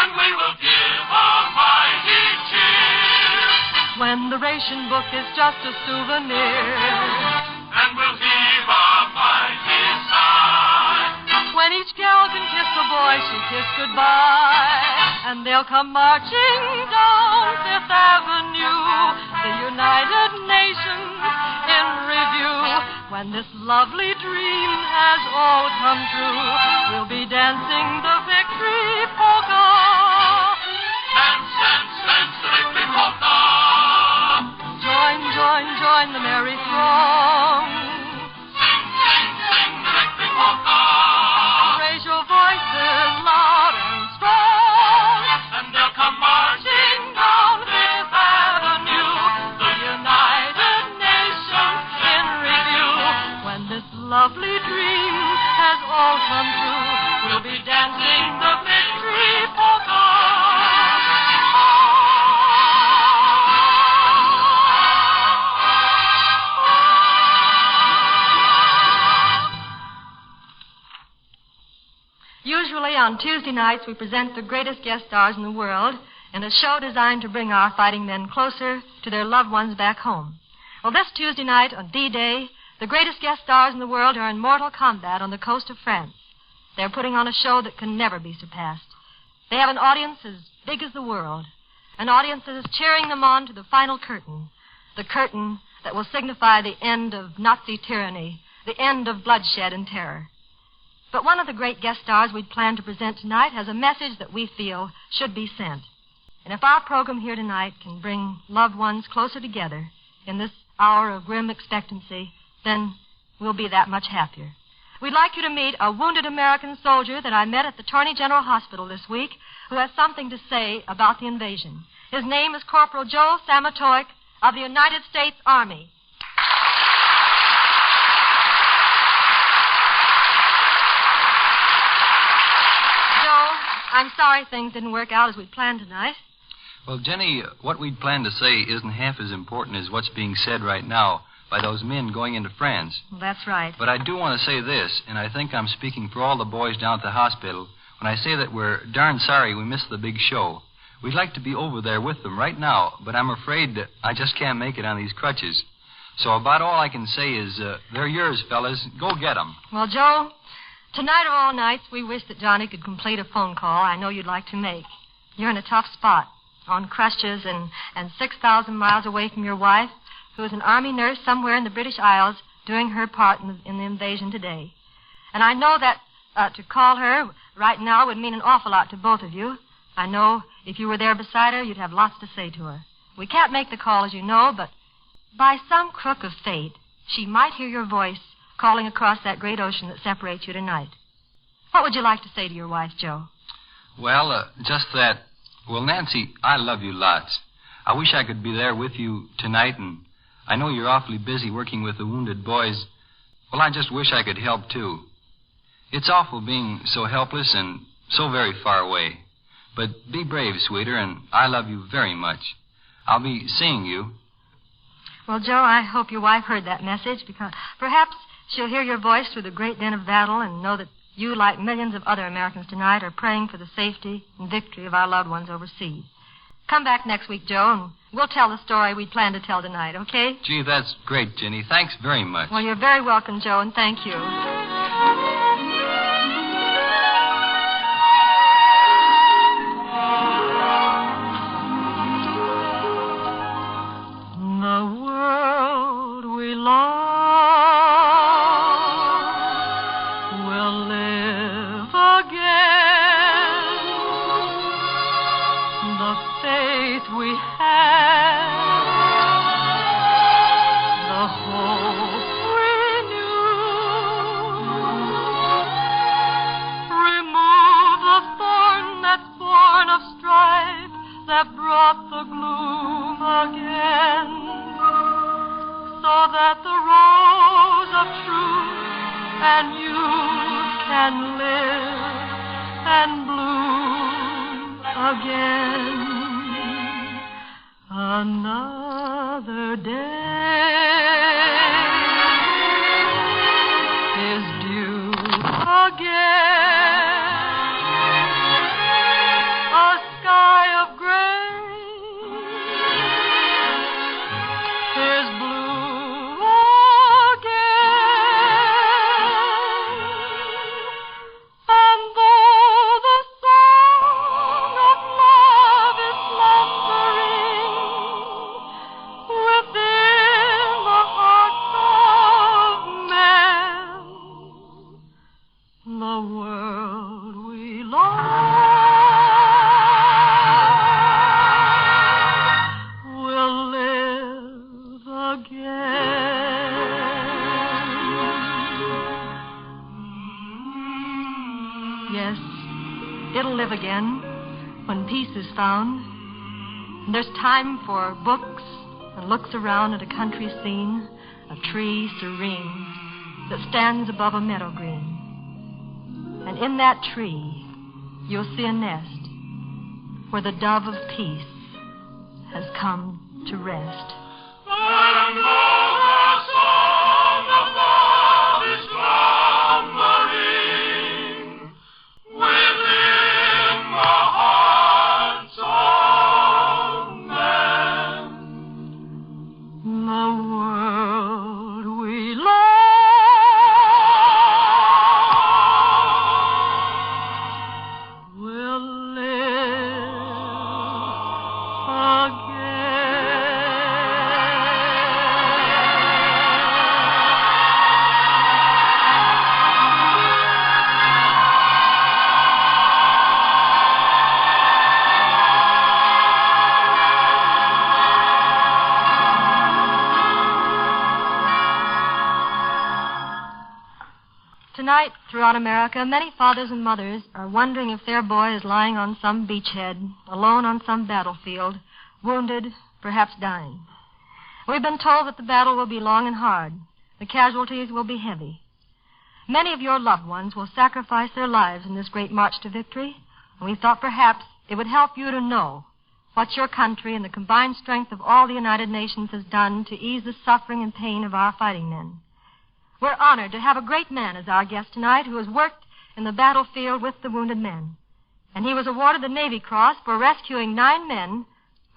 and we will give a mighty cheer. When the ration book is just a souvenir, and we'll heave a mighty sigh. When each gal can kiss the boy she kissed goodbye, and they'll come marching down Fifth Avenue, the United Nations in review. When this lovely dream has all come true, we'll be dancing the victory polka. Dance, dance, dance the victory polka. Join, join, join the merry throng. Sing, sing, sing the victory polka. Raise your voices loud and strong, and they'll come marching down Fifth Avenue, the United Nations in review. When this lovely dream has all come true, we'll be dancing the victory polka. Usually on Tuesday nights, we present the greatest guest stars in the world in a show designed to bring our fighting men closer to their loved ones back home. Well, this Tuesday night on D-Day, the greatest guest stars in the world are in mortal combat on the coast of France. They're putting on a show that can never be surpassed. They have an audience as big as the world, an audience that is cheering them on to the final curtain, the curtain that will signify the end of Nazi tyranny, the end of bloodshed and terror. But one of the great guest stars we'd planned to present tonight has a message that we feel should be sent. And if our program here tonight can bring loved ones closer together in this hour of grim expectancy, then we'll be that much happier. We'd like you to meet a wounded American soldier that I met at the Torney General Hospital this week who has something to say about the invasion. His name is Corporal Joe Samatoic of the United States Army. I'm sorry things didn't work out as we'd planned tonight. Well, Jenny, what we'd planned to say isn't half as important as what's being said right now by those men going into France. Well, that's right. But I do want to say this, and I think I'm speaking for all the boys down at the hospital when I say that we're darn sorry we missed the big show. We'd like to be over there with them right now, but I'm afraid that I just can't make it on these crutches. So about all I can say is, they're yours, fellas. Go get them. Well, Joe, tonight of all nights, we wish that Johnny could complete a phone call I know you'd like to make. You're in a tough spot, on crutches and 6,000 miles away from your wife, who is an Army nurse somewhere in the British Isles doing her part in the invasion today. And I know that to call her right now would mean an awful lot to both of you. I know if you were there beside her, you'd have lots to say to her. We can't make the call, as you know, but by some crook of fate, she might hear your voice calling across that great ocean that separates you tonight. What would you like to say to your wife, Joe? Well, just that. Well, Nancy, I love you lots. I wish I could be there with you tonight, and I know you're awfully busy working with the wounded boys. Well, I just wish I could help, too. It's awful being so helpless and so very far away. But be brave, sweeter, and I love you very much. I'll be seeing you. Well, Joe, I hope your wife heard that message, because perhaps she'll hear your voice through the great din of battle and know that you, like millions of other Americans tonight, are praying for the safety and victory of our loved ones overseas. Come back next week, Joe, and we'll tell the story we plan to tell tonight, okay? Gee, that's great, Jenny. Thanks very much. Well, you're very welcome, Joe, and thank you. The world we love will live again. The faith we have, the hope renewed. Remove the thorn that's born of strife that brought the gloom again, so that the road can live and bloom again. Another day is due again. A sky of gray is blue again. And though the song of love is slumbering within the hearts of men, the world we love will live again. Yes, it'll live again when peace is found. And there's time for books and looks around at a country scene, a tree serene that stands above a meadow green. And in that tree, you'll see a nest where the dove of peace has come to rest. And though the song of love is slumbering within the hearts of men, The world we love will live Tonight, throughout America, many fathers and mothers are wondering if their boy is lying on some beachhead, alone on some battlefield, wounded, perhaps dying. We've been told that the battle will be long and hard. The casualties will be heavy. Many of your loved ones will sacrifice their lives in this great march to victory, and we thought perhaps it would help you to know what your country and the combined strength of all the United Nations has done to ease the suffering and pain of our fighting men. We're honored to have a great man as our guest tonight who has worked in the battlefield with the wounded men. And he was awarded the Navy Cross for rescuing 9 men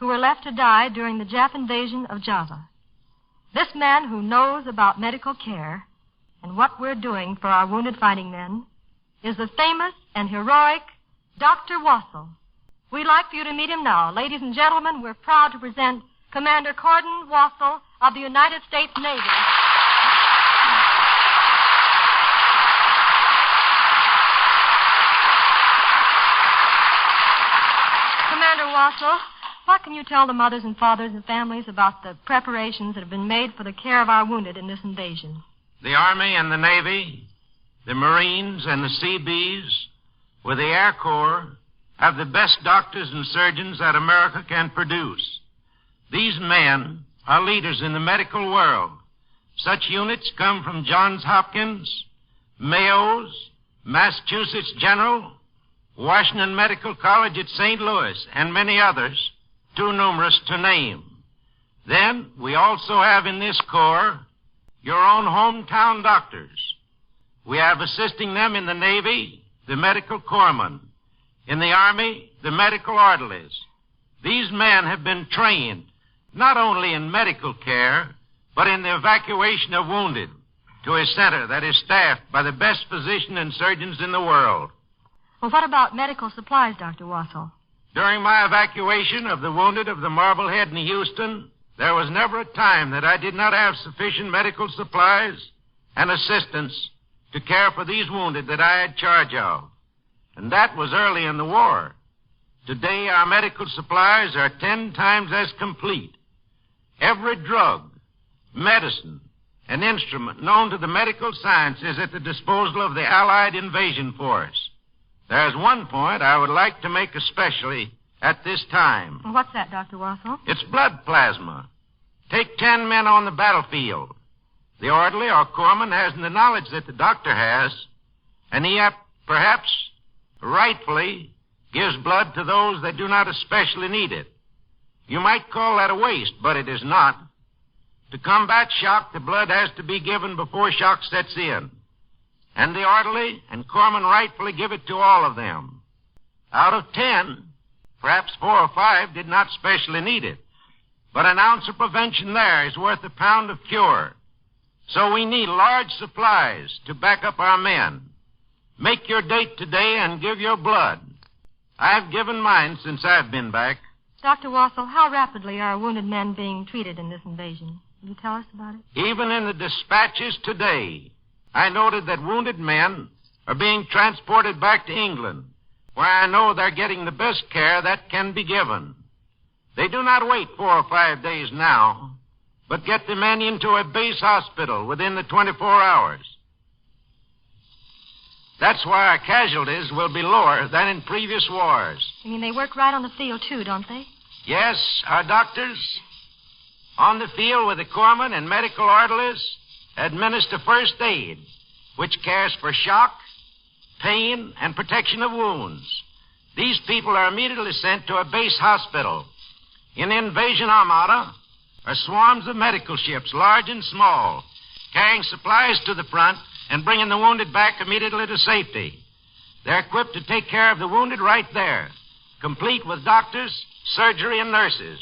who were left to die during the Jap invasion of Java. This man who knows about medical care and what we're doing for our wounded fighting men is the famous and heroic Dr. Wassel. We'd like for you to meet him now. Ladies and gentlemen, we're proud to present Commander Cordon Wassel of the United States Navy. Commander Wassel, what can you tell the mothers and fathers and families about the preparations that have been made for the care of our wounded in this invasion? The Army and the Navy, the Marines and the Seabees, with the Air Corps, have the best doctors and surgeons that America can produce. These men are leaders in the medical world. Such units come from Johns Hopkins, Mayo's, Massachusetts General, Washington Medical College at St. Louis, and many others, too numerous to name. Then we also have in this Corps your own hometown doctors. We have assisting them in the Navy, the medical corpsmen. In the Army, the medical orderlies. These men have been trained not only in medical care, but in the evacuation of wounded to a center that is staffed by the best physicians and surgeons in the world. Well, what about medical supplies, Dr. Wassel? During my evacuation of the wounded of the Marblehead in Houston, there was never a time that I did not have sufficient medical supplies and assistance to care for these wounded that I had charge of. And that was early in the war. Today, our medical supplies are 10 times as complete. Every drug, medicine, and instrument known to the medical science is at the disposal of the Allied invasion force. There's one point I would like to make especially at this time. What's that, Dr. Wassel? It's blood plasma. Take 10 men on the battlefield. The orderly or corpsman hasn't the knowledge that the doctor has, and he perhaps rightfully gives blood to those that do not especially need it. You might call that a waste, but it is not. To combat shock, the blood has to be given before shock sets in. And the orderly and corpsman rightfully give it to all of them. Out of 10, perhaps 4 or 5 did not specially need it. But an ounce of prevention there is worth a pound of cure. So we need large supplies to back up our men. Make your date today and give your blood. I've given mine since I've been back. Dr. Wassel, how rapidly are wounded men being treated in this invasion? Will you tell us about it? Even in the dispatches today, I noted that wounded men are being transported back to England, where I know they're getting the best care that can be given. They do not wait 4 or 5 days now, but get the men into a base hospital within the 24 hours. That's why our casualties will be lower than in previous wars. You mean they work right on the field, too, don't they? Yes, our doctors on the field with the corpsmen and medical orderlies administer first aid, which cares for shock, pain, and protection of wounds. These people are immediately sent to a base hospital. In the invasion armada are swarms of medical ships, large and small, carrying supplies to the front and bringing the wounded back immediately to safety. They're equipped to take care of the wounded right there, complete with doctors, surgery, and nurses.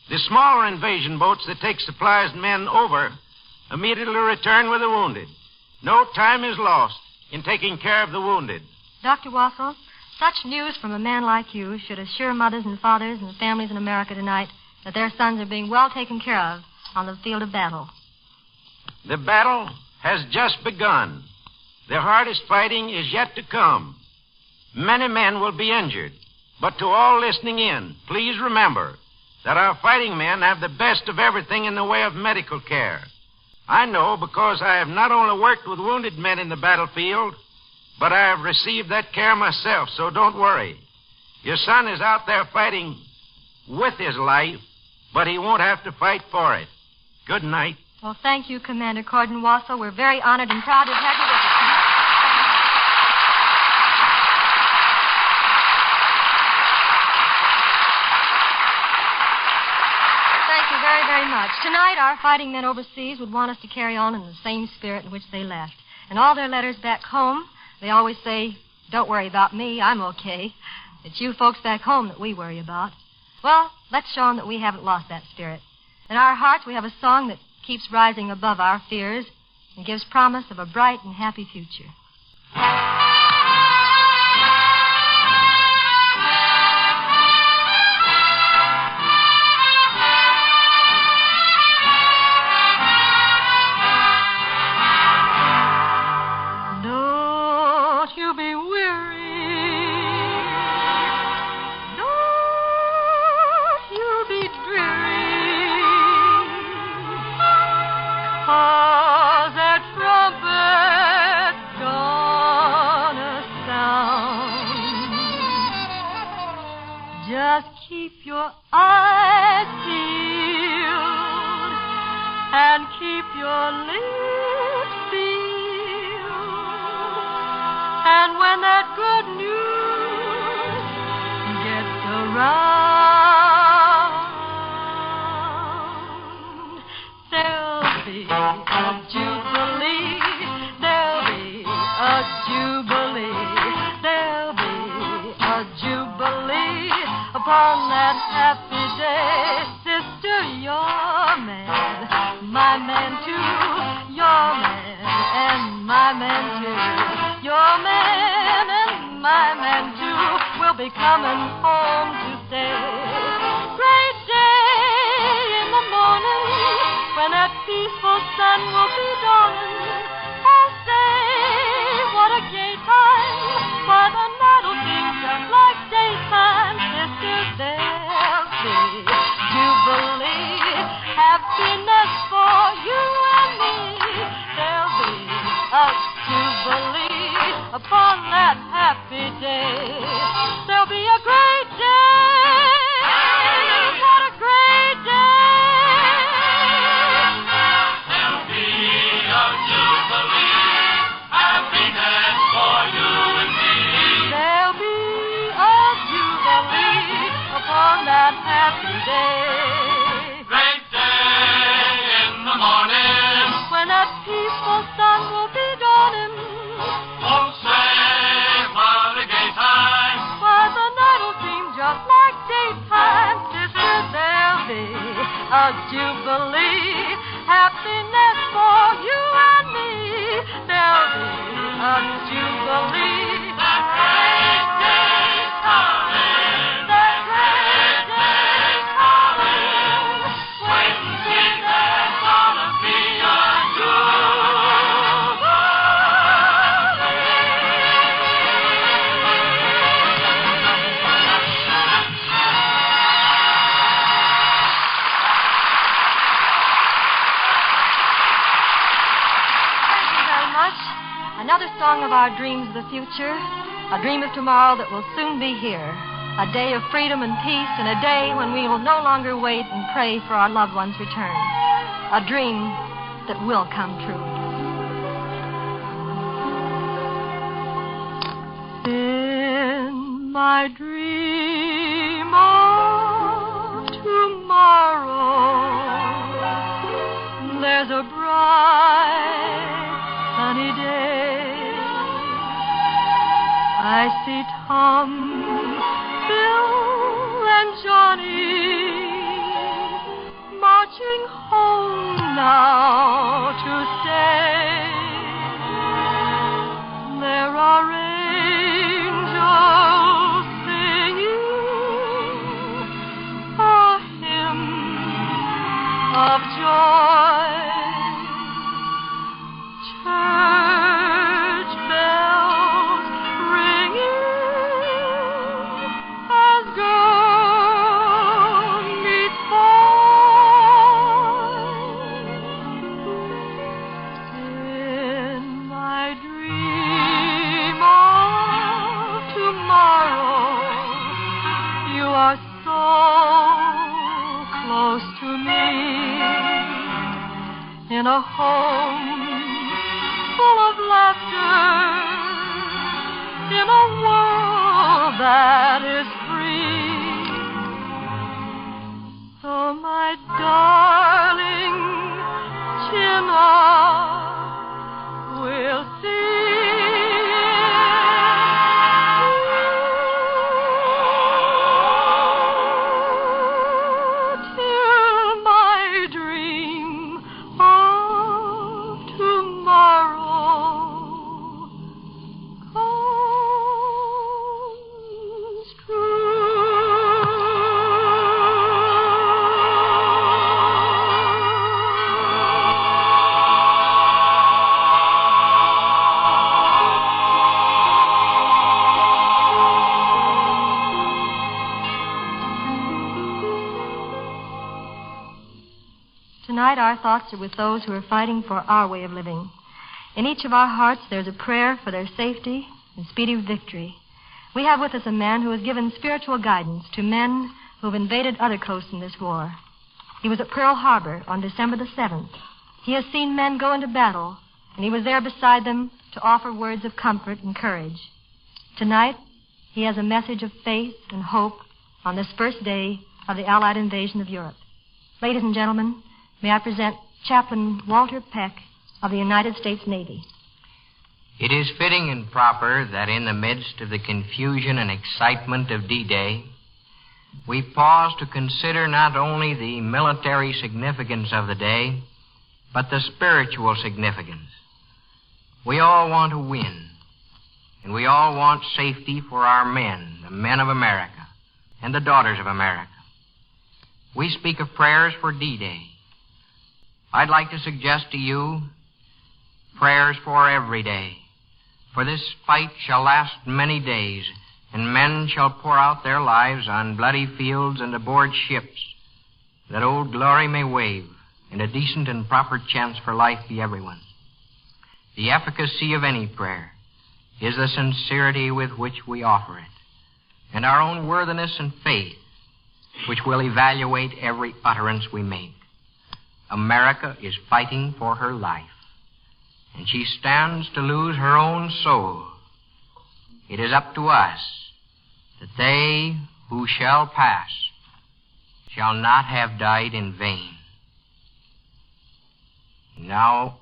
The smaller invasion boats that take supplies and men over immediately return with the wounded. No time is lost in taking care of the wounded. Dr. Wassel, such news from a man like you should assure mothers and fathers and families in America tonight that their sons are being well taken care of on the field of battle. The battle has just begun. The hardest fighting is yet to come. Many men will be injured, but to all listening in, please remember that our fighting men have the best of everything in the way of medical care. I know because I have not only worked with wounded men in the battlefield, but I have received that care myself, so don't worry. Your son is out there fighting with his life, but he won't have to fight for it. Good night. Well, thank you, Commander Cordon Wassel. We're very honored and proud to have you with us tonight. Thank you very, very much. Tonight, our fighting men overseas would want us to carry on in the same spirit in which they left. In all their letters back home, they always say, "Don't worry about me, I'm okay. It's you folks back home that we worry about." Well, let's show them that we haven't lost that spirit. In our hearts, we have a song that keeps rising above our fears and gives promise of a bright and happy future. Don't you be weary. Don't you be dreary. 'Cause that trumpet's gonna sound. Just keep your eyes peeled and keep your lips sealed. And when that good news gets around, there'll be a jubilee. There'll be a jubilee. There'll be a jubilee upon that happy day. Sister, your man, my man too. Your man and my man too. Your man and my man too will be coming home to stay. Great day in the morning when that peaceful sun will be dawning. Oh, say, what a gay time. Why, the night'll seem just like daytime. Sisters, there'll be jubilee, happiness for you and me. There'll be a jubilee upon that happy day. There'll be a great day. What a great day. There'll be a jubilee. happy day. Great day in the morning. When that peaceful sun will be dawning. Oh, say, what a gay time. Why, the night will seem just like daytime. Sister, there'll be a jubilee. Happiness for you and me. There'll be a jubilee. That great day's coming. That great day's coming. Wait and see, there's gonna be a Another song of our dreams of the future, a dream of tomorrow that will soon be here, a day of freedom and peace, and a day when we will no longer wait and pray for our loved ones' return, a dream that will come true. In my dream of tomorrow, there's a bright sunny day. I see Tom, Bill, and Johnny marching home now to stay. There are angels singing a hymn of joy. Church bells ringing as girl meets boy. In my dream of tomorrow, you are so close to me. In a home full of laughter, in a world that is free. So my darling Chinna will see. Tonight our thoughts are with those who are fighting for our way of living. In each of our hearts there's a prayer for their safety and speedy victory. We have with us a man who has given spiritual guidance to men who have invaded other coasts in this war. He was at Pearl Harbor on December the 7th. He has seen men go into battle, and he was there beside them to offer words of comfort and courage. Tonight, he has a message of faith and hope on this first day of the Allied invasion of Europe. Ladies and gentlemen, may I present Chaplain Walter Peck of the United States Navy. It is fitting and proper that in the midst of the confusion and excitement of D-Day, we pause to consider not only the military significance of the day, but the spiritual significance. We all want to win, and we all want safety for our men, the men of America, and the daughters of America. We speak of prayers for D-Day. I'd like to suggest to you prayers for every day. For this fight shall last many days, and men shall pour out their lives on bloody fields and aboard ships, that Old Glory may wave, and a decent and proper chance for life be everyone's. The efficacy of any prayer is the sincerity with which we offer it, and our own worthiness and faith, which will evaluate every utterance we make. America is fighting for her life, and she stands to lose her own soul. It is up to us that they who shall pass shall not have died in vain. Now,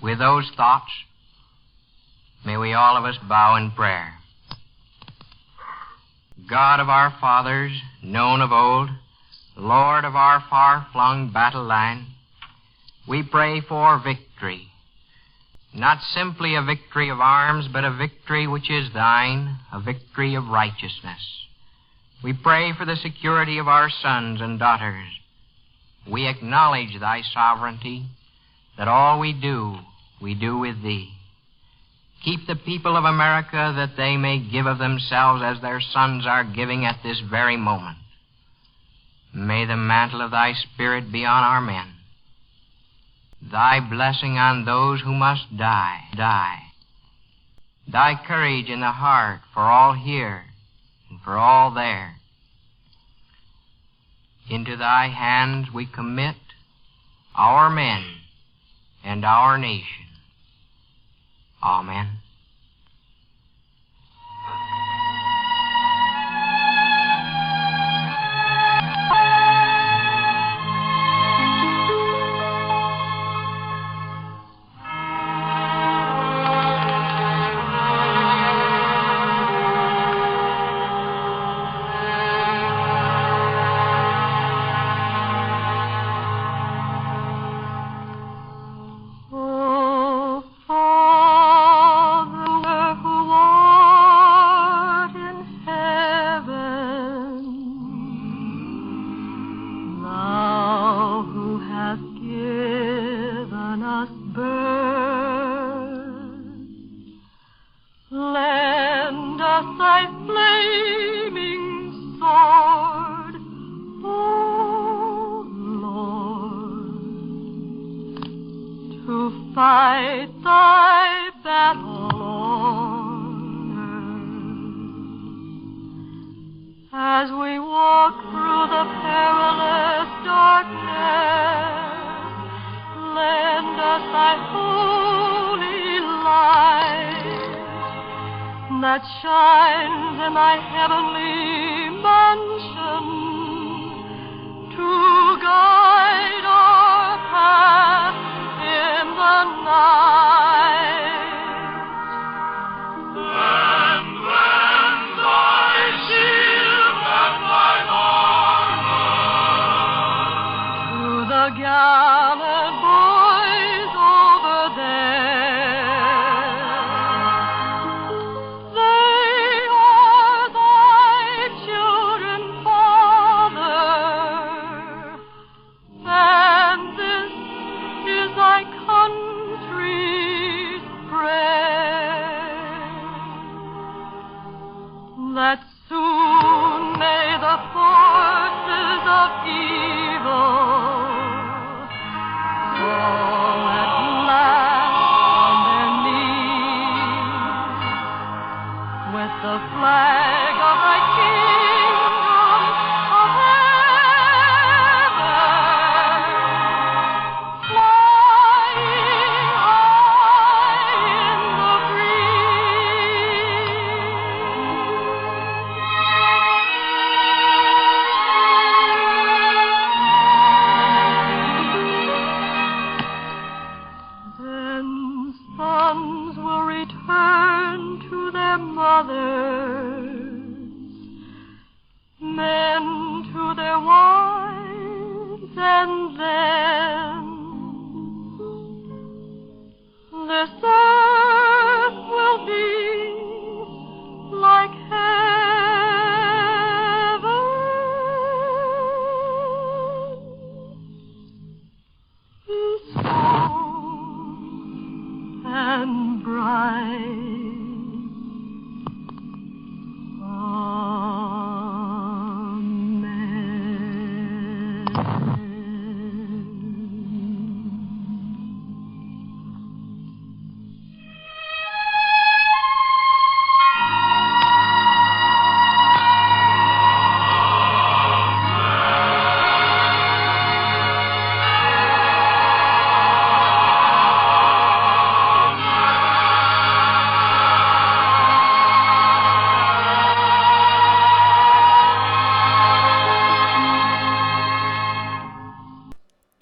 with those thoughts, may we all of us bow in prayer. God of our fathers, known of old, Lord of our far-flung battle line, we pray for victory. Not simply a victory of arms, but a victory which is thine, a victory of righteousness. We pray for the security of our sons and daughters. We acknowledge thy sovereignty, that all we do with thee. Keep the people of America that they may give of themselves as their sons are giving at this very moment. May the mantle of thy Spirit be on our men. Thy blessing on those who must die. Thy courage in the heart for all here and for all there. Into thy hands we commit our men and our nation. Amen. That shines in thy heavenly mansion to guide our path in the night. And when thy shield and thine armor to the gallant boys over there. That soon may the forces of evil fall at last on their knees with the flag of thy kingdom of heaven flying high in the breeze. Then sons will return to their mothers, men to their wives, and then this earth will be like heaven. Peaceful and bright,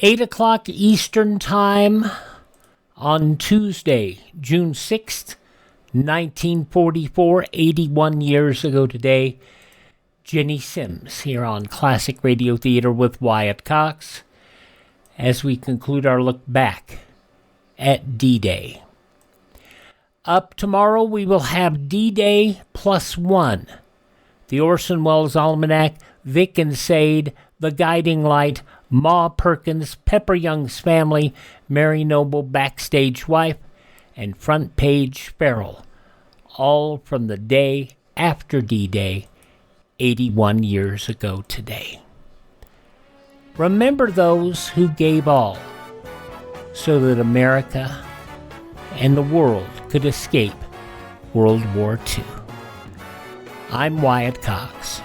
8 o'clock Eastern Time on Tuesday, June 6th, 1944, 81 years ago today. Jenny Sims here on Classic Radio Theater with Wyatt Cox as we conclude our look back at D-Day. Up tomorrow, we will have D-Day +1, the Orson Welles Almanac, Vic and Sade, The Guiding Light, Ma Perkins, Pepper Young's Family, Mary Noble, Backstage Wife, and Front Page Farrell, all from the day after D-Day, 81 years ago today. Remember those who gave all so that America and the world could escape World War II. I'm Wyatt Cox.